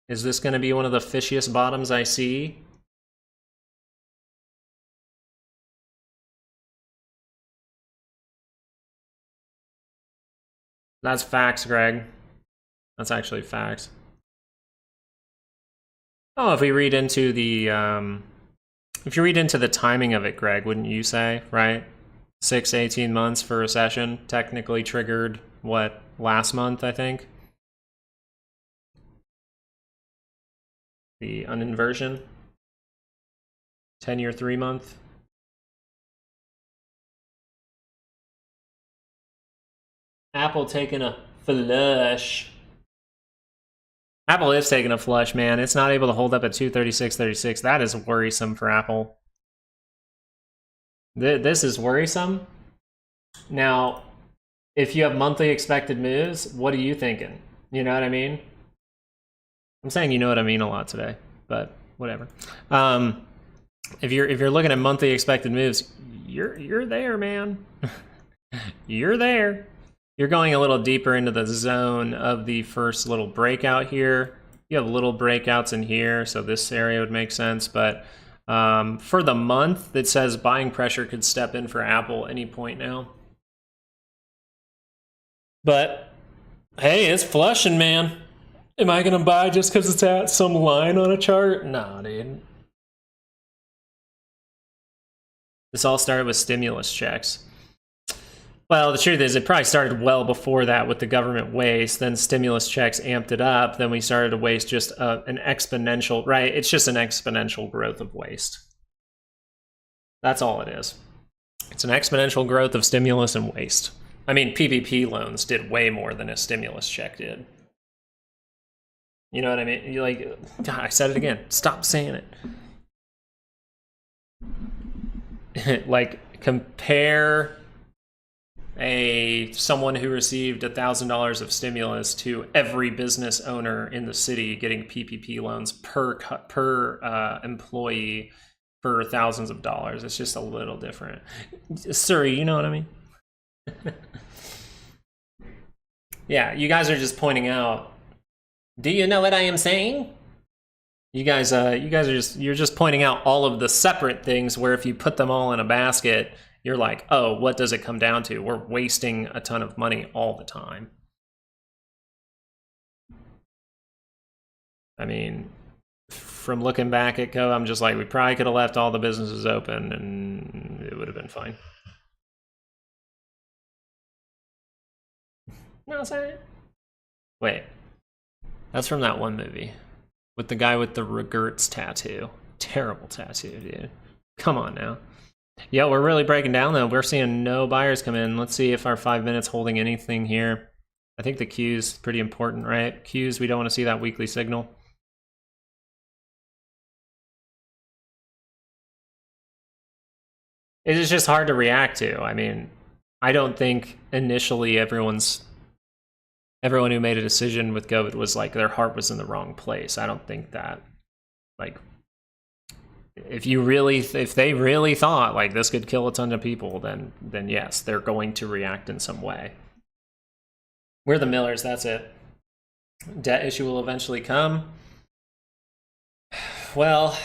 Speaker 1: is this going to be one of the fishiest bottoms I see? That's facts, Greg. That's actually facts. Oh, if we read into the, if you read into the timing of it, Greg, wouldn't you say, right? 6 to 18 months for a recession, technically triggered, what, last month, I think? The uninversion, 10-year 3-month. Apple taking a flush. Apple is taking a flush, man. It's not able to hold up at 236.36. That is worrisome for Apple. This is worrisome. Now, if you have monthly expected moves, what are you thinking? You know what I mean? I'm saying you know what I mean a lot today, but whatever. If you're looking at monthly expected moves, you're there, man. You're there. You're going a little deeper into the zone of the first little breakout here. You have little breakouts in here, so this area would make sense. But for the month, it says buying pressure could step in for Apple any point now. But hey, it's flushing, man. Am I gonna buy just because it's at some line on a chart? No, dude. This all started with stimulus checks. Well, the truth is, it probably started well before that with the government waste. Then stimulus checks amped it up. Then we started to waste just an exponential, right? It's just an exponential growth of waste. That's all it is. It's an exponential growth of stimulus and waste. I mean, PPP loans did way more than a stimulus check did. You know what I mean? You like, God, I said it again. Stop saying it. Like, compare someone who received $1,000 of stimulus to every business owner in the city getting PPP loans per employee for thousands of dollars. It's just a little different. Sorry, you know what I mean? Yeah, you guys are just pointing out. Do you know what I am saying? You guys are just pointing out all of the separate things where if you put them all in a basket, you're like, oh, what does it come down to? We're wasting a ton of money all the time. I mean, from looking back at Go, I'm just like, we probably could have left all the businesses open and it would have been fine. No, sorry. Wait. That's from that one movie with the guy with the regrets tattoo. Terrible tattoo, dude. Come on now. Yeah, we're really breaking down though. We're seeing no buyers come in. Let's see if our 5 minutes holding anything here. I think the Q's pretty important, right? Q's, we don't want to see that weekly signal. It is just hard to react to. I mean, I don't think initially everyone who made a decision with Go was like their heart was in the wrong place. I don't think that, like, if they really thought like this could kill a ton of people, then yes, they're going to react in some way. We're the Millers, that's it. Debt issue will eventually come. Well,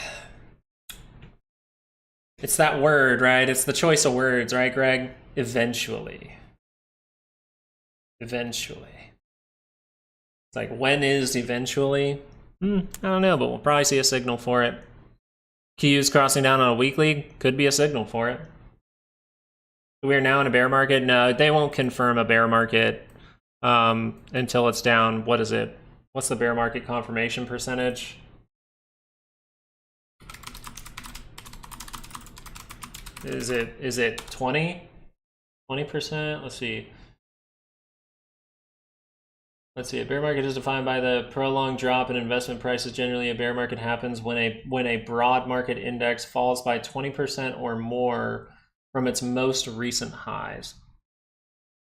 Speaker 1: it's that word, right? It's the choice of words, right, Greg? Eventually. Eventually. It's like, when is eventually? I don't know, but we'll probably see a signal for it. Q's crossing down on a weekly could be a signal for it. We are now in a bear market. No, they won't confirm a bear market until it's down. What is it? What's the bear market confirmation percentage? Is it 20? 20%? Let's see. Let's see, a bear market is defined by the prolonged drop in investment prices. Generally, a bear market happens when a broad market index falls by 20% or more from its most recent highs.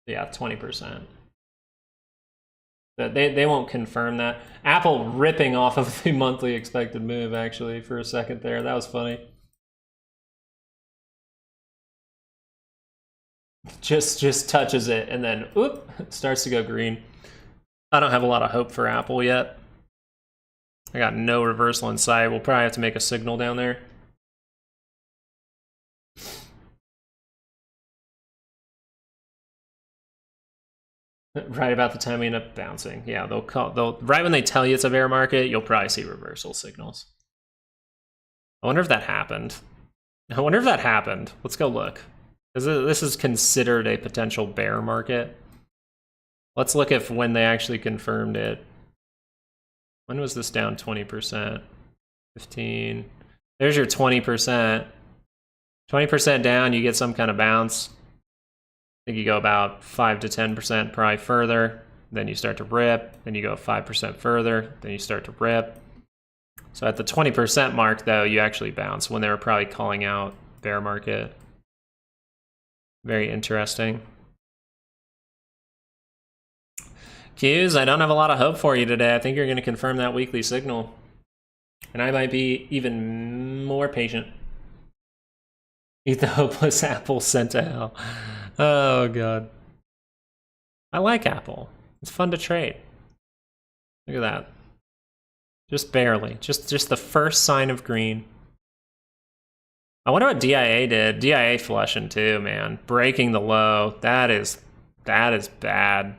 Speaker 1: Yeah, 20%. They won't confirm that. Apple ripping off of the monthly expected move, actually, for a second there. That was funny. Just touches it, and then, oop, it starts to go green. I don't have a lot of hope for Apple yet. I got no reversal in sight. We'll probably have to make a signal down there. Right about the time we end up bouncing. Yeah, they'll right when they tell you it's a bear market, you'll probably see reversal signals. I wonder if that happened. Let's go look. This is considered a potential bear market. Let's look at when they actually confirmed it. When was this down 20%? 15. There's your 20%. 20% down, you get some kind of bounce. think you go about 5 to 10% probably further, then you start to rip, then you go 5% further, then you start to rip. So at the 20% mark, though, you actually bounce when they were probably calling out bear market. Very interesting. Qs, I don't have a lot of hope for you today. I think you're going to confirm that weekly signal. And I might be even more patient. Eat the hopeless apple sent to hell. Oh, God. I like Apple. It's fun to trade. Look at that. Just barely. Just the first sign of green. I wonder what DIA did. DIA flushing too, man. Breaking the low. That is bad.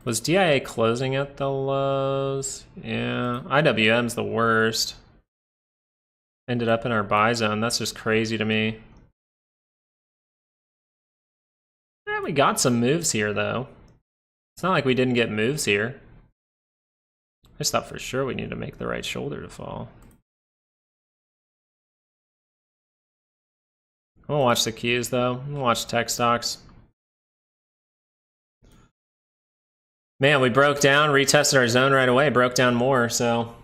Speaker 1: Was DIA closing at the lows? Yeah. IWM's the worst. Ended up in our buy zone. That's just crazy to me. Yeah, we got some moves here, though. It's not like we didn't get moves here. I just thought for sure we need to make the right shoulder to fall. I'm gonna watch the Qs, though. I'm gonna watch tech stocks. Man, we broke down, retested our zone right away, broke down more, so.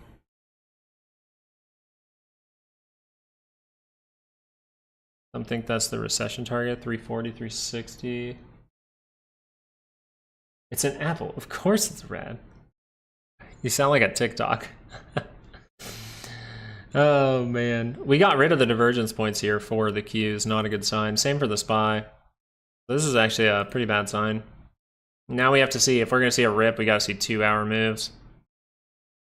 Speaker 1: I think that's the recession target, 340, 360. It's an apple. Of course it's red. You sound like a TikTok. Oh, man. We got rid of the divergence points here for the Qs. Not a good sign. Same for the SPY. This is actually a pretty bad sign. Now we have to see, if we're going to see a rip, we got to see 2-hour moves.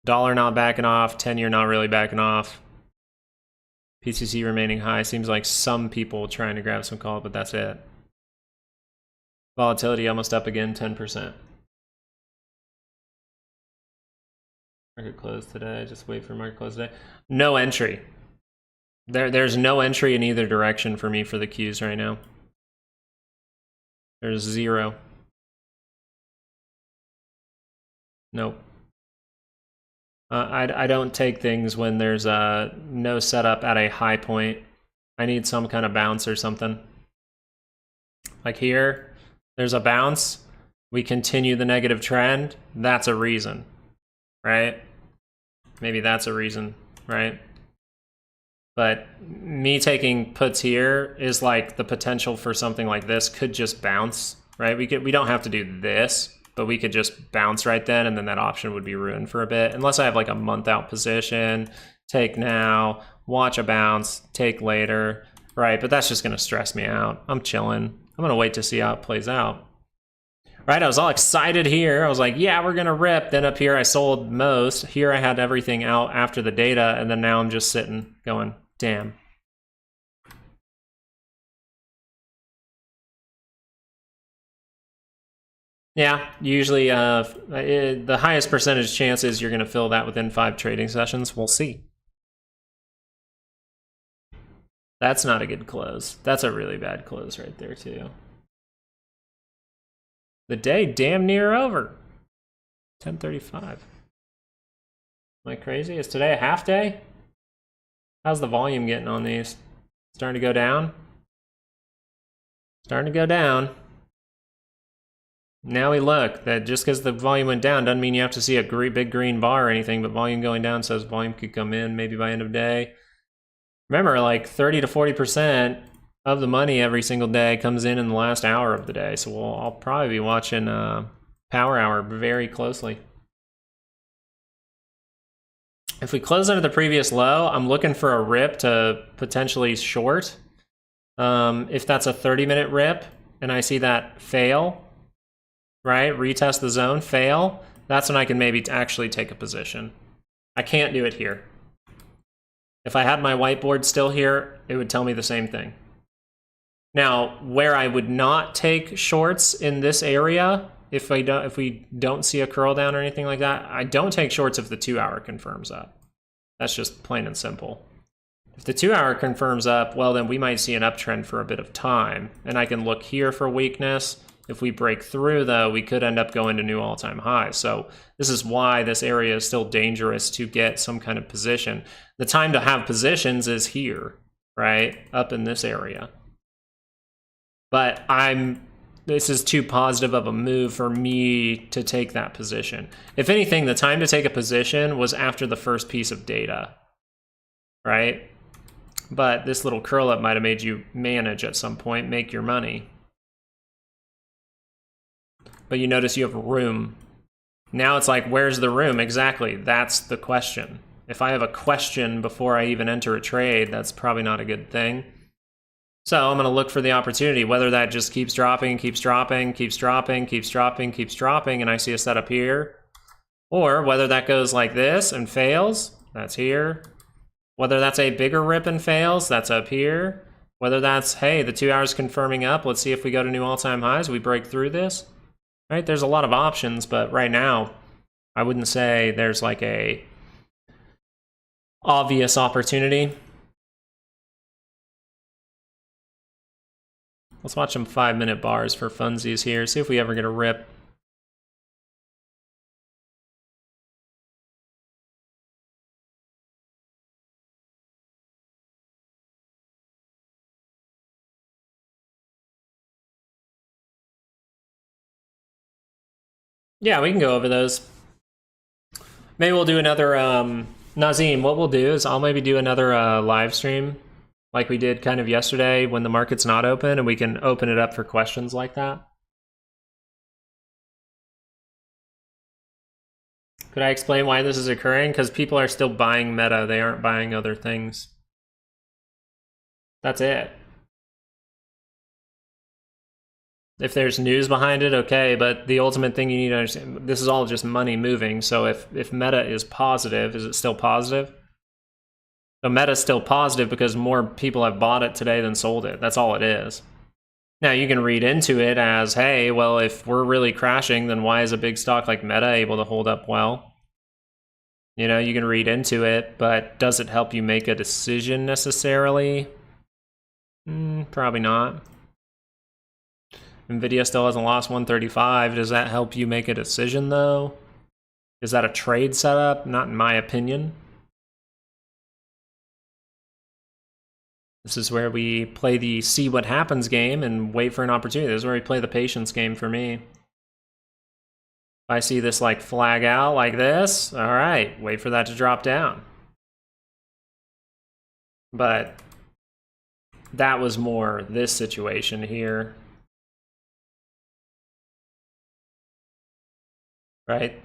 Speaker 1: Dollar not backing off. 10-year not really backing off. PCC remaining high. Seems like some people trying to grab some call, but that's it. Volatility almost up again, 10%. Market close today. Just wait for market close today. No entry. There's no entry in either direction for me for the Qs right now. There's zero. Nope. I don't take things when there's no setup at a high point. I need some kind of bounce or something. Like here, there's a bounce. We continue the negative trend. That's a reason, right? Maybe that's a reason, right? But me taking puts here is like the potential for something like this could just bounce, right? We don't have to do this, but we could just bounce right then, and then that option would be ruined for a bit. Unless I have like a month out position, take now, watch a bounce, take later, right? But that's just gonna stress me out. I'm chilling. I'm gonna wait to see how it plays out. Right, I was all excited here. I was like, yeah, we're gonna rip. Then up here I sold most. Here I had everything out after the data, and then now I'm just sitting going, damn. Yeah, usually the highest percentage chance is you're gonna fill that within 5 trading sessions. We'll see. That's not a good close. That's a really bad close right there too. The day damn near over. 10:35. Am I crazy? Is today a half day? How's the volume getting on these? Starting to go down? Starting to go down. Now we look, that just because the volume went down doesn't mean you have to see a big green bar or anything, but volume going down says volume could come in maybe by end of day. Remember, like 30 to 40% of the money every single day comes in the last hour of the day. So I'll probably be watching Power Hour very closely. If we close under the previous low, I'm looking for a rip to potentially short. If that's a 30-minute rip and I see that fail, right? Retest the zone, fail. That's when I can maybe actually take a position. I can't do it here. If I had my whiteboard still here, it would tell me the same thing. Now, where I would not take shorts in this area, if we don't see a curl down or anything like that, I don't take shorts if the 2-hour confirms up. That's just plain and simple. If the 2-hour confirms up, well, then we might see an uptrend for a bit of time, and I can look here for weakness. If we break through, though, we could end up going to new all-time highs. So this is why this area is still dangerous to get some kind of position. The time to have positions is here. right? Up in this area. But this is too positive of a move for me to take that position. If anything, the time to take a position was after the first piece of data, right? But this little curl up might have made you manage at some point, make your money. But you notice you have room. Now it's like, where's the room? Exactly, that's the question. If I have a question before I even enter a trade, that's probably not a good thing. So I'm gonna look for the opportunity, whether that just keeps dropping, keeps dropping, keeps dropping, keeps dropping, keeps dropping, and I see a setup here. Or whether that goes like this and fails, that's here. Whether that's a bigger rip and fails, that's up here. Whether that's, hey, the 2 hours confirming up, let's see if we go to new all-time highs, we break through this. Right, there's a lot of options, but right now, I wouldn't say there's like a obvious opportunity. Let's watch some 5-minute bars for funsies here, see if we ever get a rip. Yeah, we can go over those. Maybe we'll do another, Nazim, what we'll do is I'll maybe do another live stream like we did kind of yesterday when the market's not open, and we can open it up for questions like that. Could I explain why this is occurring? Because people are still buying Meta, they aren't buying other things. That's it. If there's news behind it, okay, but the ultimate thing you need to understand, this is all just money moving, so if Meta is positive, is it still positive? So Meta's still positive because more people have bought it today than sold it. That's all it is. Now you can read into it as, hey, well, if we're really crashing, then why is a big stock like Meta able to hold up well? You know, you can read into it, but does it help you make a decision necessarily? Probably not. Nvidia still hasn't lost 135. Does that help you make a decision, though? Is that a trade setup? Not in my opinion. This is where we play the see what happens game and wait for an opportunity. This is where we play the patience game for me. If I see this like flag out like this, all right, wait for that to drop down. But that was more this situation here. Right?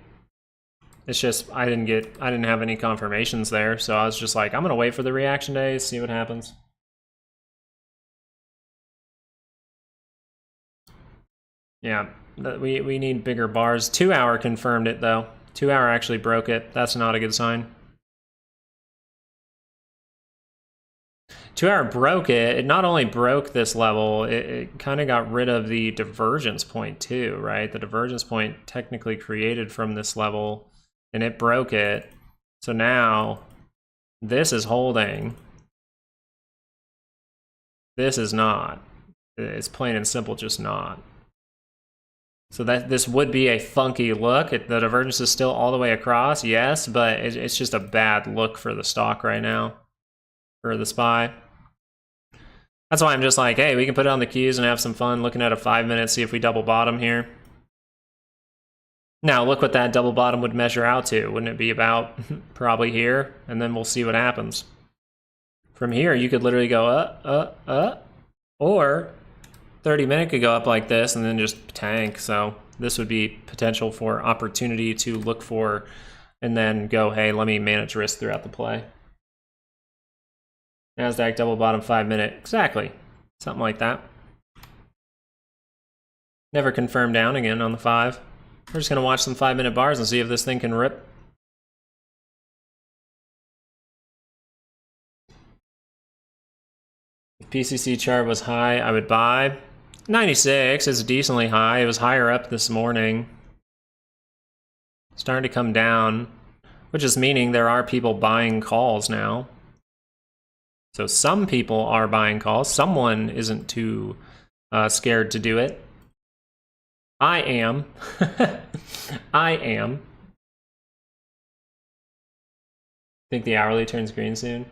Speaker 1: It's just I didn't have any confirmations there, so I was just like, I'm gonna wait for the reaction days, see what happens. Yeah, we need bigger bars. 2 hour confirmed it though. 2 hour actually broke it. That's not a good sign. 2 hour broke it. It not only broke this level, it kind of got rid of the divergence point too, right? The divergence point technically created from this level, and it broke it. So now this is holding. This is not. It's plain and simple just not. So that this would be a funky look. The divergence is still all the way across, yes, but it's just a bad look for the stock right now, for the SPY. That's why I'm just like, hey, we can put it on the Qs and have some fun looking at a 5 minute, see if we double bottom here. Now, look what that double bottom would measure out to. Wouldn't it be about probably here? And then we'll see what happens. From here, you could literally go up, or 30-minute could go up like this and then just tank. So this would be potential for opportunity to look for and then go, hey, let me manage risk throughout the play. NASDAQ double bottom 5 minute, exactly, something like that. Never confirmed down again on the 5. We're just gonna watch some 5 minute bars and see if this thing can rip. If PCC chart was high, I would buy. 96 is decently high. It was higher up this morning. Starting to come down, which is meaning there are people buying calls now. So some people are buying calls. Someone isn't too scared to do it. I am. I am. Think the hourly turns green soon?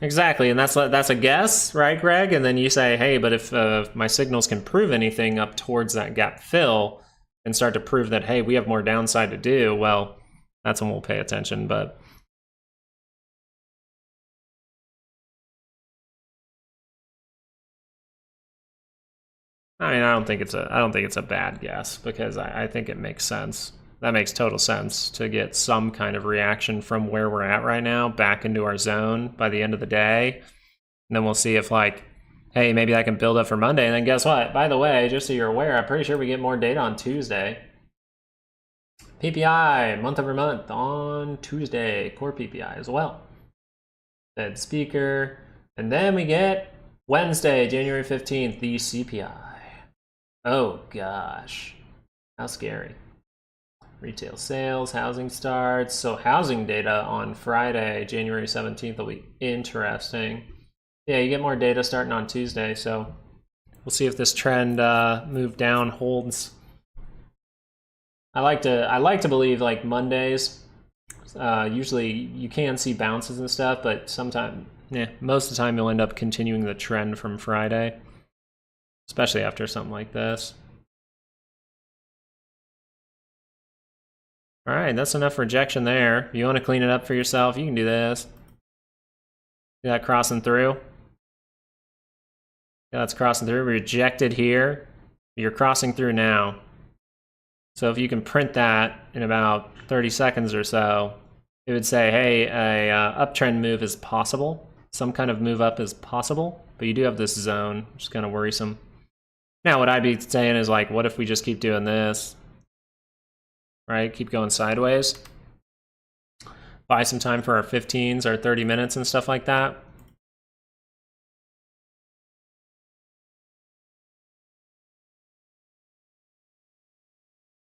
Speaker 1: Exactly, and that's a guess, right, Greg? And then you say, hey, but if my signals can prove anything up towards that gap fill and start to prove that, hey, we have more downside to do, well, that's when we'll pay attention. But I mean, I don't think it's a bad guess, because I think it makes sense. That makes total sense, to get some kind of reaction from where we're at right now back into our zone by the end of the day. And then we'll see if, like, hey, maybe that can build up for Monday. And then guess what? By the way, just so you're aware, I'm pretty sure we get more data on Tuesday. PPI, month over month on Tuesday. Core PPI as well. Fed speaker. And then we get Wednesday, January 15th, the CPI. Oh, gosh. How scary. Retail sales, housing starts. So housing data on Friday, January 17th will be interesting. Yeah, you get more data starting on Tuesday, so we'll see if this trend move down holds. I like to believe, like, Mondays, usually you can see bounces and stuff, but sometimes, most of the time you'll end up continuing the trend from Friday, especially after something like this. All right, that's enough rejection there. If you want to clean it up for yourself, you can do this. See that crossing through? Yeah, that's crossing through. Rejected here. You're crossing through now. So if you can print that in about 30 seconds or so, it would say, hey, a uptrend move is possible. Some kind of move up is possible, but you do have this zone, which is kind of worrisome. Now, what I'd be saying is, like, what if we just keep doing this? Right? Keep going sideways. Buy some time for our 15s, our 30 minutes and stuff like that.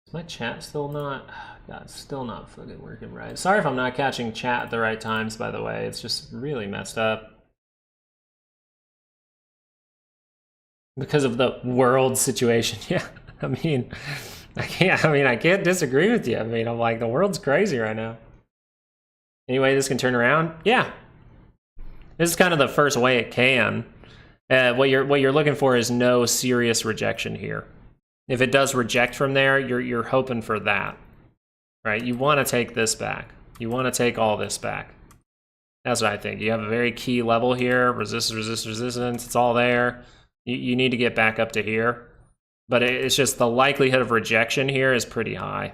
Speaker 1: Is my chat still not? God, still not fucking working right. Sorry if I'm not catching chat at the right times, by the way. It's just really messed up. Because of the world situation. Yeah, I mean, I can't disagree with you. I mean, I'm like, the world's crazy right now. Anyway, this can turn around. Yeah. This is kind of the first way it can. What you're looking for is no serious rejection here. If it does reject from there, you're hoping for that, right? You want to take this back. You want to take all this back. That's what I think. You have a very key level here. Resistance. It's all there. You need to get back up to here. But it's just the likelihood of rejection here is pretty high.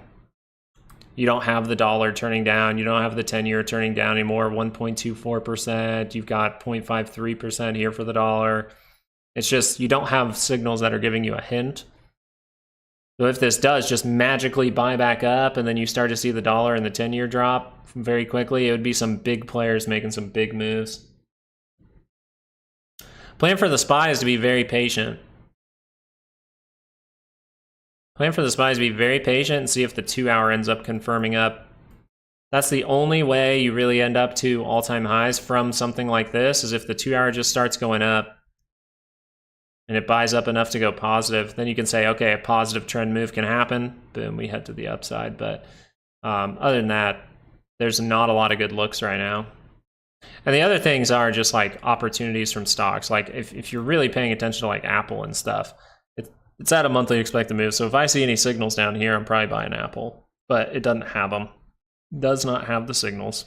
Speaker 1: You don't have the dollar turning down. You don't have the 10-year turning down anymore, 1.24%. You've got 0.53% here for the dollar. It's just you don't have signals that are giving you a hint. So if this does just magically buy back up and then you start to see the dollar and the 10-year drop very quickly, it would be some big players making some big moves. Plan for the SPY is to be very patient. Plan for the SPY is to be very patient and see if the 2-hour ends up confirming up. That's the only way you really end up to all-time highs from something like this, is if the 2-hour just starts going up and it buys up enough to go positive. Then you can say, okay, a positive trend move can happen. Boom, we head to the upside. But other than that, there's not a lot of good looks right now. And the other things are just like opportunities from stocks. Like if you're really paying attention to like Apple and stuff, it's at a monthly expected move. So if I see any signals down here, I'm probably buying Apple. But it doesn't have them. It does not have the signals.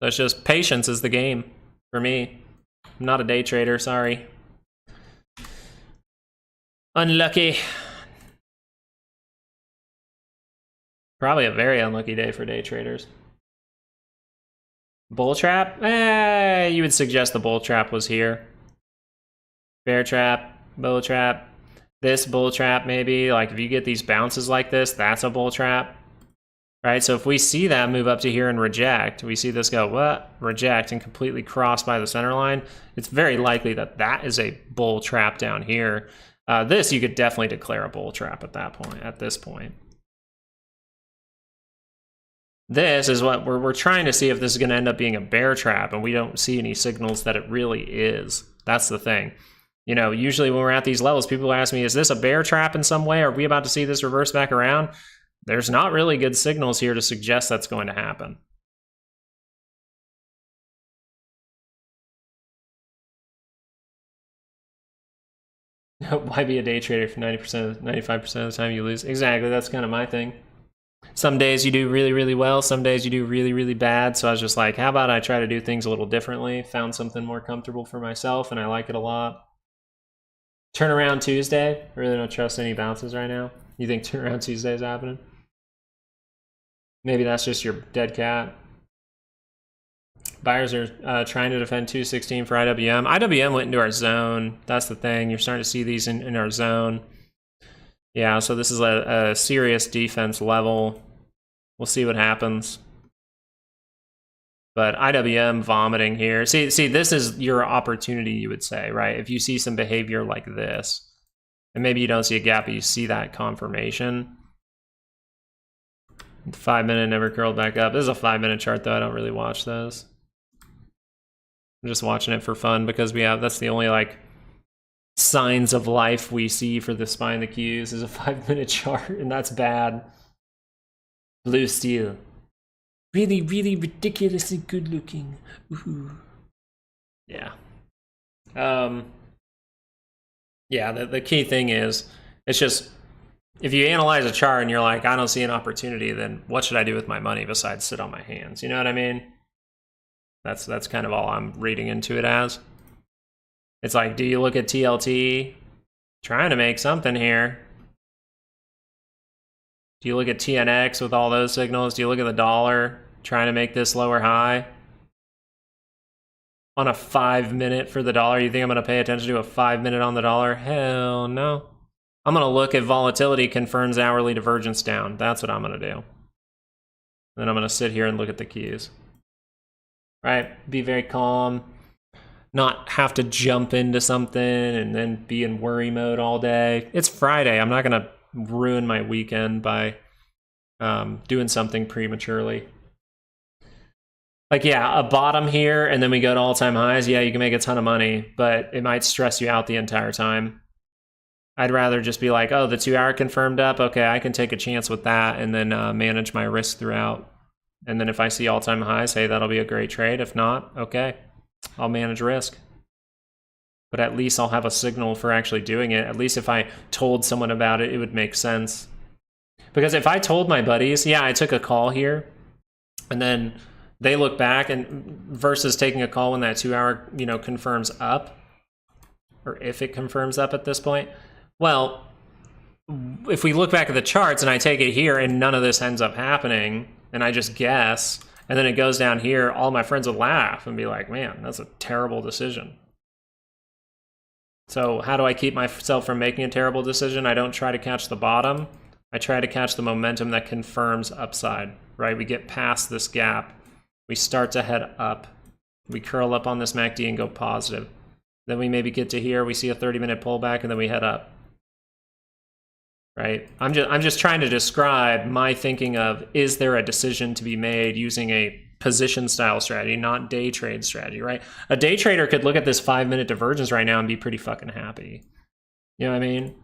Speaker 1: So it's just patience is the game for me. I'm not a day trader, sorry. Unlucky. Probably a very unlucky day for day traders. Bull trap? You would suggest the bull trap was here. Bear trap, bull trap. This bull trap maybe, like if you get these bounces like this, that's a bull trap. Right, so if we see that move up to here and reject, we see this go, what? Reject and completely cross by the center line, it's very likely that that is a bull trap down here. This, you could definitely declare a bull trap at that point, at this point. This is what we're trying to see if this is going to end up being a bear trap, and we don't see any signals that it really is. That's the thing. You know, usually when we're at these levels, people ask me, is this a bear trap in some way? Are we about to see this reverse back around? There's not really good signals here to suggest that's going to happen. Why be a day trader for 90%, 95% of the time you lose? Exactly, that's kind of my thing. Some days you do really, really well. Some days you do really, really bad. So I was just like, how about I try to do things a little differently? Found something more comfortable for myself, and I like it a lot. Turnaround Tuesday. I really don't trust any bounces right now. You think Turnaround Tuesday is happening? Maybe that's just your dead cat. Buyers are trying to defend 216 for IWM. IWM went into our zone. That's the thing. You're starting to see these in our zone. Yeah, so this is a serious defense level. We'll see what happens. But IWM vomiting here. See, this is your opportunity, you would say, right? If you see some behavior like this, and maybe you don't see a gap, but you see that confirmation. 5 minute never curled back up. This is a 5 minute chart, though. I don't really watch those. I'm just watching it for fun because that's the only like signs of life we see for the SPY and the Qs is a 5 minute chart, and that's bad. Blue steel. Really, really ridiculously good looking. Ooh. Yeah. Yeah, the key thing is, it's just, if you analyze a chart and you're like, I don't see an opportunity, then what should I do with my money besides sit on my hands? You know what I mean? That's kind of all I'm reading into it as. It's like, do you look at TLT? Trying to make something here. Do you look at TNX with all those signals? Do you look at the dollar trying to make this lower high? On a 5 minute for the dollar, you think I'm going to pay attention to a 5 minute on the dollar? Hell no. I'm going to look at volatility confirms hourly divergence down. That's what I'm going to do. Then I'm going to sit here and look at the Qs. Right? Be very calm. Not have to jump into something and then be in worry mode all day. It's Friday. I'm not going to ruin my weekend by doing something prematurely. Like, yeah, a bottom here and then we go to all-time highs. Yeah, you can make a ton of money, but it might stress you out the entire time. I'd rather just be like, oh, the 2 hour confirmed up. Okay, I can take a chance with that and then manage my risk throughout. And then if I see all-time highs, hey, that'll be a great trade. If not, okay, I'll manage risk. But at least I'll have a signal for actually doing it. At least if I told someone about it, it would make sense. Because if I told my buddies, yeah, I took a call here, and then they look back and versus taking a call when that 2 hour, confirms up, or if it confirms up at this point, well, if we look back at the charts and I take it here and none of this ends up happening, and I just guess, and then it goes down here, all my friends would laugh and be like, man, that's a terrible decision. So how do I keep myself from making a terrible decision? I don't try to catch the bottom. I try to catch the momentum that confirms upside, right? We get past this gap. We start to head up. We curl up on this MACD and go positive. Then we maybe get to here, we see a 30-minute pullback, and then we head up. Right? I'm just trying to describe my thinking of, is there a decision to be made using a position style strategy, not day trade strategy, right? A day trader could look at this 5 minute divergence right now and be pretty fucking happy. You know what I mean?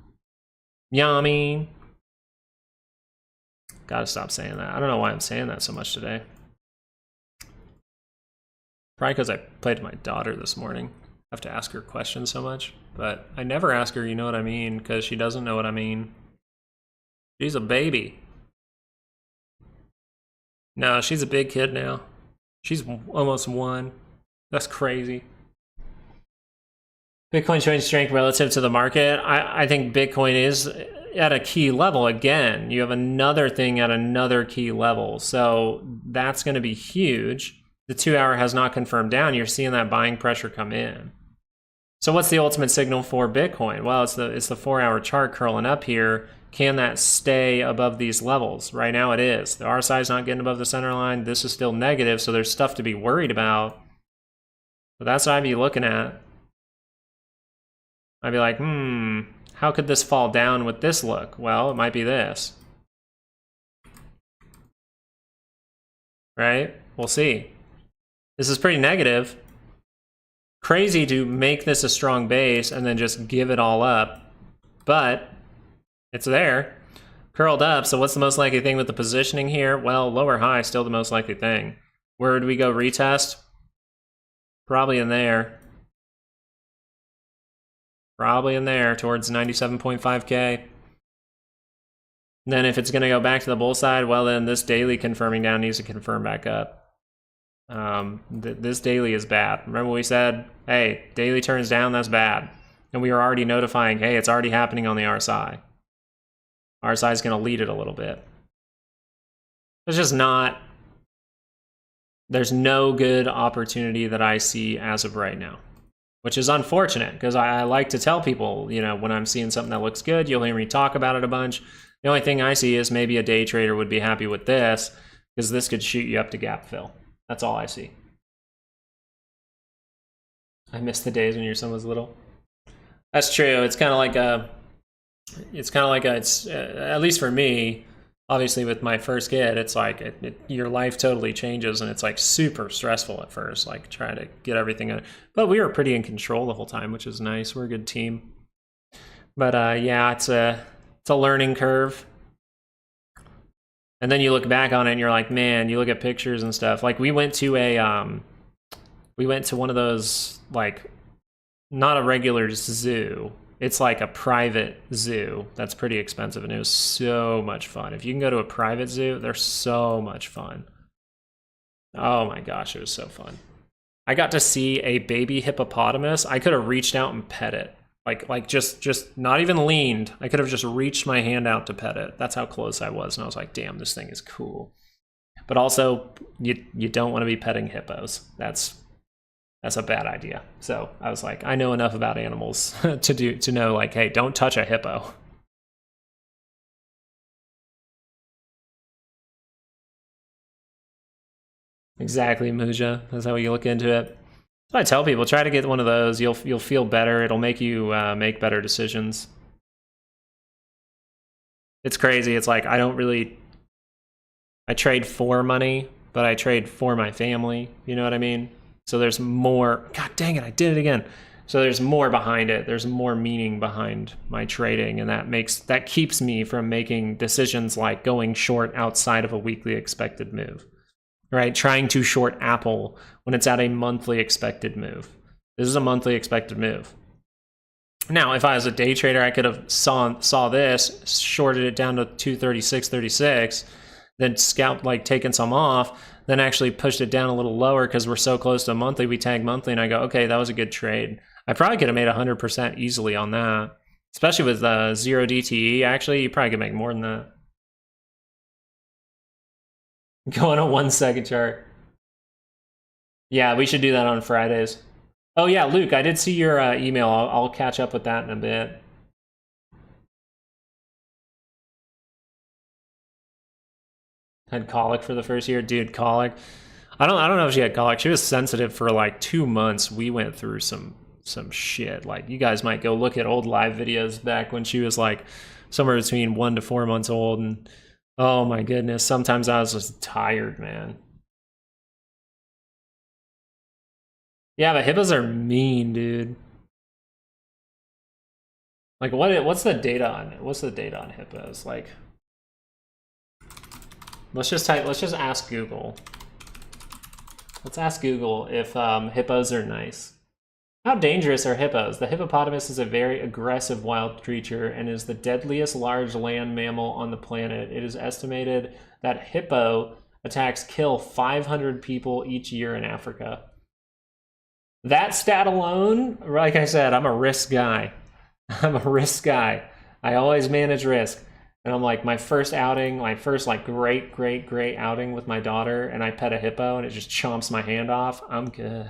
Speaker 1: Yeah, I mean, gotta stop saying that. I don't know why I'm saying that so much today. Probably because I played with my daughter this morning. I have to ask her questions so much, but I never ask her, you know what I mean, because she doesn't know what I mean. She's a baby. No, she's a big kid now. She's almost 1. That's crazy. Bitcoin showing strength relative to the market. I think Bitcoin is at a key level again. You have another thing at another key level. So that's going to be huge. The 2 hour has not confirmed down. You're seeing that buying pressure come in. So what's the ultimate signal for Bitcoin? Well, it's the 4 hour chart curling up here. Can that stay above these levels? Right now it is. The RSI is not getting above the center line. This is still negative, so there's stuff to be worried about. But that's what I'd be looking at. I'd be like, how could this fall down with this look? Well, it might be this. Right? We'll see. This is pretty negative. Crazy to make this a strong base and then just give it all up. But it's there, curled up. So what's the most likely thing with the positioning here? Well, lower high, still the most likely thing. Where would we go retest? Probably in there. Probably in there towards 97.5K. Then if it's going to go back to the bull side, well, then this daily confirming down needs to confirm back up. This daily is bad. Remember we said, hey, daily turns down, that's bad. And we were already notifying, hey, it's already happening on the RSI. RSI is going to lead it a little bit. There's just not, there's no good opportunity that I see as of right now, which is unfortunate because I like to tell people, you know, when I'm seeing something that looks good, you'll hear me talk about it a bunch. The only thing I see is maybe a day trader would be happy with this because this could shoot you up to gap fill. That's all I see. I miss the days when your son was little. That's true. It's kind of like it's at least for me, obviously with my first kid, it's like your life totally changes and it's like super stressful at first, like trying to get everything on. But we were pretty in control the whole time, which is nice. We're a good team. But yeah, it's a learning curve. And then you look back on it and you're like, man, you look at pictures and stuff. Like we went to one of those, like, not a regular zoo. It's like a private zoo that's pretty expensive, and it was so much fun. If you can go to a private zoo, they're so much fun. Oh my gosh, it was so fun. I got to see a baby hippopotamus. I could have reached out and pet it. Like just not even leaned. I could have just reached my hand out to pet it. That's how close I was, and I was like, damn, this thing is cool. But also, you don't want to be petting hippos. That's a bad idea. So I was like, I know enough about animals to know, like, hey, don't touch a hippo. Exactly, Muja. That's how you look into it. So I tell people, try to get one of those. You'll feel better. It'll make you make better decisions. It's crazy. It's like I trade for money, but I trade for my family. You know what I mean? So there's more. God dang it, I did it again. So there's more behind it. There's more meaning behind my trading, and that keeps me from making decisions like going short outside of a weekly expected move. Right? Trying to short Apple when it's at a monthly expected move. This is a monthly expected move. Now, if I was a day trader, I could have saw this, shorted it down to 236.36, then scalped, like taken some off, then actually pushed it down a little lower because we're so close to monthly, we tag monthly, and I go, okay, that was a good trade. I probably could have made 100% easily on that, especially with 0 DTE. Actually, you probably could make more than that. Go on a 1 second chart. Yeah, we should do that on Fridays. Oh yeah, Luke, I did see your email. I'll catch up with that in a bit. Had colic for the first year, dude. Colic. I don't know if she had colic. She was sensitive for like 2 months. We went through some shit. Like, you guys might go look at old live videos back when she was like somewhere between 1 to 4 months old, and oh my goodness, sometimes I was just tired, man. Yeah, but hippos are mean, dude. Like, what's the data on it? What's the data on hippos? Like, let's just ask Google. Let's ask Google if hippos are nice. How dangerous are hippos? The hippopotamus is a very aggressive wild creature and is the deadliest large land mammal on the planet. It is estimated that hippo attacks kill 500 people each year in Africa. That stat alone, like I said, I'm a risk guy. I'm a risk guy. I always manage risk. And I'm like, my first outing, my first like great outing with my daughter, and I pet a hippo and it just chomps my hand off, I'm good.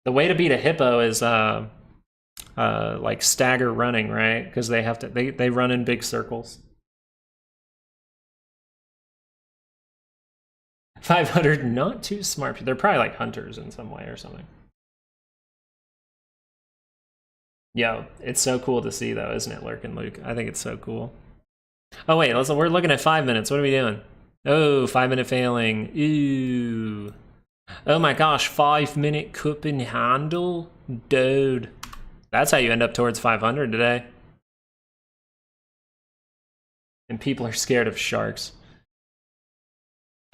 Speaker 1: The way to beat a hippo is like stagger running, right? Because they run in big circles. 500, not too smart. They're probably like hunters in some way or something. Yo, it's so cool to see though, isn't it, Lurkin Luke? I think it's so cool. Oh wait, we're looking at 5 minutes. What are we doing? Oh, 5 minute failing. Ooh. Oh my gosh, 5 minute cup and handle? Dude. That's how you end up towards 500 today. And people are scared of sharks.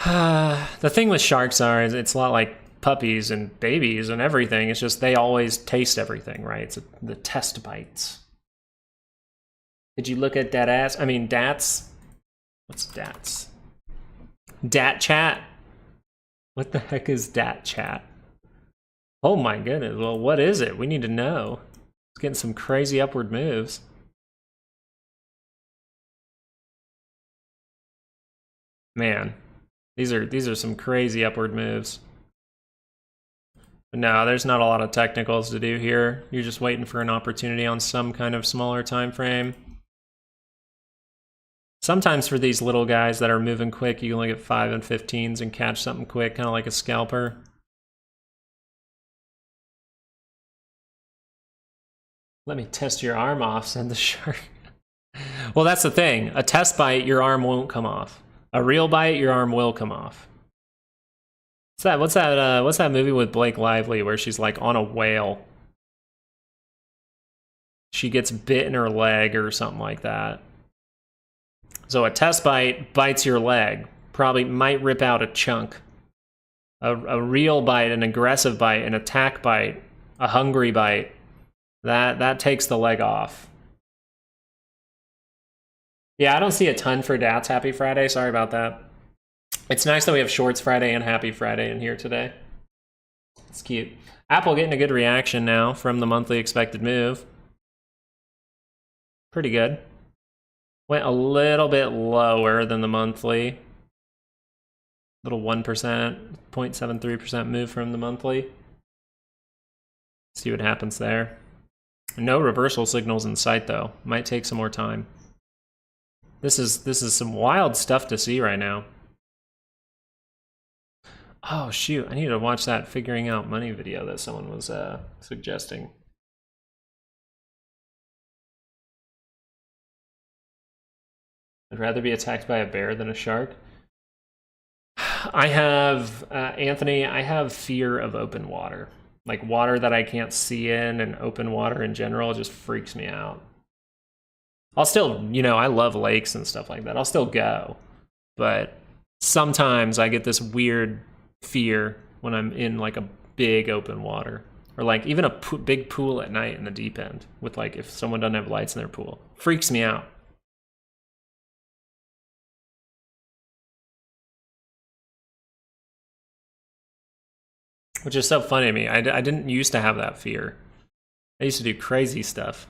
Speaker 1: The thing with sharks is it's a lot like puppies and babies and everything. It's just they always taste everything, right? It's the test bites. Did you look at dat ass? I mean, dats. What's dats? Dat chat? What the heck is dat chat? Oh my goodness. Well, what is it? We need to know. It's getting some crazy upward moves. Man, these are some crazy upward moves. But no, there's not a lot of technicals to do here. You're just waiting for an opportunity on some kind of smaller time frame. Sometimes for these little guys that are moving quick, you can look at 5 and 15s and catch something quick, kind of like a scalper. Let me test your arm off, said the shark. Well, that's the thing. A test bite, your arm won't come off. A real bite, your arm will come off. What's that movie with Blake Lively where she's like on a whale? She gets bit in her leg or something like that. So a test bite bites your leg. Probably might rip out a chunk. A real bite, an aggressive bite, an attack bite, a hungry bite, that takes the leg off. Yeah, I don't see a ton for DATS Happy Friday. Sorry about that. It's nice that we have Shorts Friday and Happy Friday in here today. It's cute. Apple getting a good reaction now from the monthly expected move. Pretty good. Went a little bit lower than the monthly. Little 1%, 0.73% move from the monthly. See what happens there. No reversal signals in sight though. Might take some more time. This is some wild stuff to see right now. Oh shoot, I need to watch that figuring out money video that someone was suggesting. I'd rather be attacked by a bear than a shark. I have, Anthony, I have fear of open water. Like water that I can't see in and open water in general just freaks me out. I'll still, you know, I love lakes and stuff like that. I'll still go. But sometimes I get this weird fear when I'm in like a big open water. Or like even a big pool at night in the deep end with like if someone doesn't have lights in their pool. Freaks me out. Which is so funny to me. I didn't used to have that fear. I used to do crazy stuff.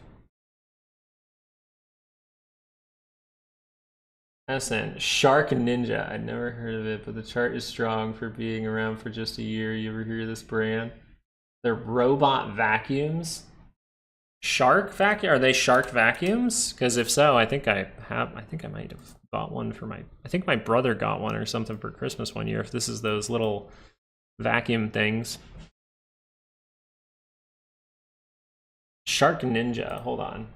Speaker 1: Listen, Shark Ninja. I'd never heard of it, but the chart is strong for being around for just a year. You ever hear of this brand? They're robot vacuums. Shark vacuum? Are they shark vacuums? Because if so, I think I might have bought one for I think my brother got one or something for Christmas one year. If this is those little vacuum things. Shark Ninja, hold on.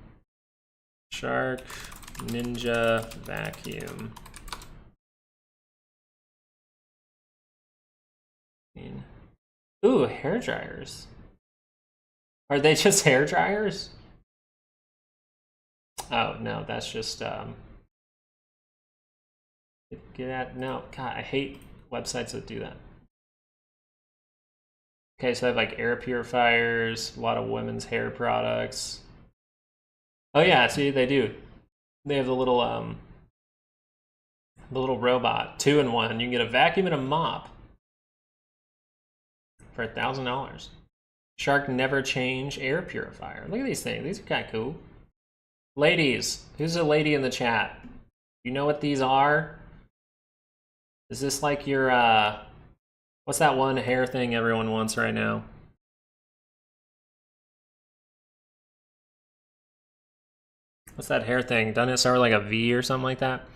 Speaker 1: Shark Ninja vacuum. Ooh, hair dryers. Are they just hair dryers? Oh no, that's just get at no, God, I hate websites that do that. Okay, so they have like air purifiers, a lot of women's hair products. Oh yeah, see they do. They have the little robot, 2-in-1. You can get a vacuum and a mop for $1,000. Shark Never Change air purifier. Look at these things. These are kind of cool. Ladies, who's a lady in the chat? You know what these are? Is this like your what's that one hair thing everyone wants right now? What's that hair thing? Doesn't it start with like a V or something like that?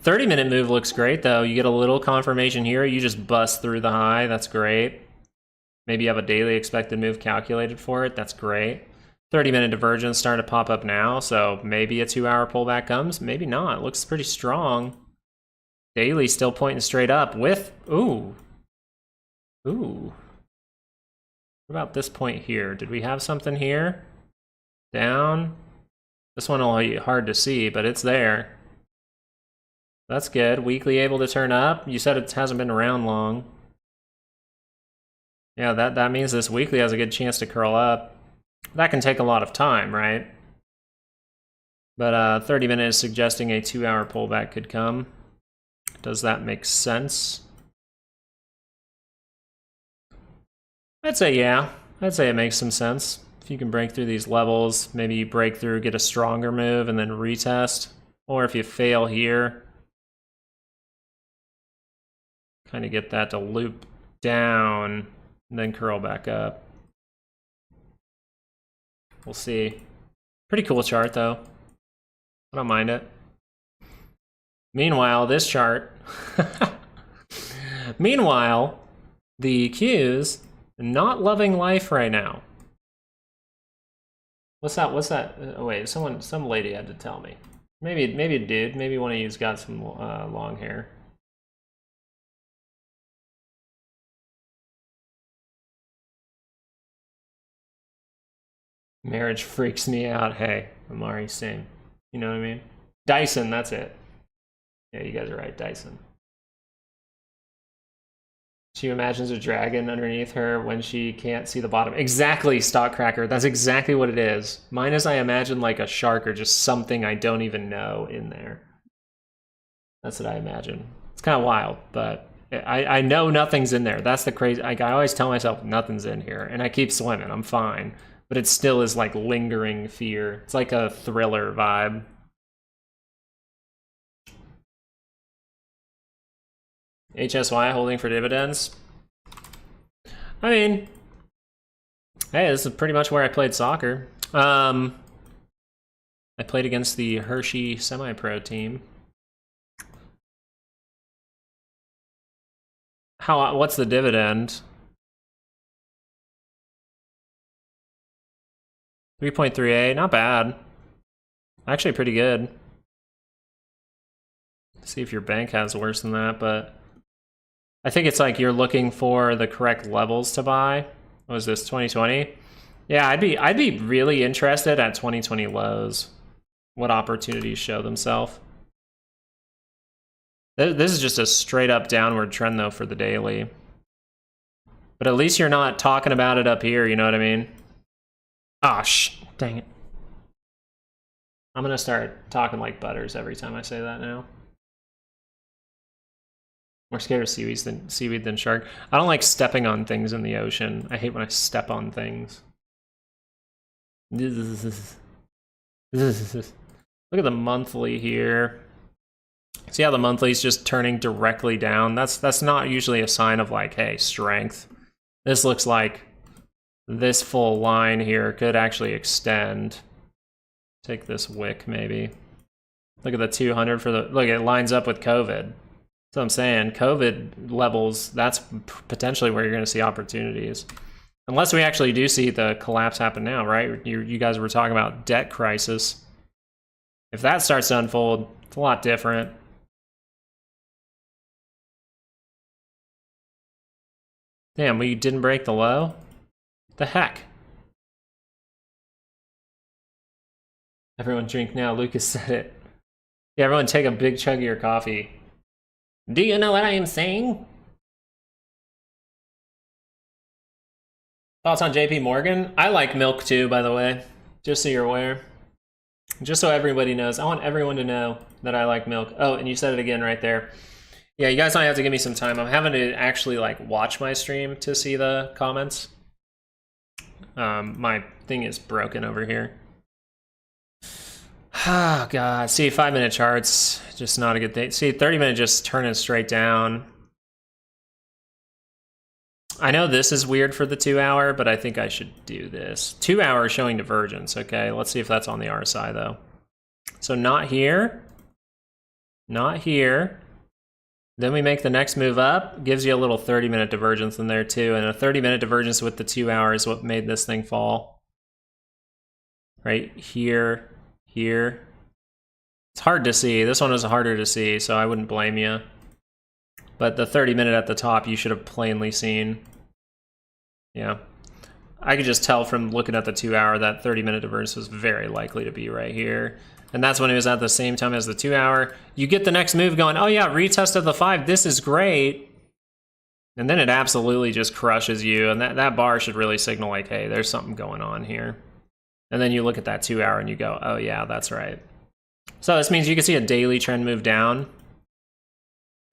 Speaker 1: 30-minute move looks great though. You get a little confirmation here. You just bust through the high. That's great. Maybe you have a daily expected move calculated for it. That's great. 30-minute divergence starting to pop up now. So maybe a 2-hour pullback comes. Maybe not. It looks pretty strong. Daily still pointing straight up with, ooh. Ooh. What about this point here? Did we have something here? Down. This one will be hard to see, but it's there. That's good. Weekly able to turn up. You said it hasn't been around long. Yeah, that means this weekly has a good chance to curl up. That can take a lot of time, right? But 30 minutes suggesting a 2-hour pullback could come. Does that make sense? I'd say yeah. I'd say it makes some sense. If you can break through these levels, maybe you break through, get a stronger move, and then retest. Or if you fail here, kind of get that to loop down, and then curl back up. We'll see. Pretty cool chart, though. I don't mind it. Meanwhile, this chart. Meanwhile, the Qs not loving life right now. What's that? What's that? Oh, wait, some lady had to tell me. Maybe a dude. Maybe one of you's got some long hair. Marriage freaks me out. Hey, Amari, same. You know what I mean? Dyson, that's it. Yeah, you guys are right, Dyson. She imagines a dragon underneath her when she can't see the bottom. Exactly, Stock Cracker. That's exactly what it is. Mine is I imagine like a shark or just something I don't even know in there. That's what I imagine. It's kind of wild, but I know nothing's in there. That's the crazy. I always tell myself nothing's in here, and I keep swimming. I'm fine. But it still is like lingering fear. It's like a thriller vibe. HSY holding for dividends. I mean, hey, this is pretty much where I played soccer. I played against the Hershey semi-pro team. What's the dividend? 3.38, not bad. Actually pretty good. See if your bank has worse than that, but I think it's like you're looking for the correct levels to buy. What was this, 2020? Yeah, I'd be really interested at 2020 lows. What opportunities show themselves? This is just a straight up downward trend though for the daily. But at least you're not talking about it up here, you know what I mean? Ah, dang it. I'm gonna start talking like Butters every time I say that now. More scared of seaweed than shark. I don't like stepping on things in the ocean. I hate when I step on things. Look at the monthly here. See how the monthly is just turning directly down? That's not usually a sign of like, hey, strength. This looks like this full line here could actually extend. Take this wick maybe. Look at the 200 for the, look, it lines up with COVID. That's what I'm saying. COVID levels, that's potentially where you're going to see opportunities. Unless we actually do see the collapse happen now, right? You guys were talking about debt crisis. If that starts to unfold, it's a lot different. Damn, we didn't break the low? The heck? Everyone drink now, Lucas said it. Yeah, everyone take a big chug of your coffee. Do you know what I am saying? Thoughts on JP Morgan? I like milk too, by the way. Just so you're aware. Just so everybody knows. I want everyone to know that I like milk. Oh, and you said it again right there. Yeah, you guys might have to give me some time. I'm having to actually like watch my stream to see the comments. My thing is broken over here. Oh god, see 5-minute charts, just not a good thing. See 30-minute just turning straight down. I know this is weird for the 2-hour, but I think I should do this. 2-hour showing divergence, okay? Let's see if that's on the RSI though. So not here, not here. Then we make the next move up, gives you a little 30-minute divergence in there too, and a 30-minute divergence with the 2-hour is what made this thing fall. Right here. Here. It's hard to see. This one is harder to see, so I wouldn't blame you. But the 30-minute at the top, you should have plainly seen. Yeah. I could just tell from looking at the 2-hour that 30-minute divergence was very likely to be right here. And that's when it was at the same time as the 2-hour. You get the next move going, oh yeah, retest of the 5. This is great. And then it absolutely just crushes you, and that bar should really signal like, hey, there's something going on here. And then you look at that 2 hour and you go, oh yeah, that's right. So this means you can see a daily trend move down.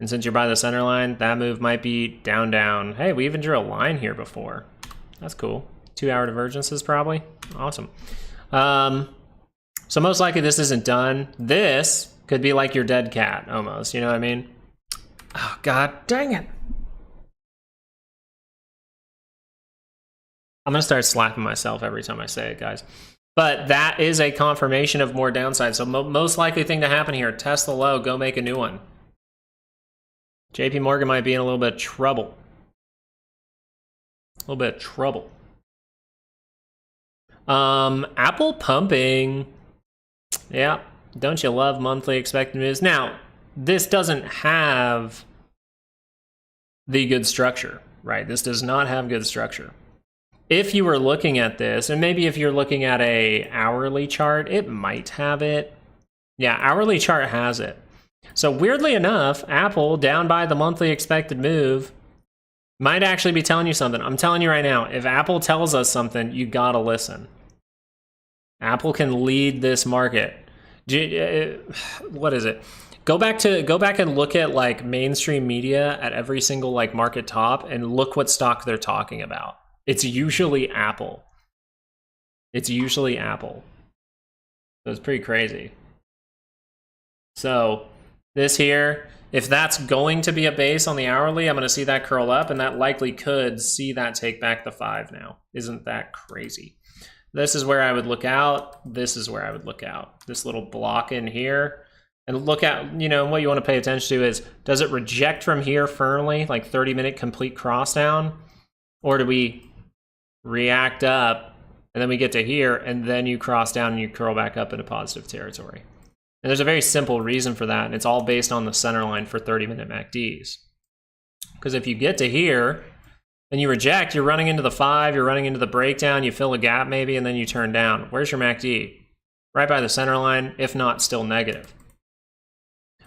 Speaker 1: And since you're by the center line, that move might be down, down. Hey, we even drew a line here before. That's cool. 2 hour divergences probably. Awesome. So most likely this isn't done. This could be like your dead cat almost, you know what I mean? Oh, God dang it. I'm gonna start slapping myself every time I say it, guys. But that is a confirmation of more downside. So most likely thing to happen here, test the low, go make a new one. JP Morgan might be in a little bit of trouble. A little bit of trouble. Apple pumping. Yeah, don't you love monthly expected moves? Now, this doesn't have the good structure, right? This does not have good structure. If you were looking at this, and maybe if you're looking at a hourly chart, it might have it. Yeah, hourly chart has it. So weirdly enough, Apple down by the monthly expected move might actually be telling you something. I'm telling you right now, if Apple tells us something, you gotta listen. Apple can lead this market. What is it? Go back and look at like mainstream media at every single like market top and look what stock they're talking about. It's usually Apple. It's usually Apple. So it's pretty crazy. So this here, if that's going to be a base on the hourly, I'm going to see that curl up, and that likely could see that take back the 5 now. Isn't that crazy? This is where I would look out. This is where I would look out. This little block in here. And look at, you know, what you want to pay attention to is, does it reject from here firmly, like 30-minute complete cross down? Or do we react up, and then we get to here, and then you cross down and you curl back up into positive territory? And there's a very simple reason for that, and it's all based on the center line for 30-minute MACDs. Because if you get to here, and you reject, you're running into the 5, you're running into the breakdown, you fill a gap maybe, and then you turn down. Where's your MACD? Right by the center line, if not, still negative.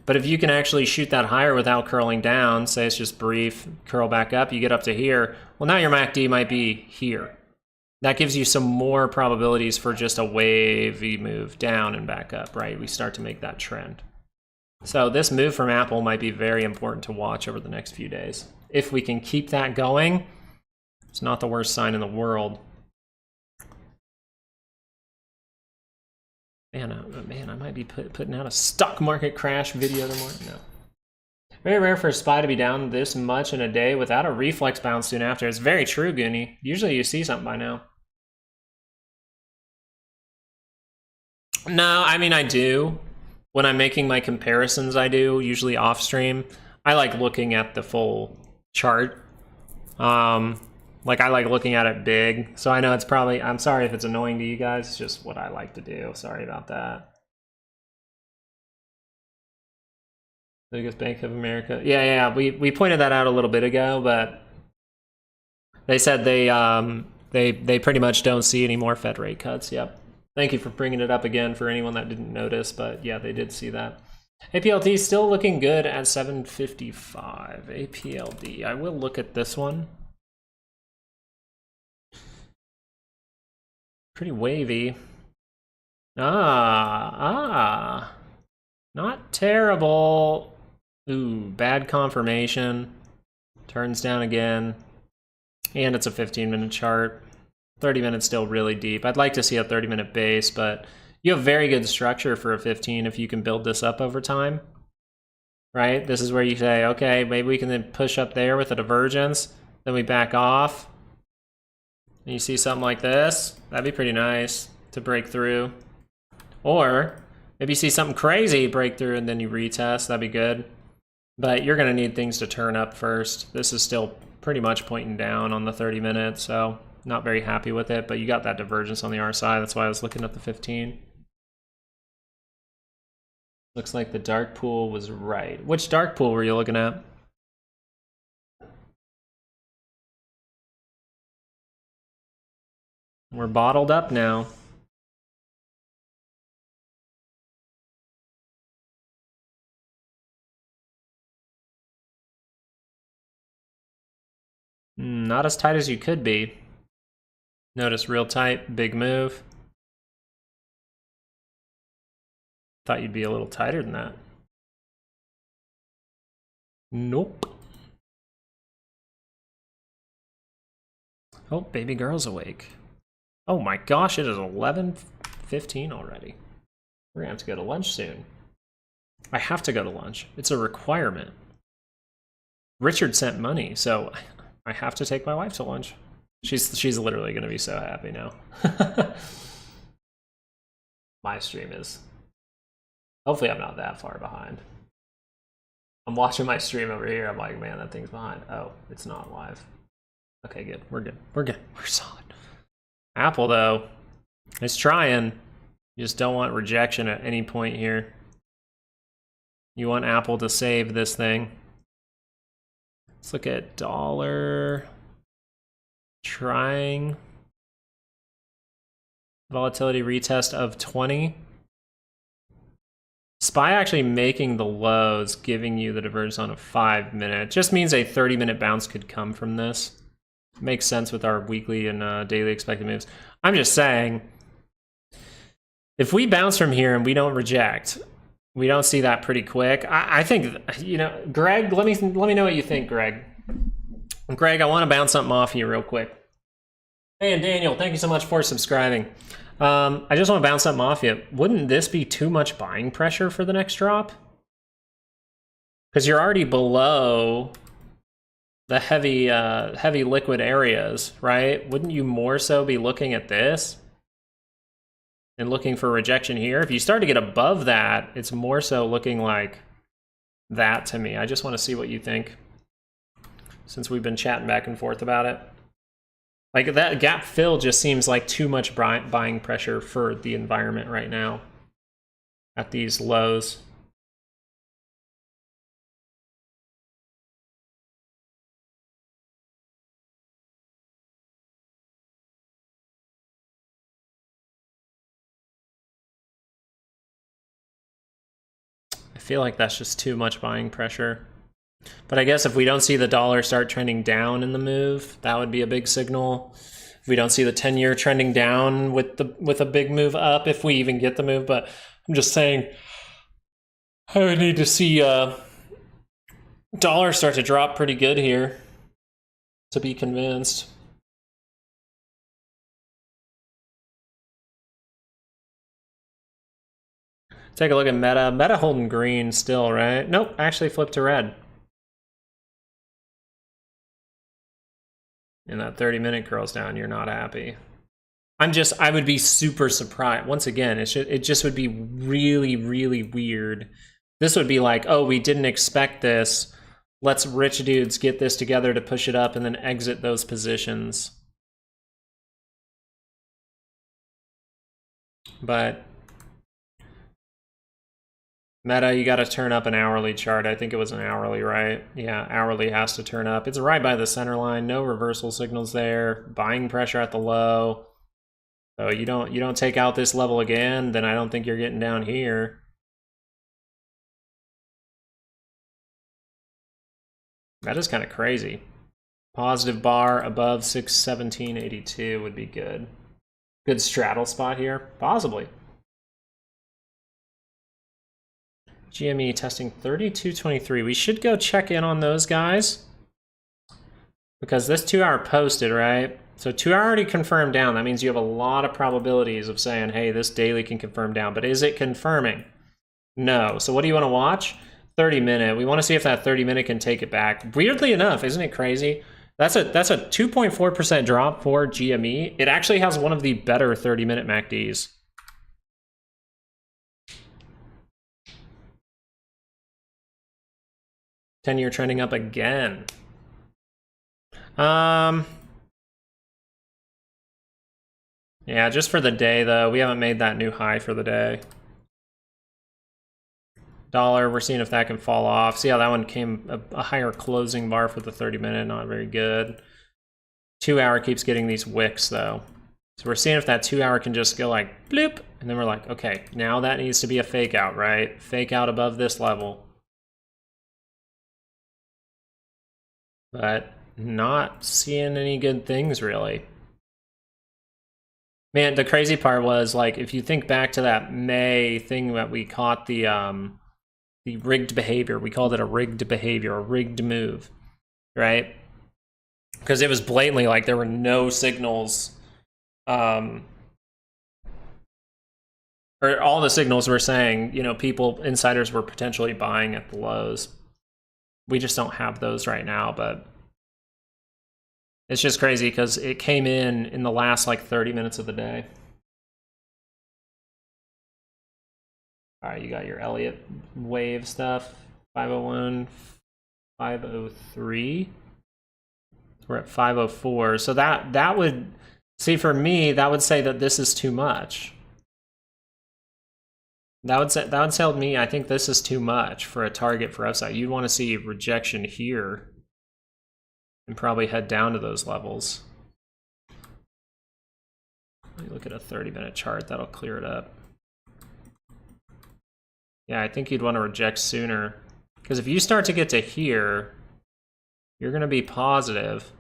Speaker 1: But if you can actually shoot that higher without curling down, say it's just brief, curl back up, you get up to here, well, now your MACD might be here. That gives you some more probabilities for just a wavy move down and back up, right? We start to make that trend. So this move from Apple might be very important to watch over the next few days. If we can keep that going, it's not the worst sign in the world. Man, I might be putting out a stock market crash video tomorrow. No. Very rare for a SPY to be down this much in a day without a reflex bounce soon after. It's very true, Goonie. Usually you see something by now. No, I mean, I do. When I'm making my comparisons, I do, usually off stream. I like looking at the full chart. Like, I like looking at it big. So I know it's probably, I'm sorry if it's annoying to you guys. It's just what I like to do. Sorry about that. Biggest Bank of America. Yeah, we pointed that out a little bit ago, but they said they pretty much don't see any more Fed rate cuts. Yep. Thank you for bringing it up again for anyone that didn't notice, but yeah, they did see that. APLD is still looking good at 755. APLD. I will look at this one. Pretty wavy. Not terrible. Ooh, bad confirmation. Turns down again. And it's a 15-minute chart. 30 minutes still really deep. I'd like to see a 30-minute base, but you have very good structure for a 15 if you can build this up over time. Right? This is where you say, okay, maybe we can then push up there with a divergence. Then we back off. And you see something like this. That'd be pretty nice to break through. Or maybe you see something crazy break through and then you retest. That'd be good. But you're going to need things to turn up first. This is still pretty much pointing down on the 30 minutes, so not very happy with it. But you got that divergence on the RSI. That's why I was looking at the 15. Looks like the dark pool was right. Which dark pool were you looking at? We're bottled up now. Not as tight as you could be. Notice real tight, big move. Thought you'd be a little tighter than that. Nope. Oh, baby girl's awake. Oh my gosh, it is 11:15 already. We're gonna have to go to lunch soon. I have to go to lunch. It's a requirement. Richard sent money, so I have to take my wife to lunch. She's literally gonna be so happy now. My stream is. Hopefully I'm not that far behind. I'm watching my stream over here. I'm like, man, that thing's behind. Oh, it's not live. Okay, good. We're good. We're good. We're solid. Apple, though, is trying. You just don't want rejection at any point here. You want Apple to save this thing. Let's look at dollar. Trying. Volatility retest of 20. SPY actually making the lows, giving you the divergence on a 5-minute. Just means a 30-minute bounce could come from this. Makes sense with our weekly and daily expected moves. I'm just saying, if we bounce from here and we don't reject, we don't see that pretty quick. I think, you know, Greg, let me know what you think, Greg. Greg, I want to bounce something off you real quick. Hey, and Daniel, thank you so much for subscribing. I just want to bounce something off you. Wouldn't this be too much buying pressure for the next drop? Because you're already below the heavy liquid areas, right? Wouldn't you more so be looking at this and looking for rejection here? If you start to get above that, it's more so looking like that to me. I just want to see what you think, since we've been chatting back and forth about it. Like, that gap fill just seems like too much buying pressure for the environment right now at these lows. I feel like that's just too much buying pressure. But I guess if we don't see the dollar start trending down in the move, that would be a big signal. If we don't see the 10-year trending down with a big move up, if we even get the move. But I'm just saying, I would need to see dollar start to drop pretty good here to be convinced. Take a look at Meta. Meta holding green still, right? Nope, actually flipped to red. And that 30-minute curls down, you're not happy. I would be super surprised. Once again, it just would be really, really weird. This would be like, oh, we didn't expect this. Let's rich dudes get this together to push it up and then exit those positions. But Meta, you got to turn up an hourly chart. I think it was an hourly, right? Yeah, hourly has to turn up. It's right by the center line. No reversal signals there. Buying pressure at the low. So you don't take out this level again, then I don't think you're getting down here. That is kind of crazy. Positive bar above 617.82 would be good. Good straddle spot here, possibly. GME testing 32.23. We should go check in on those guys, because this 2-hour posted, right? So 2-hour already confirmed down. That means you have a lot of probabilities of saying, hey, this daily can confirm down. But is it confirming? No. So what do you want to watch? 30-minute. We want to see if that 30-minute can take it back. Weirdly enough, isn't it crazy? That's a 2.4% drop for GME. It actually has one of the better 30-minute MACDs. Ten-year trending up again. Yeah, just for the day, though. We haven't made that new high for the day. Dollar, we're seeing if that can fall off. See how that one came a higher closing bar for the 30-minute, not very good. 2-hour keeps getting these wicks, though. So we're seeing if that 2-hour can just go like, bloop, and then we're like, okay, now that needs to be a fake out, right? Fake out above this level. But not seeing any good things really. Man, the crazy part was, like, if you think back to that May thing that we caught the rigged behavior, we called it a rigged behavior, a rigged move, right? Because it was blatantly like there were no signals, or all the signals were saying, you know, insiders were potentially buying at the lows. We just don't have those right now, but it's just crazy because it came in the last like 30 minutes of the day. All right, you got your Elliott wave stuff, 501, 503. We're at 504. So that would, see, for me, that would say that this is too much. That would tell me I think this is too much for a target for upside. You'd want to see rejection here and probably head down to those levels. Let me look at a 30-minute chart. That'll clear it up. Yeah, I think you'd want to reject sooner. Because if you start to get to here, you're going to be positive.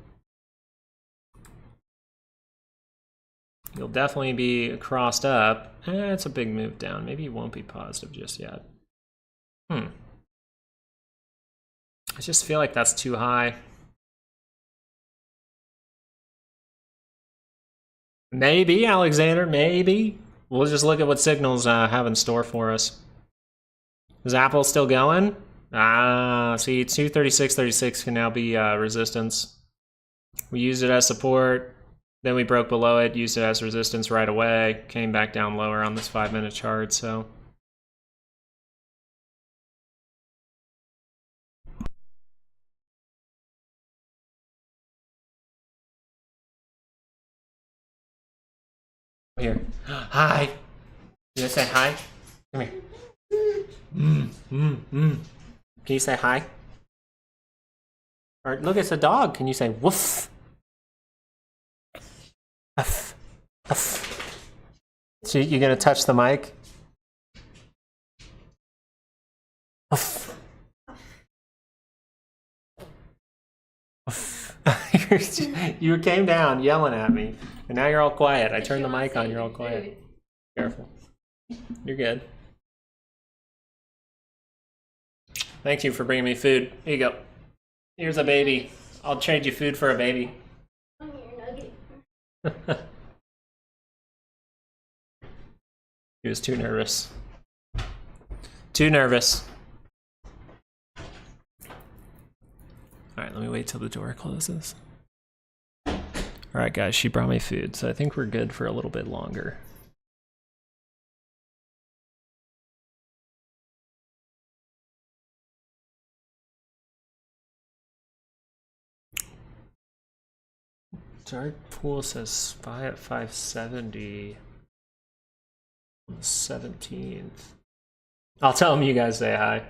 Speaker 1: You'll definitely be crossed up. It's a big move down. Maybe you won't be positive just yet. I just feel like that's too high. Maybe, Alexander, maybe. We'll just look at what signals have in store for us. Is Apple still going? See, 236.36 can now be resistance. We used it as support. Then we broke below it, used it as resistance right away, came back down lower on this 5-minute chart, so. Here. Hi. You gonna say hi? Come here. Can you say hi? Or look, it's a dog. Can you say woof? Uff. Uff. So you gonna touch the mic? Uff. Uff. You came down yelling at me, and now you're all quiet. I turned the mic on, you're all quiet. Careful. You're good. Thank you for bringing me food. Here you go. Here's a baby. I'll trade you food for a baby.
Speaker 2: Come here, Nugget.
Speaker 1: He was too nervous. Too nervous. Alright, let me wait till the door closes. Alright guys, she brought me food, so I think we're good for a little bit longer. Dark pool says buy at 570 on the 17th. I'll tell him you guys say hi.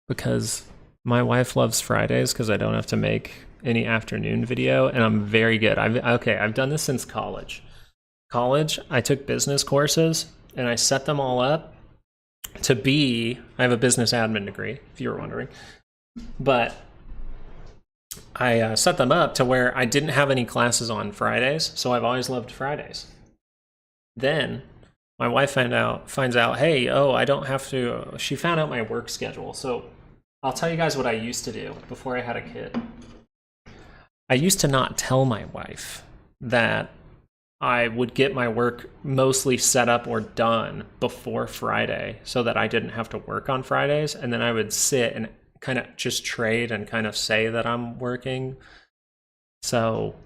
Speaker 1: Because my wife loves Fridays because I don't have to make any afternoon video, and I'm very good. I've done this since college. I took business courses and I set them all up to be, I have a business admin degree, if you were wondering, but I set them up to where I didn't have any classes on Fridays, so I've always loved Fridays. Then my wife finds out, hey, I don't have to, she found out my work schedule. So I'll tell you guys what I used to do before I had a kid. I used to not tell my wife that I would get my work mostly set up or done before Friday so that I didn't have to work on Fridays. And then I would sit and kind of just trade and kind of say that I'm working. So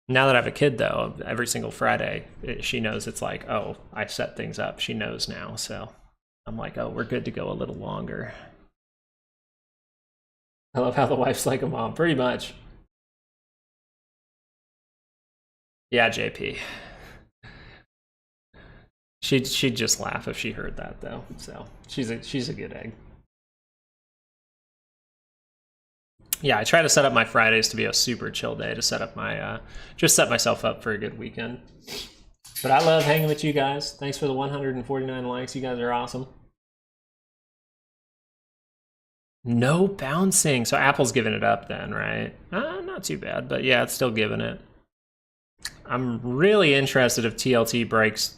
Speaker 1: now that I have a kid, though, every single Friday, she knows it's like, oh, I set things up. She knows now. So I'm like, oh, we're good to go a little longer. I love how the wife's like a mom, pretty much. Yeah, JP. She'd just laugh if she heard that, though. So she's a good egg. Yeah, I try to set up my Fridays to be a super chill day to set up my just set myself up for a good weekend. But I love hanging with you guys. Thanks for the 149 likes. You guys are awesome. No bouncing. So Apple's giving it up then, right? Not too bad, but yeah, it's still giving it. I'm really interested if TLT breaks.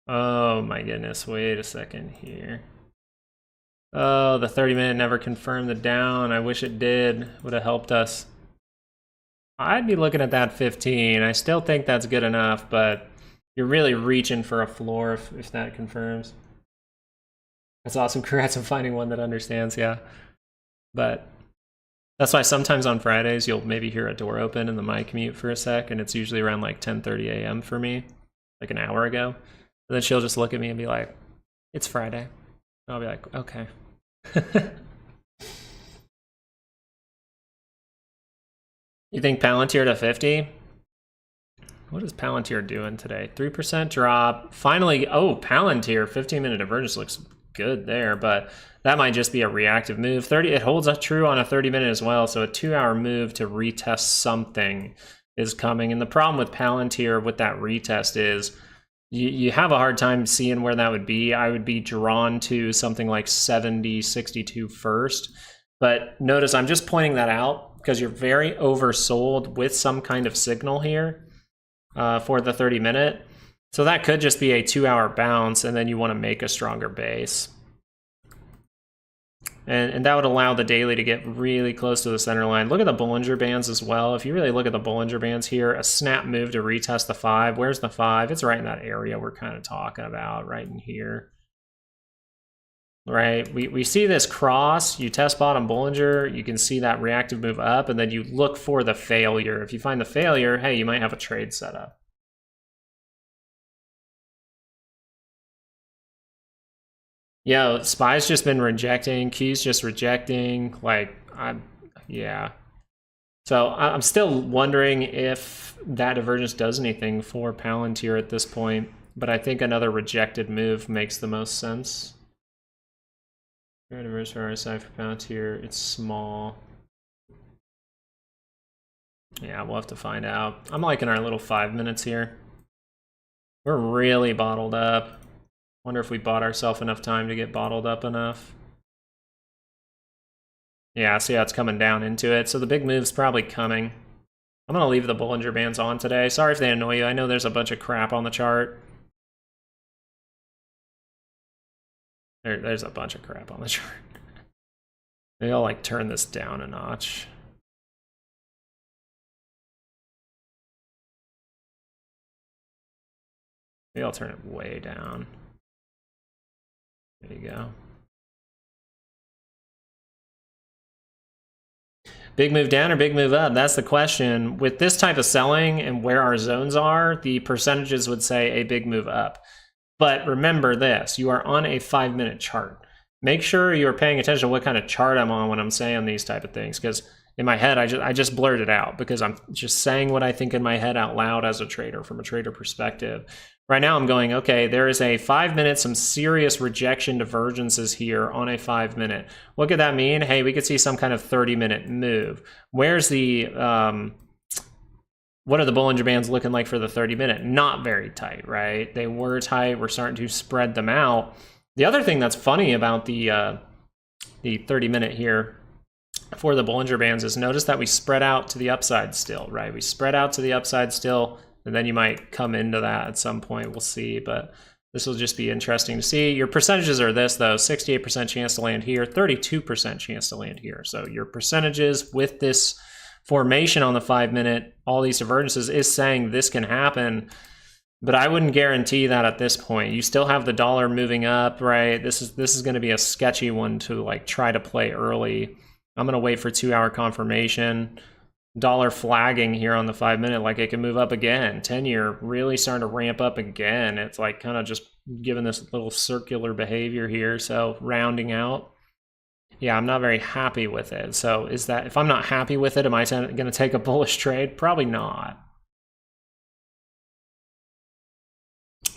Speaker 1: Oh my goodness, wait a second here. Oh, the 30-minute never confirmed the down. I wish it did. Would have helped us. I'd be looking at that 15. I still think that's good enough, but you're really reaching for a floor if that confirms. That's awesome. Congrats on finding one that understands, yeah. But that's why sometimes on Fridays you'll maybe hear a door open in the mic mute for a sec, and it's usually around like 10:30 a.m. for me, like an hour ago. And then she'll just look at me and be like, "It's Friday." And I'll be like, "Okay." You think Palantir to 50? What is Palantir doing today? 3% drop. Finally, oh, Palantir, 15-minute divergence looks good there, but that might just be a reactive move. It holds up true on a 30-minute as well, so a 2-hour move to retest something is coming. And the problem with Palantir with that retest is you have a hard time seeing where that would be. I would be drawn to something like 70.62 first. But notice I'm just pointing that out because you're very oversold with some kind of signal here for the 30-minute. So that could just be a 2-hour bounce, and then you want to make a stronger base. And that would allow the daily to get really close to the center line. Look at the Bollinger Bands as well. If you really look at the Bollinger Bands here, a snap move to retest the 5. Where's the 5? It's right in that area we're kind of talking about, right in here. Right, we see this cross, you test bottom Bollinger, you can see that reactive move up, and then you look for the failure. If you find the failure, hey, you might have a trade set up. Yeah, SPY's just been rejecting, Q's just rejecting, like, yeah. So I'm still wondering if that divergence does anything for Palantir at this point, but I think another rejected move makes the most sense. Divergence for RSI for Palantir, it's small. Yeah, we'll have to find out. I'm liking our little 5 minutes here. We're really bottled up. Wonder if we bought ourselves enough time to get bottled up enough. Yeah, see how it's coming down into it. So the big move's probably coming. I'm gonna leave the Bollinger Bands on today. Sorry if they annoy you. I know there's a bunch of crap on the chart. There's a bunch of crap on the chart. Maybe I'll like turn this down a notch. Maybe I'll turn it way down. There you go. Big move down or big move up? That's the question. With this type of selling and where our zones are, the percentages would say a big move up. But remember this, you are on a 5-minute chart. Make sure you're paying attention to what kind of chart I'm on when I'm saying these type of things, because in my head, I just blurred it out because I'm just saying what I think in my head out loud as a trader, from a trader perspective. Right now I'm going, okay, there is a 5-minute, some serious rejection divergences here on a 5-minute. What could that mean? Hey, we could see some kind of 30-minute move. Where's the, what are the Bollinger Bands looking like for the 30-minute? Not very tight, right? They were tight. We're starting to spread them out. The other thing that's funny about the 30-minute here for the Bollinger Bands is notice that we spread out to the upside still, right? We spread out to the upside still, and then you might come into that at some point. We'll see, but this will just be interesting to see. Your percentages are this, though. 68% chance to land here, 32% chance to land here. So your percentages with this formation on the 5-minute, all these divergences, is saying this can happen, but I wouldn't guarantee that at this point. You still have the dollar moving up, right? This is going to be a sketchy one to like try to play early. I'm going to wait for 2-hour confirmation. Dollar flagging here on the 5-minute, like it can move up again. 10-year really starting to ramp up again. It's like kind of just giving this little circular behavior here. So rounding out. Yeah, I'm not very happy with it. So is that, if I'm not happy with it, am I going to take a bullish trade? Probably not.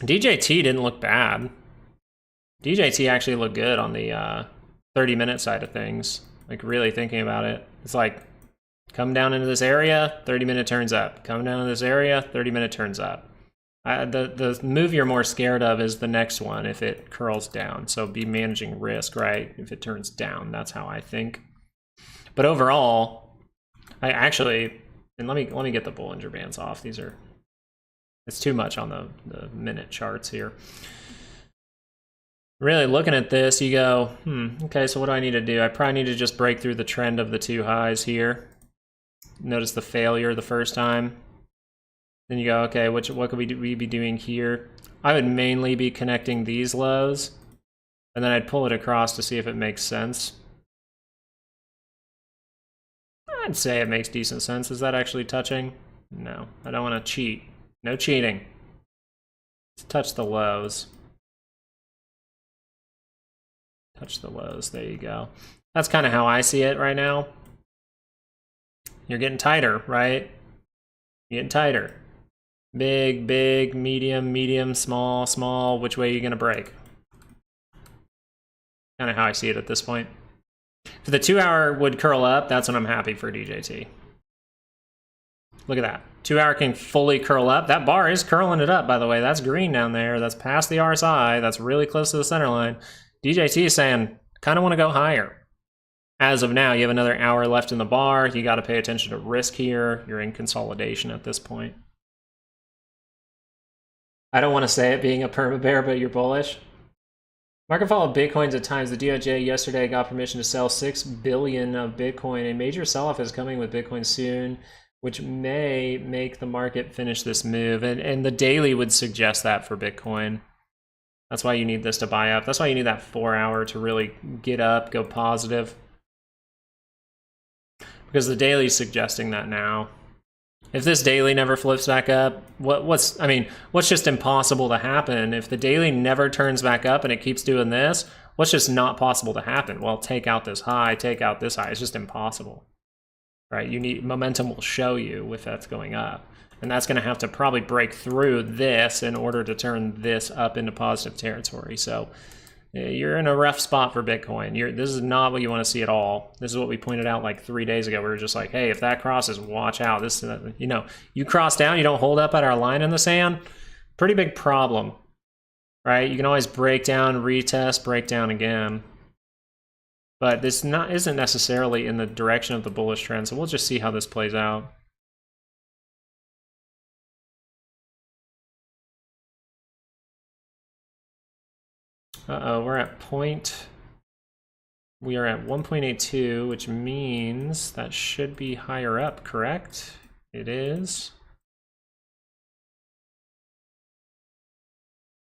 Speaker 1: DJT didn't look bad. DJT actually looked good on the 30-minute side of things. Like really thinking about it. It's like Come down into this area, 30-minute turns up. Come down to this area, 30-minute turns up. The move you're more scared of is the next one if it curls down. So be managing risk, right? If it turns down, that's how I think. But overall, I actually, and let me get the Bollinger Bands off. It's too much on the minute charts here. Really looking at this, you go, okay, so what do I need to do? I probably need to just break through the trend of the two highs here. Notice the failure the first time. Then you go, okay, what could we be doing here? I would mainly be connecting these lows, and then I'd pull it across to see if it makes sense. I'd say it makes decent sense. Is that actually touching? No, I don't want to cheat. No cheating. Let's touch the lows. Touch the lows, there you go. That's kind of how I see it right now. You're getting tighter, right? You're getting tighter. Big, big, medium, medium, small, small. Which way are you going to break? Kind of how I see it at this point. If the 2 hour would curl up, that's when I'm happy for DJT. Look at that. 2 hour can fully curl up. That bar is curling it up, by the way. That's green down there. That's past the RSI. That's really close to the center line. DJT is saying, kind of want to go higher. As of now, you have another hour left in the bar. You got to pay attention to risk here. You're in consolidation at this point. I don't want to say it being a perma bear, but you're bullish. Market fall of Bitcoins at times. The DOJ yesterday got permission to sell 6 billion of Bitcoin. A major sell-off is coming with Bitcoin soon, which may make the market finish this move. And the daily would suggest that for Bitcoin. That's why you need this to buy up. That's why you need that 4 hour to really get up, go positive. Because the daily is suggesting that now. If this daily never flips back up, what's just impossible to happen? If the daily never turns back up and it keeps doing this, what's just not possible to happen? Well, take out this high, take out this high. It's just impossible, right? You need momentum will show you if that's going up. And that's going to have to probably break through this in order to turn this up into positive territory. So you're in a rough spot for Bitcoin. This is not what you want to see at all. This is what we pointed out like 3 days ago. We were just like, hey, if that crosses, watch out. This, you cross down, you don't hold up at our line in the sand. Pretty big problem, right? You can always break down, retest, break down again. But this isn't necessarily in the direction of the bullish trend. So we'll just see how this plays out. We're at we are at 1.82, which means that should be higher up, correct? It is.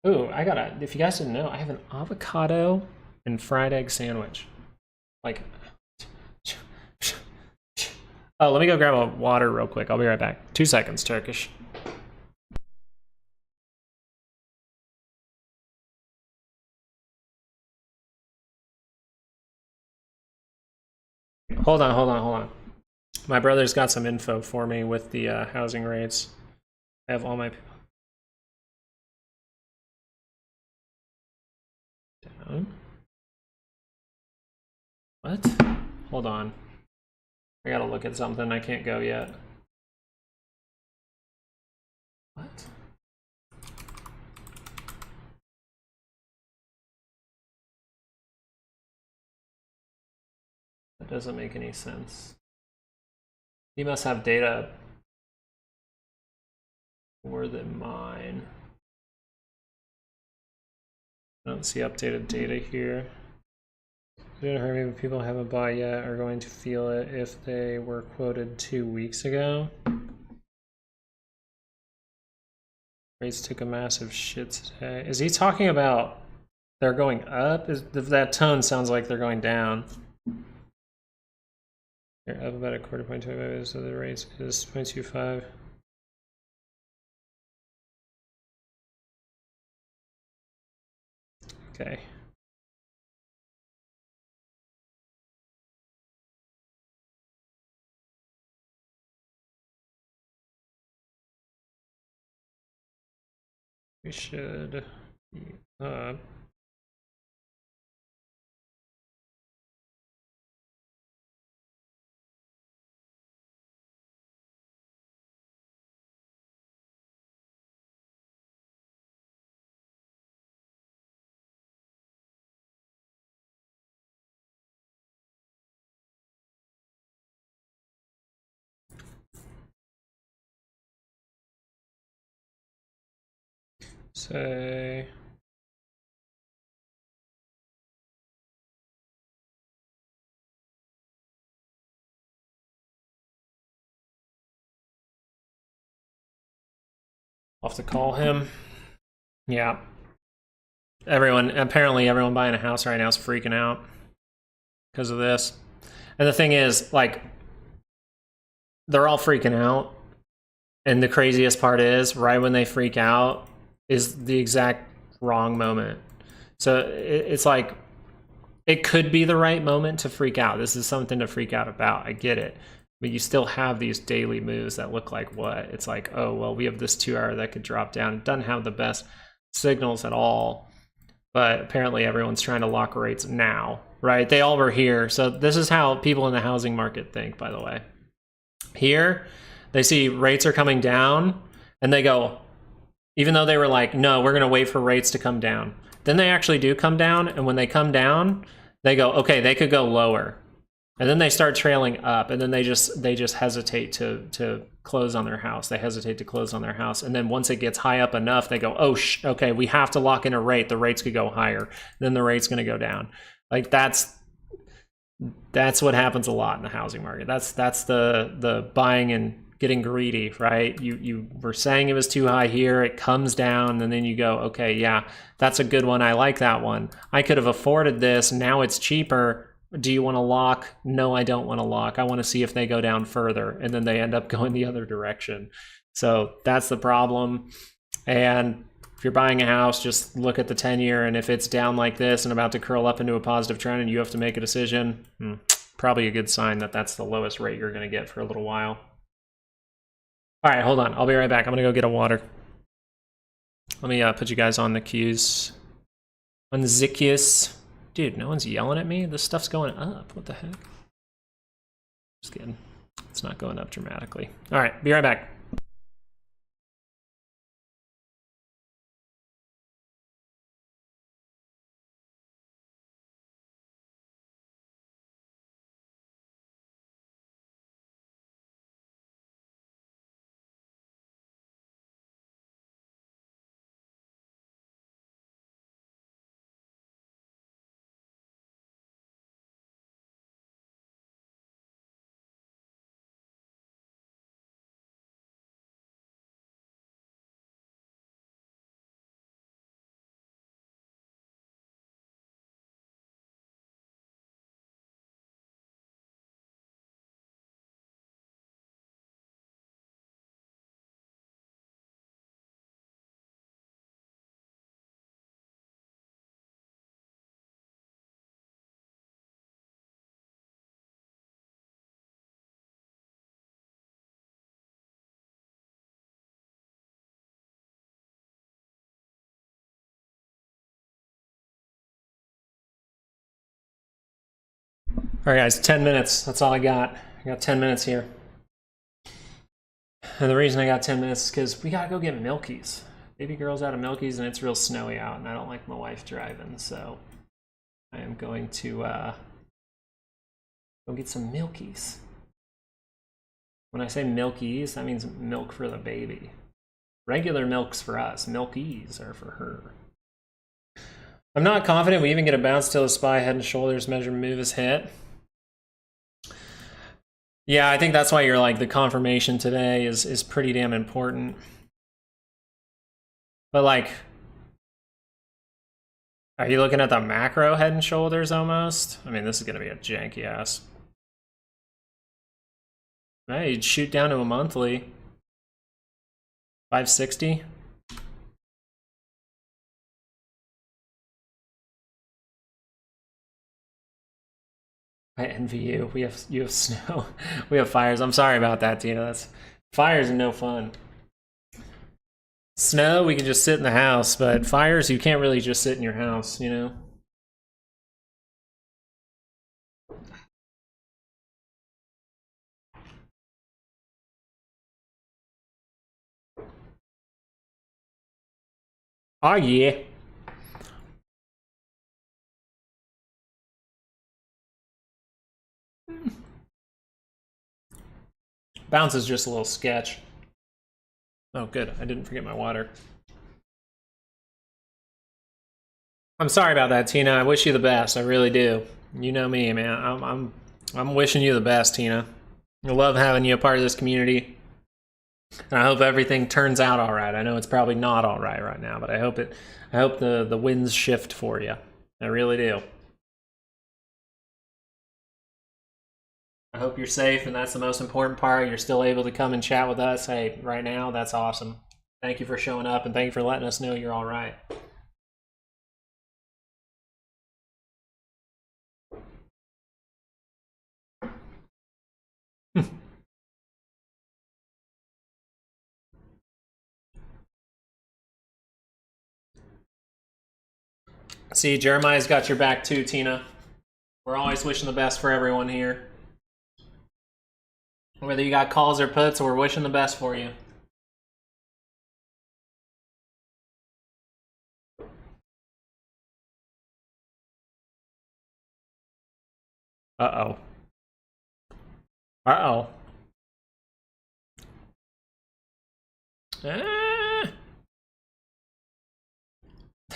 Speaker 1: Ooh, if you guys didn't know, I have an avocado and fried egg sandwich. Like, oh, let me go grab a water real quick. I'll be right back. 2 seconds, Turkish. Hold on. My brother's got some info for me with the housing rates. I have all my people down. What? Hold on. I gotta look at something. I can't go yet. What? That doesn't make any sense. He must have data more than mine. I don't see updated data here. Maybe people haven't bought yet are going to feel it if they were quoted 2 weeks ago. Rates took a massive shit today. Is he talking about they're going up? That tone sounds like they're going down. They're up about a quarter point 25, so the rate is 0.25. Okay. We should be up. Say I'll have to call him. Yeah. Apparently everyone buying a house right now is freaking out because of this. And the thing is, like, they're all freaking out. And the craziest part is, right when they freak out is the exact wrong moment. So it's like, it could be the right moment to freak out. This is something to freak out about. I get it. But you still have these daily moves that look like what? It's like, oh, well, we have this 2 hour that could drop down. It doesn't have the best signals at all. But apparently everyone's trying to lock rates now, right? They all were here. So this is how people in the housing market think, by the way. Here, they see rates are coming down, and they go, even though they were like, no, we're going to wait for rates to come down. Then they actually do come down, and when they come down, they go, okay, they could go lower. And then they start trailing up, and then they just hesitate to close on their house. They hesitate to close on their house. And then once it gets high up enough, they go, oh, okay, we have to lock in a rate. The rates could go higher. Then the rate's going to go down. Like, that's what happens a lot in the housing market. That's the buying and getting greedy, right? You were saying it was too high here, it comes down, and then you go, okay, yeah, that's a good one. I like that one. I could have afforded this. Now it's cheaper. Do you want to lock? No, I don't want to lock. I want to see if they go down further. And then they end up going the other direction. So that's the problem. And if you're buying a house, just look at the 10-year, and if it's down like this and about to curl up into a positive trend and you have to make a decision, probably a good sign that that's the lowest rate you're going to get for a little while. All right, hold on. I'll be right back. I'm going to go get a water. Let me put you guys on the queues. On the Zacchaeus. Dude, no one's yelling at me. This stuff's going up. What the heck? Just kidding. It's not going up dramatically. All right, be right back. All right, guys, 10 minutes. That's all I got. I got 10 minutes here. And the reason I got 10 minutes is because we got to go get Milkies. Baby girl's out of Milkies, and it's real snowy out, and I don't like my wife driving, so I am going to go get some Milkies. When I say Milkies, that means milk for the baby. Regular milk's for us. Milkies are for her. I'm not confident we even get a bounce till the SPY head and shoulders measure move is hit. Yeah, I think that's why you're like, the confirmation today is pretty damn important. But like, are you looking at the macro head and shoulders almost? I mean, this is going to be a janky ass. Hey, you'd shoot down to a monthly. 560. I envy you. You have snow. We have fires. I'm sorry about that, Tina. That's fires are no fun. Snow, we can just sit in the house, but fires, you can't really just sit in your house, you know? Oh, yeah. Bounce is just a little sketch. Oh, good. I didn't forget my water. I'm sorry about that, Tina. I wish you the best. I really do. You know me, man. I'm wishing you the best, Tina. I love having you a part of this community. And I hope everything turns out all right. I know it's probably not all right now, but I hope the winds shift for you. I really do. I hope you're safe, and that's the most important part. You're still able to come and chat with us. Hey, right now, that's awesome. Thank you for showing up, and thank you for letting us know you're all right. See, Jeremiah's got your back too, Tina. We're always wishing the best for everyone here. Whether you got calls or puts, we're wishing the best for you. Uh-oh. Uh-oh.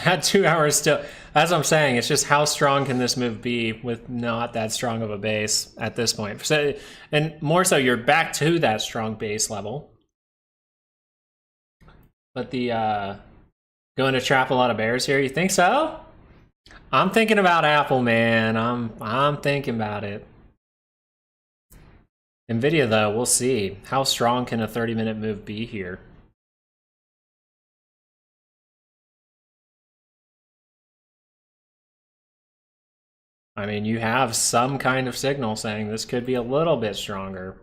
Speaker 1: That 2 hours still, as I'm saying, it's just how strong can this move be with not that strong of a base at this point. So, and more so, you're back to that strong base level. But the going to trap a lot of bears here, you think so? I'm thinking about Apple, man. I'm thinking about it. Nvidia, though, we'll see. How strong can a 30-minute move be here? I mean, you have some kind of signal saying this could be a little bit stronger.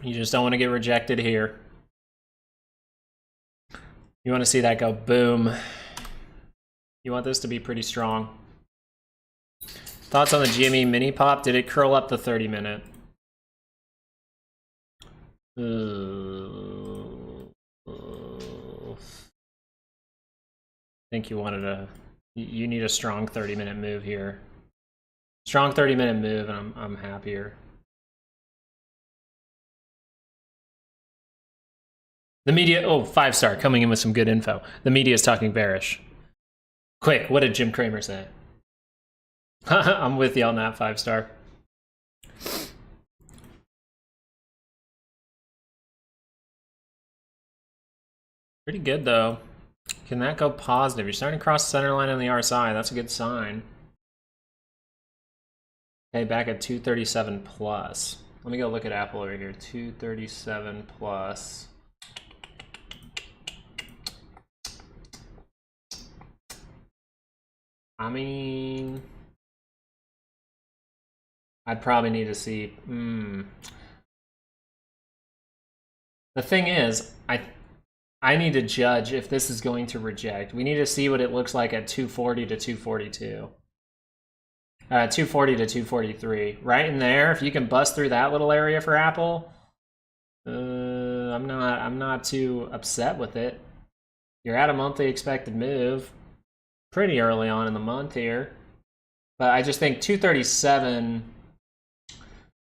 Speaker 1: You just don't want to get rejected here. You want to see that go boom. You want this to be pretty strong. Thoughts on the GME mini pop? Did it curl up the 30-minute? I think you wanted you need a strong 30-minute move here. Strong 30-minute move, and I'm happier. The media, oh, 5-star, coming in with some good info. The media is talking bearish. Quick, what did Jim Cramer say? I'm with you on that 5-star. Pretty good, though. Can that go positive? You're starting to cross the center line on the RSI. That's a good sign. Okay, back at 237 plus. Let me go look at Apple over here. 237 plus. I mean, I'd probably need to see. The thing is, I need to judge if this is going to reject. We need to see what it looks like at 240 to 242. 240 to 243. Right in there, if you can bust through that little area for Apple, I'm not too upset with it. You're at a monthly expected move pretty early on in the month here. But I just think 237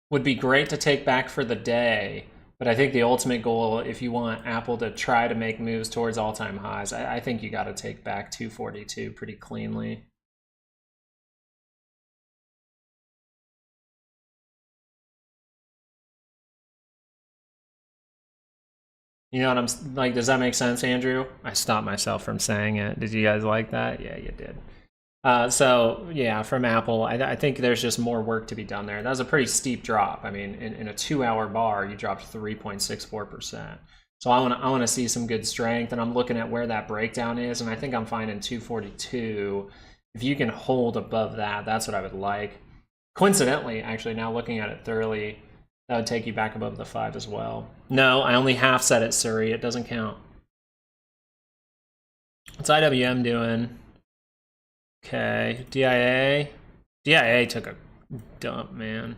Speaker 1: would be great to take back for the day. But I think the ultimate goal, if you want Apple to try to make moves towards all-time highs, I think you got to take back 242 pretty cleanly. You know what I'm like? Does that make sense, Andrew? I stopped myself from saying it. Did you guys like that? Yeah, you did. So yeah, from Apple, I think there's just more work to be done there. That was a pretty steep drop. I mean, in a 2-hour bar, you dropped 3.64%. So I want to see some good strength, and I'm looking at where that breakdown is, and I think I'm finding 242. If you can hold above that, that's what I would like. Coincidentally, actually, now looking at it thoroughly, that would take you back above the 5 as well. No, I only half set it, Surrey. It doesn't count. What's IWM doing? Okay, DIA. DIA took a dump, man.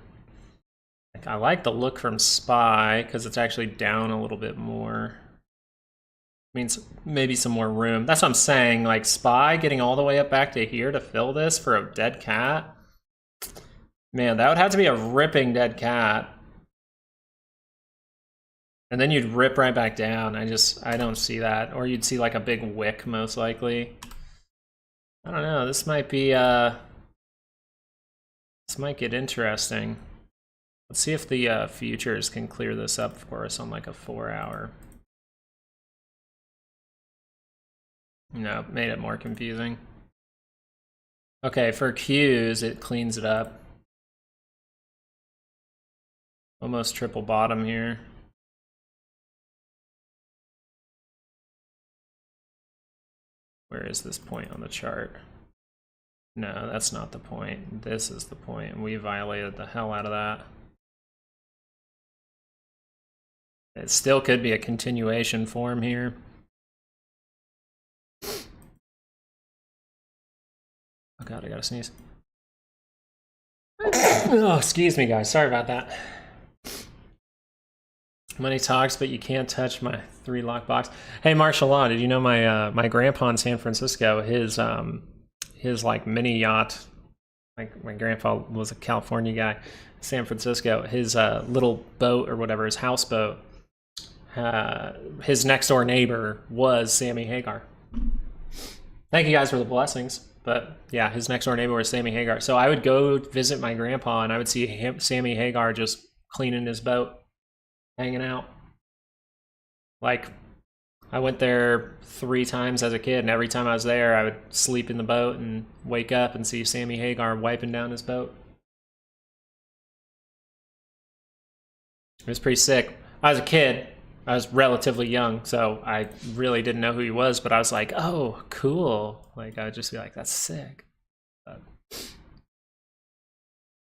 Speaker 1: I like the look from SPY because it's actually down a little bit more. Means maybe some more room. That's what I'm saying. Like SPY getting all the way up back to here to fill this for a dead cat. Man, that would have to be a ripping dead cat. And then you'd rip right back down. I don't see that. Or you'd see like a big wick most likely. I don't know. This might be this might get interesting. Let's see if the futures can clear this up for us on like a 4-hour. No, made it more confusing. Okay, for Qs, it cleans it up. Almost triple bottom here. Where is this point on the chart? No, that's not the point. This is the point, and we violated the hell out of that. It still could be a continuation form here. Oh god, I gotta sneeze. Oh, excuse me, guys. Sorry about that. Money talks, but you can't touch my 3-lock box. Hey, martial law. Did you know my my grandpa in San Francisco? His like mini yacht. Like my grandpa was a California guy, San Francisco. His little boat or whatever, his houseboat. His next door neighbor was Sammy Hagar. Thank you guys for the blessings. But yeah, his next door neighbor was Sammy Hagar. So I would go visit my grandpa and I would see him, Sammy Hagar, just cleaning his boat, hanging out. Like, I went there 3 times as a kid, and every time I was there, I would sleep in the boat and wake up and see Sammy Hagar wiping down his boat. It was pretty sick. I was a kid. I was relatively young, so I really didn't know who he was, but I was like, oh, cool. Like, I'd just be like, that's sick. But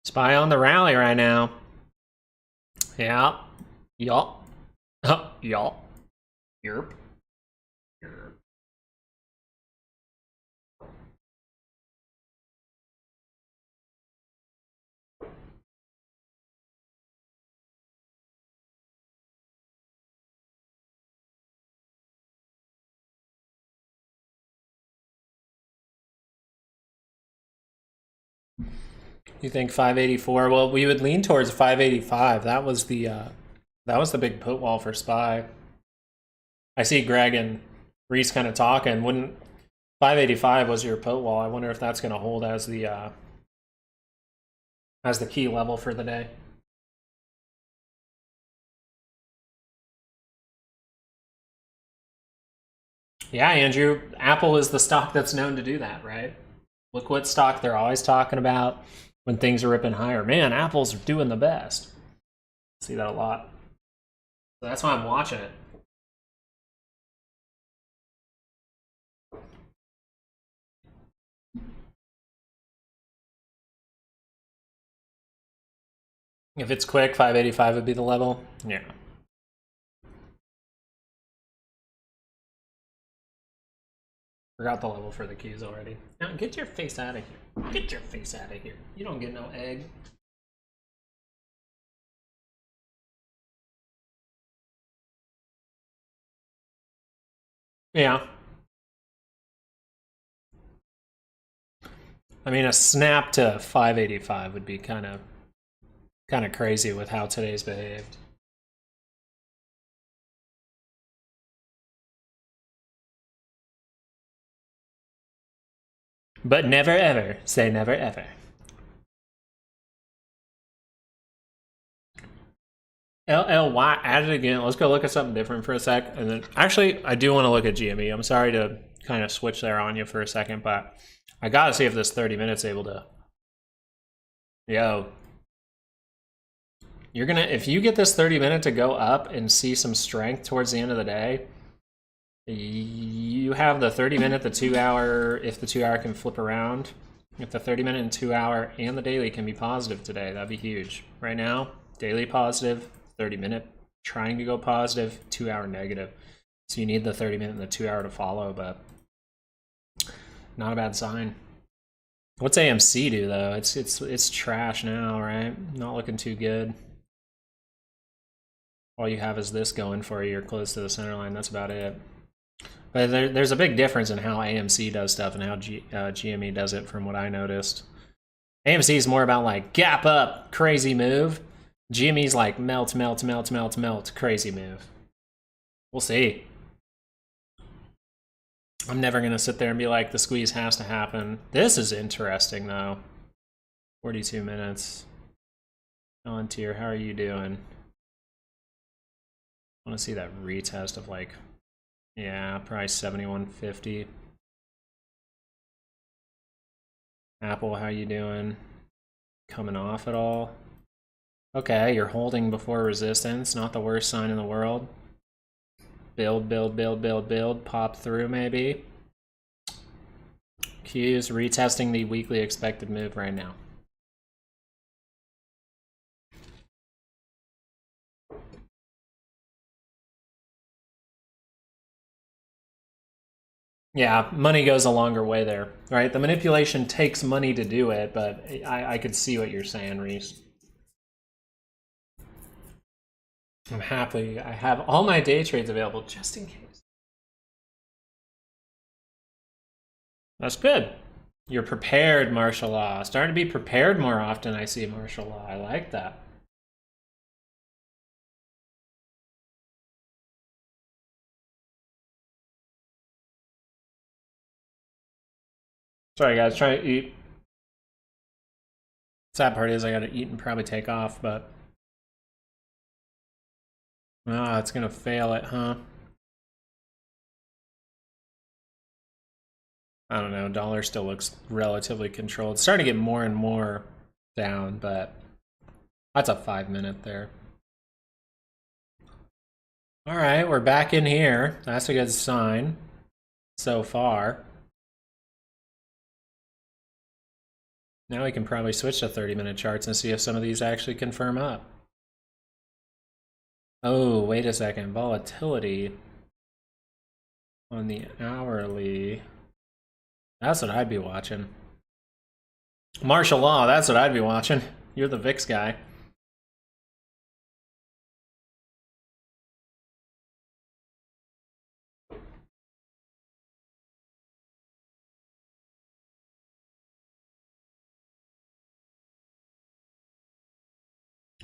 Speaker 1: spy on the rally right now. Yeah. Yup. Oh, yup. Yerp. Yerp. You think 584? Well, we would lean towards 585. That was the big put wall for SPY. I see Greg and Reese kind of talking. Wouldn't 585 was your put wall? I wonder if that's going to hold as the key level for the day. Yeah, Andrew, Apple is the stock that's known to do that, right? Look what stock they're always talking about when things are ripping higher. Man, Apple's doing the best. See that a lot. So that's why I'm watching it. If it's quick, 585 would be the level. Yeah. Forgot the level for the keys already. Now get your face out of here. Get your face out of here. You don't get no egg. Yeah. I mean, a snap to 585 would be kind of crazy with how today's behaved. But never ever say never ever. LLY added again. Let's go look at something different for a sec. And then actually, I do want to look at GME. I'm sorry to kind of switch there on you for a second, but I got to see if this 30 minutes able to. Yo. You're going to, if you get this 30 minute to go up and see some strength towards the end of the day, you have the 30 minute, the 2 hour, if the 2 hour can flip around. If the 30 minute and 2 hour and the daily can be positive today, that'd be huge. Right now, daily positive, 30 minute trying to go positive, 2 hour negative. So you need the 30 minute and the 2 hour to follow, but not a bad sign. What's AMC do though? It's trash now, right? Not looking too good. All you have is this going for you. You're close to the center line. That's about it. But there's a big difference in how AMC does stuff and how GME does it from what I noticed. AMC is more about like gap up, crazy move. GME's like melt, melt, melt, melt, melt, crazy move. We'll see. I'm never going to sit there and be like, the squeeze has to happen. This is interesting, though. 42 minutes. Volunteer, how are you doing? I want to see that retest of like, yeah, probably 71.50. Apple, how you doing? Coming off at all? Okay, you're holding before resistance. Not the worst sign in the world. Build, build, build, build, build. Pop through, maybe. Q's retesting the weekly expected move right now. Yeah, money goes a longer way there, right? The manipulation takes money to do it, but I could see what you're saying, Reese. I'm happy. I have all my day trades available just in case. That's good. You're prepared, martial law. Starting to be prepared more often, I see, martial law. I like that. Sorry, guys. Trying to eat. Sad part is I gotta eat and probably take off, but... Ah, it's gonna fail it, huh? I don't know. Dollar still looks relatively controlled. It's starting to get more and more down, but that's a 5-minute there. All right, we're back in here. That's a good sign so far. Now we can probably switch to 30-minute charts and see if some of these actually confirm up. Oh, wait a second. Volatility on the hourly. That's what I'd be watching. Martial law, that's what I'd be watching. You're the VIX guy.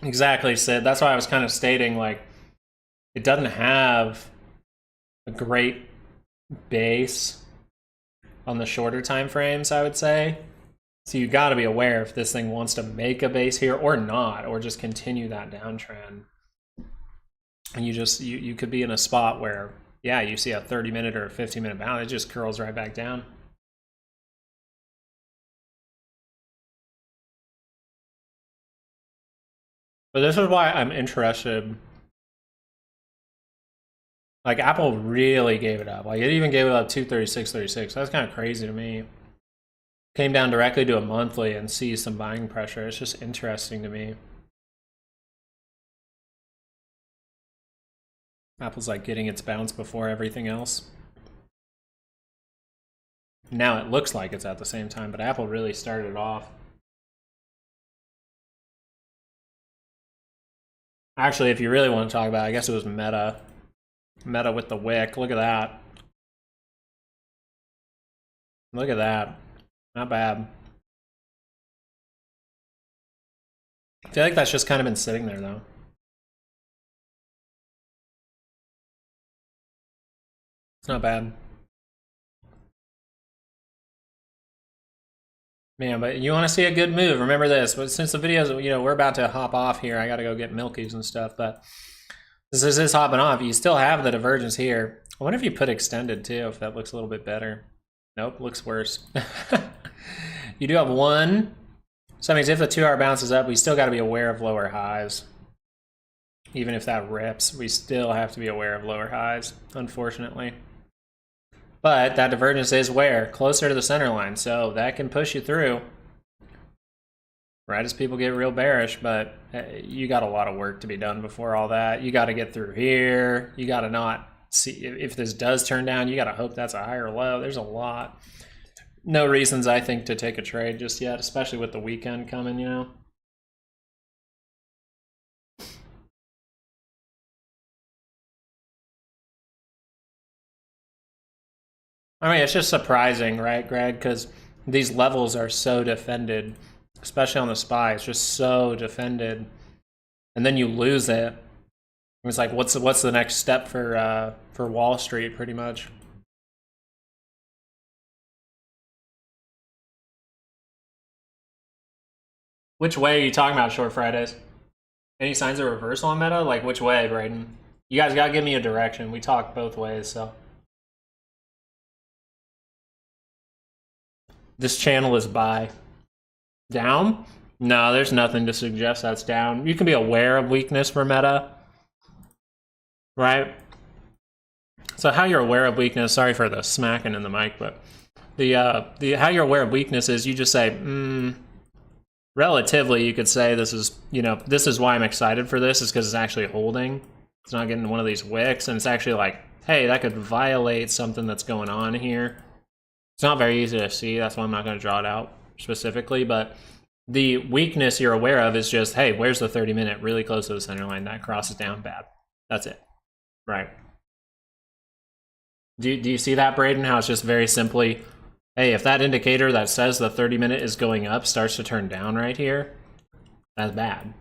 Speaker 1: Exactly, Sid. That's why I was kind of stating, like, it doesn't have a great base on the shorter time frames, I would say. So you got to be aware if this thing wants to make a base here or not, or just continue that downtrend. And you could be in a spot where, yeah, you see a 30-minute or a 15-minute bounce, it just curls right back down. But this is why I'm interested. Like, Apple really gave it up. Like, it even gave it up 236.36. That's kind of crazy to me. Came down directly to a monthly and sees some buying pressure. It's just interesting to me. Apple's like getting its bounce before everything else. Now it looks like it's at the same time, but Apple really started it off. Actually, if you really want to talk about it, I guess it was Meta. Meta with the wick. Look at that. Look at that. Not bad. I feel like that's just kind of been sitting there, though. It's not bad. Man, but you want to see a good move, remember this. But since the videos, we're about to hop off here, I got to go get milkies and stuff, but this is hopping off. You still have the divergence here. I wonder if you put extended, too, if that looks a little bit better. Nope, looks worse. You do have one. So that means if the 2-hour bounces up, we still got to be aware of lower highs. Even if that rips, we still have to be aware of lower highs, unfortunately. But that divergence is where? Closer to the center line, so that can push you through. Right as people get real bearish, but you got a lot of work to be done before all that. You got to get through here. You got to not see, if this does turn down, you got to hope that's a higher low. There's a lot. No reasons, I think, to take a trade just yet, especially with the weekend coming, I mean, it's just surprising, right, Greg? Because these levels are so defended, especially on the SPY. It's just so defended, and then you lose it. It's like, what's the next step for Wall Street, pretty much? Which way are you talking about, Short Fridays? Any signs of reversal on Meta? Like which way, Braden? You guys gotta give me a direction. We talk both ways, so. This channel is buy. Down? No, there's nothing to suggest that's down. You can be aware of weakness for Meta, right? So how you're aware of weakness, sorry for the smacking in the mic, but the how you're aware of weakness is you just say, relatively, you could say this is, this is why I'm excited for this, is because it's actually holding. It's not getting one of these wicks, and it's actually like, hey, that could violate something that's going on here. It's not very easy to see, that's why I'm not going to draw it out specifically, but the weakness you're aware of is just, hey, where's the 30-minute really close to the center line? That crosses down bad. That's it, right? Do you see that, Braden? How it's just very simply, hey, if that indicator that says the 30-minute is going up starts to turn down right here, that's bad.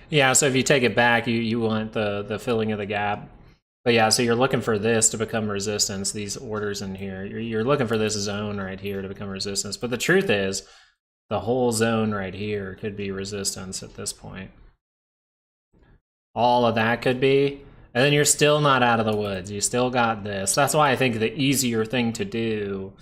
Speaker 1: Yeah, so if you take it back, you want the filling of the gap. But yeah, so you're looking for this to become resistance, these orders in here. You're looking for this zone right here to become resistance. But the truth is, the whole zone right here could be resistance at this point. All of that could be, and then you're still not out of the woods. You still got this. That's why I think the easier thing to do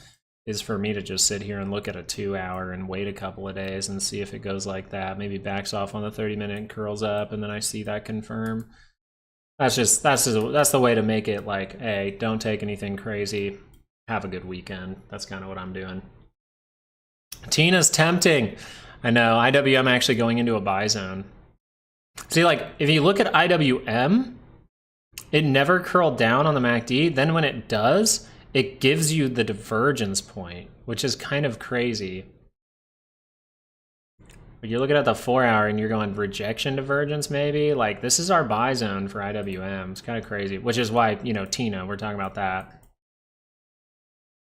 Speaker 1: is for me to just sit here and look at a 2-hour and wait a couple of days and see if it goes like that. Maybe backs off on the 30-minute and curls up, and then I see that confirm. That's the way to make it like, hey, don't take anything crazy. Have a good weekend. That's kind of what I'm doing. Tina's tempting. I know, IWM actually going into a buy zone. See, like, if you look at IWM, it never curled down on the MACD. Then when it does, it gives you the divergence point, which is kind of crazy. But you're looking at the 4-hour and you're going rejection divergence maybe? Like, this is our buy zone for IWM. It's kind of crazy, which is why, Tina, we're talking about that.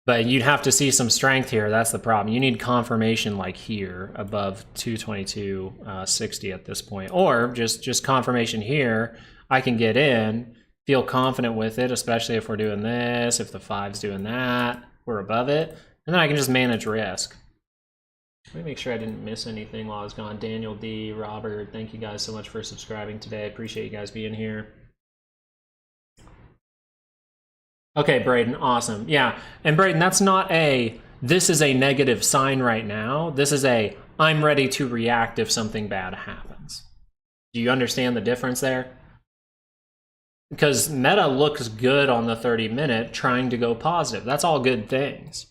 Speaker 1: But you'd have to see some strength here. That's the problem. You need confirmation like here above 222.60 at this point, or just confirmation here. I can get in, feel confident with it, especially if we're doing this, if the 5's doing that, we're above it, and then I can just manage risk. Let me make sure I didn't miss anything while I was gone. Daniel D, Robert, thank you guys so much for subscribing today. Appreciate you guys being here. Okay, Braden, awesome. Yeah, and Braden, that's not this is a negative sign right now. This is I'm ready to react if something bad happens. Do you understand the difference there? Because Meta looks good on the 30-minute trying to go positive. That's all good things.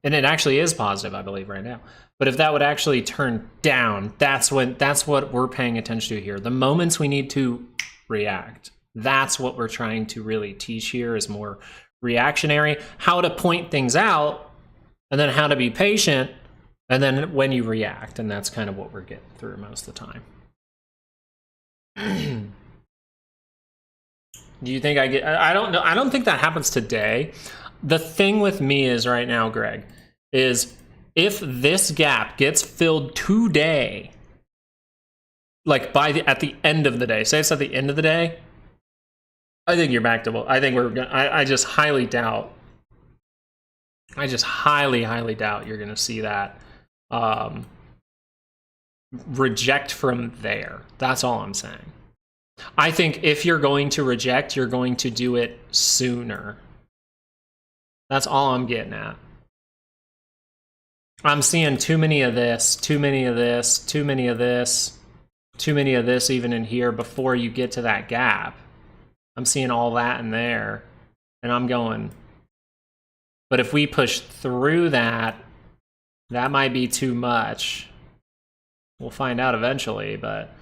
Speaker 1: And it actually is positive, I believe, right now. But if that would actually turn down, that's what we're paying attention to here. The moments we need to react. That's what we're trying to really teach here, is more reactionary, how to point things out, and then how to be patient, and then when you react. And that's kind of what we're getting through most of the time. Do you think I don't know. I don't think that happens today. The thing with me is right now, Greg, is if this gap gets filled today, like at the end of the day, say it's at the end of the day, I think you're back to, I think we're gonna, I just highly doubt. I just highly doubt you're gonna see that reject from there. That's all I'm saying. I think if you're going to reject, you're going to do it sooner. That's all I'm getting at. I'm seeing too many of this, too many of this, too many of this, too many of this even in here before you get to that gap. I'm seeing all that in there, and I'm going, but if we push through that, that might be too much. We'll find out eventually, but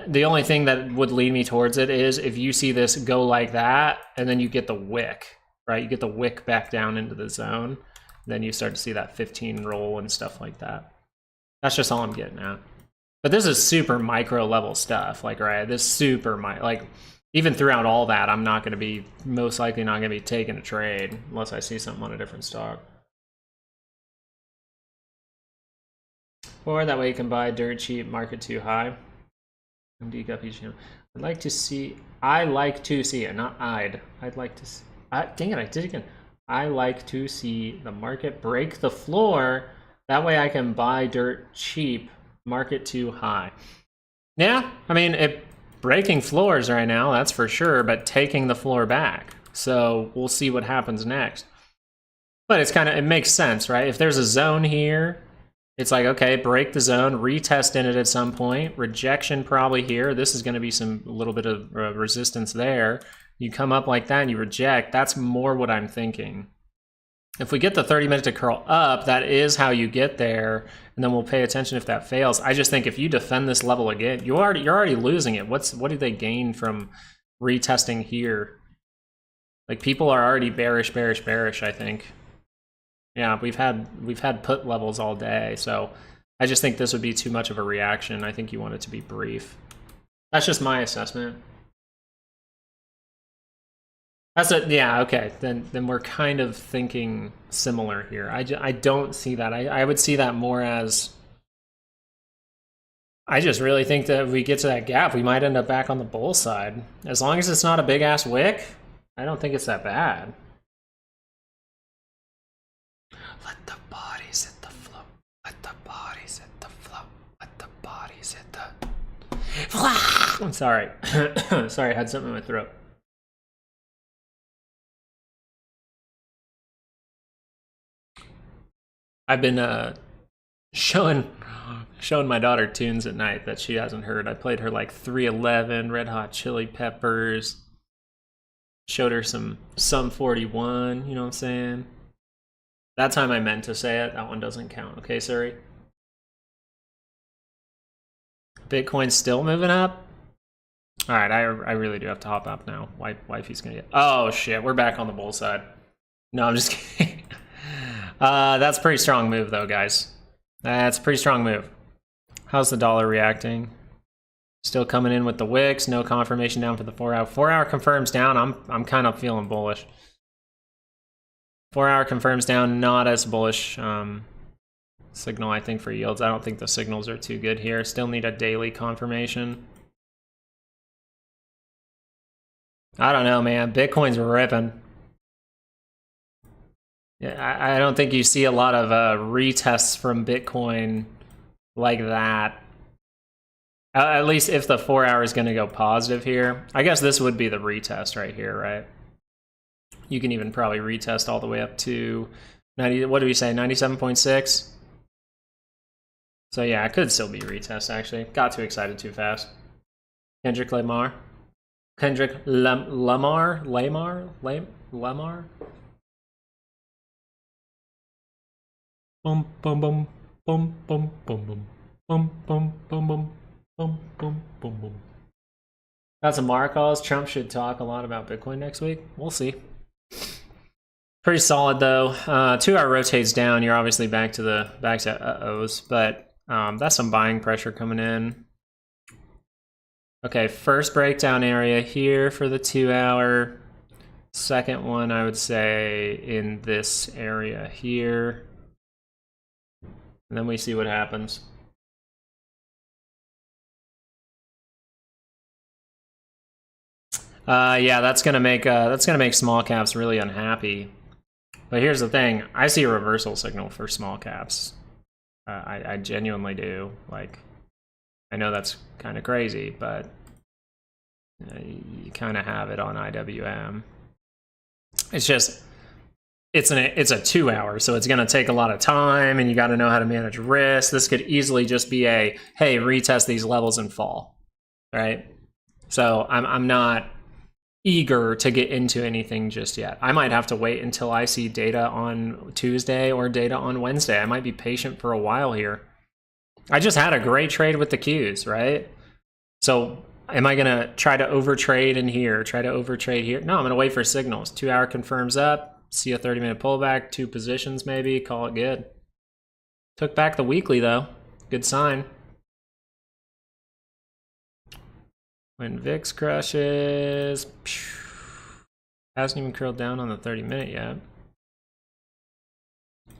Speaker 1: the only thing that would lead me towards it is if you see this go like that, and then you get the wick, right? You get the wick back down into the zone, then you start to see that 15 roll and stuff like that. That's just all I'm getting at. But this is super micro level stuff, like, right? This super like, even throughout all that, I'm not going to be, most likely not going to be taking a trade unless I see something on a different stock. Or that way you can buy dirt cheap, market too high. I'd like to see it, not I'd like to see. Dang it, I did it again. I like to see the market break the floor. That way I can buy dirt cheap, market too high. Yeah, I mean, breaking floors right now, that's for sure, but taking the floor back. So we'll see what happens next. But it makes sense, right? If there's a zone here, it's like, okay, break the zone, retest in it at some point, rejection probably here. This is going to be a little bit of resistance there. You come up like that and you reject. That's more what I'm thinking. If we get the 30-minute to curl up, that is how you get there, and then we'll pay attention if that fails. I just think if you defend this level again, you're already losing it. What did they gain from retesting here? Like, people are already bearish, I think. Yeah, we've had put levels all day, so I just think this would be too much of a reaction. I think you want it to be brief. That's just my assessment. Yeah, okay. Then we're kind of thinking similar here. I don't see that. I would see that more as, I just really think that if we get to that gap, we might end up back on the bull side. As long as it's not a big ass wick, I don't think it's that bad. Let the bodies hit the flow. Let the bodies hit the flow. Let the bodies hit the. I'm sorry. Sorry, I had something in my throat. I've been showing my daughter tunes at night that she hasn't heard. I played her like 311, Red Hot Chili Peppers. Showed her some Sum 41, you know what I'm saying? That time I meant to say it. That one doesn't count. Okay, Suri? Bitcoin's still moving up? All right, I really do have to hop up now. Wifey's gonna get... Oh, shit, we're back on the bull side. No, I'm just kidding. That's a pretty strong move, though, guys. That's a pretty strong move. How's the dollar reacting? Still coming in with the wicks. No confirmation down for the 4 hour. 4 hour confirms down. I'm kind of feeling bullish. 4 hour confirms down. Not as bullish signal, I think, for yields. I don't think the signals are too good here. Still need a daily confirmation. I don't know, man. Bitcoin's ripping. Yeah, I don't think you see a lot of retests from Bitcoin like that. At least if the 4 hour is going to go positive here. I guess this would be the retest right here, right? You can even probably retest all the way up to 90. What do we say? 97.6. So yeah, it could still be retest. Actually, got too excited too fast. Kendrick Lamar. Bum bum bum bum bum bum bum bum bum bum bum bum bum bum bum. Got some Mara calls. Trump should talk a lot about Bitcoin next week. We'll see. Pretty solid though. 2 hour rotates down. You're obviously back to uh-ohs, but that's some buying pressure coming in. Okay, first breakdown area here for the 2 hour. Second one, I would say in this area here. And then we see what happens. Yeah, that's gonna make small caps really unhappy. But here's the thing: I see a reversal signal for small caps. I genuinely do. Like, I know that's kind of crazy, but you kind of have it on IWM. It's just it's a 2 hour, so it's going to take a lot of time, and you got to know how to manage risk. This could easily just be a, hey, retest these levels and fall, right? So I'm not eager to get into anything just yet. I might have to wait until I see data on Tuesday or data on Wednesday. I might be patient for a while here. I just had a great trade with the Qs, right? So am I going to try to overtrade in here, try to overtrade here? No, I'm going to wait for signals. 2 hour confirms up, see a 30-minute pullback, 2 positions maybe, call it good. Took back the weekly though. Good sign. When VIX crushes, hasn't even curled down on the 30-minute yet.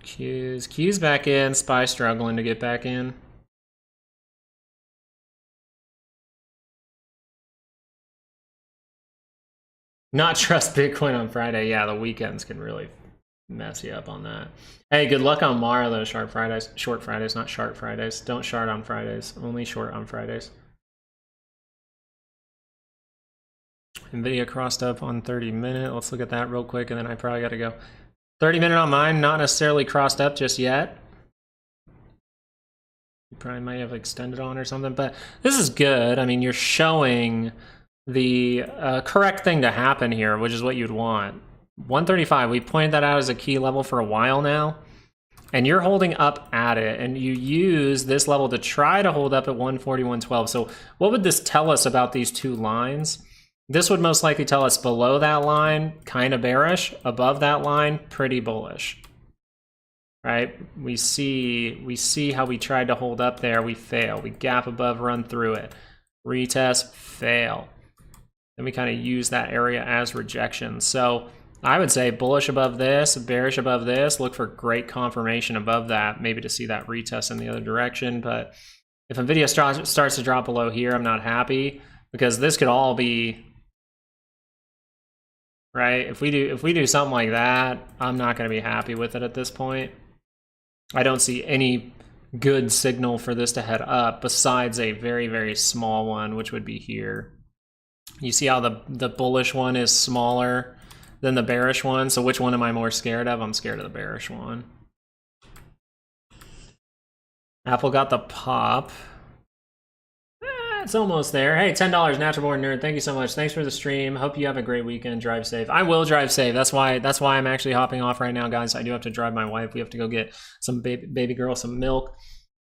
Speaker 1: Q's back in, SPY struggling to get back in. Not trust Bitcoin on Friday. Yeah, the weekends can really mess you up on that. Hey, good luck on tomorrow though, Short Fridays, not Sharp Fridays. Don't short on Fridays, only short on Fridays. NVIDIA crossed up on 30-minute. Let's look at that real quick, and then I probably got to go. 30-minute on mine, not necessarily crossed up just yet. You probably might have extended on or something, but this is good. I mean, you're showing the correct thing to happen here, which is what you'd want. 135, we pointed that out as a key level for a while now, and you're holding up at it, and you use this level to try to hold up at 140, 112. So what would this tell us about these two lines? This would most likely tell us below that line, kind of bearish, above that line, pretty bullish. Right? We see how we tried to hold up there, we fail. We gap above, run through it. Retest, fail. Then we kind of use that area as rejection. So I would say bullish above this, bearish above this, look for great confirmation above that, maybe to see that retest in the other direction. But if NVIDIA starts to drop below here, I'm not happy, because this could all be, right? If we do something like that, I'm not going to be happy with it at this point. I don't see any good signal for this to head up besides a very, very small one, which would be here. You see how the bullish one is smaller than the bearish one? So which one am I more scared of? I'm scared of the bearish one. Apple got the pop. It's almost there. Hey, $10, Natural Born Nerd. Thank you so much. Thanks for the stream. Hope you have a great weekend. Drive safe. I will drive safe. That's why I'm actually hopping off right now, guys. I do have to drive my wife. We have to go get some baby girl some milk.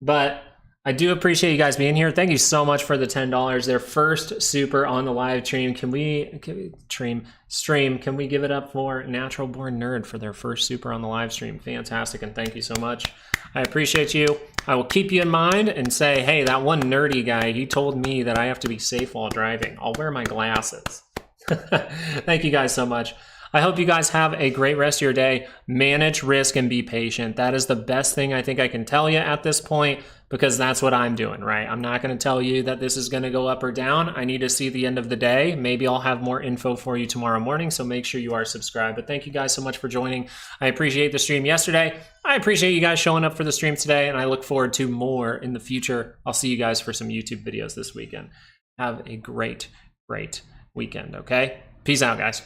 Speaker 1: But I do appreciate you guys being here. Thank you so much for the $10. Their first super on the live stream. Can we give it up for Natural Born Nerd for their first super on the live stream? Fantastic, and thank you so much. I appreciate you. I will keep you in mind and say, hey, that one nerdy guy, he told me that I have to be safe while driving. I'll wear my glasses. Thank you guys so much. I hope you guys have a great rest of your day. Manage risk and be patient. That is the best thing I think I can tell you at this point, because that's what I'm doing, right? I'm not going to tell you that this is going to go up or down. I need to see the end of the day. Maybe I'll have more info for you tomorrow morning, so make sure you are subscribed. But thank you guys so much for joining. I appreciate the stream yesterday. I appreciate you guys showing up for the stream today, and I look forward to more in the future. I'll see you guys for some YouTube videos this weekend. Have a great, great weekend, okay? Peace out, guys.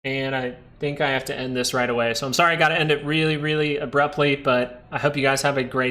Speaker 1: And I think I have to end this right away. So I'm sorry I got to end it really, really abruptly, but I hope you guys have a great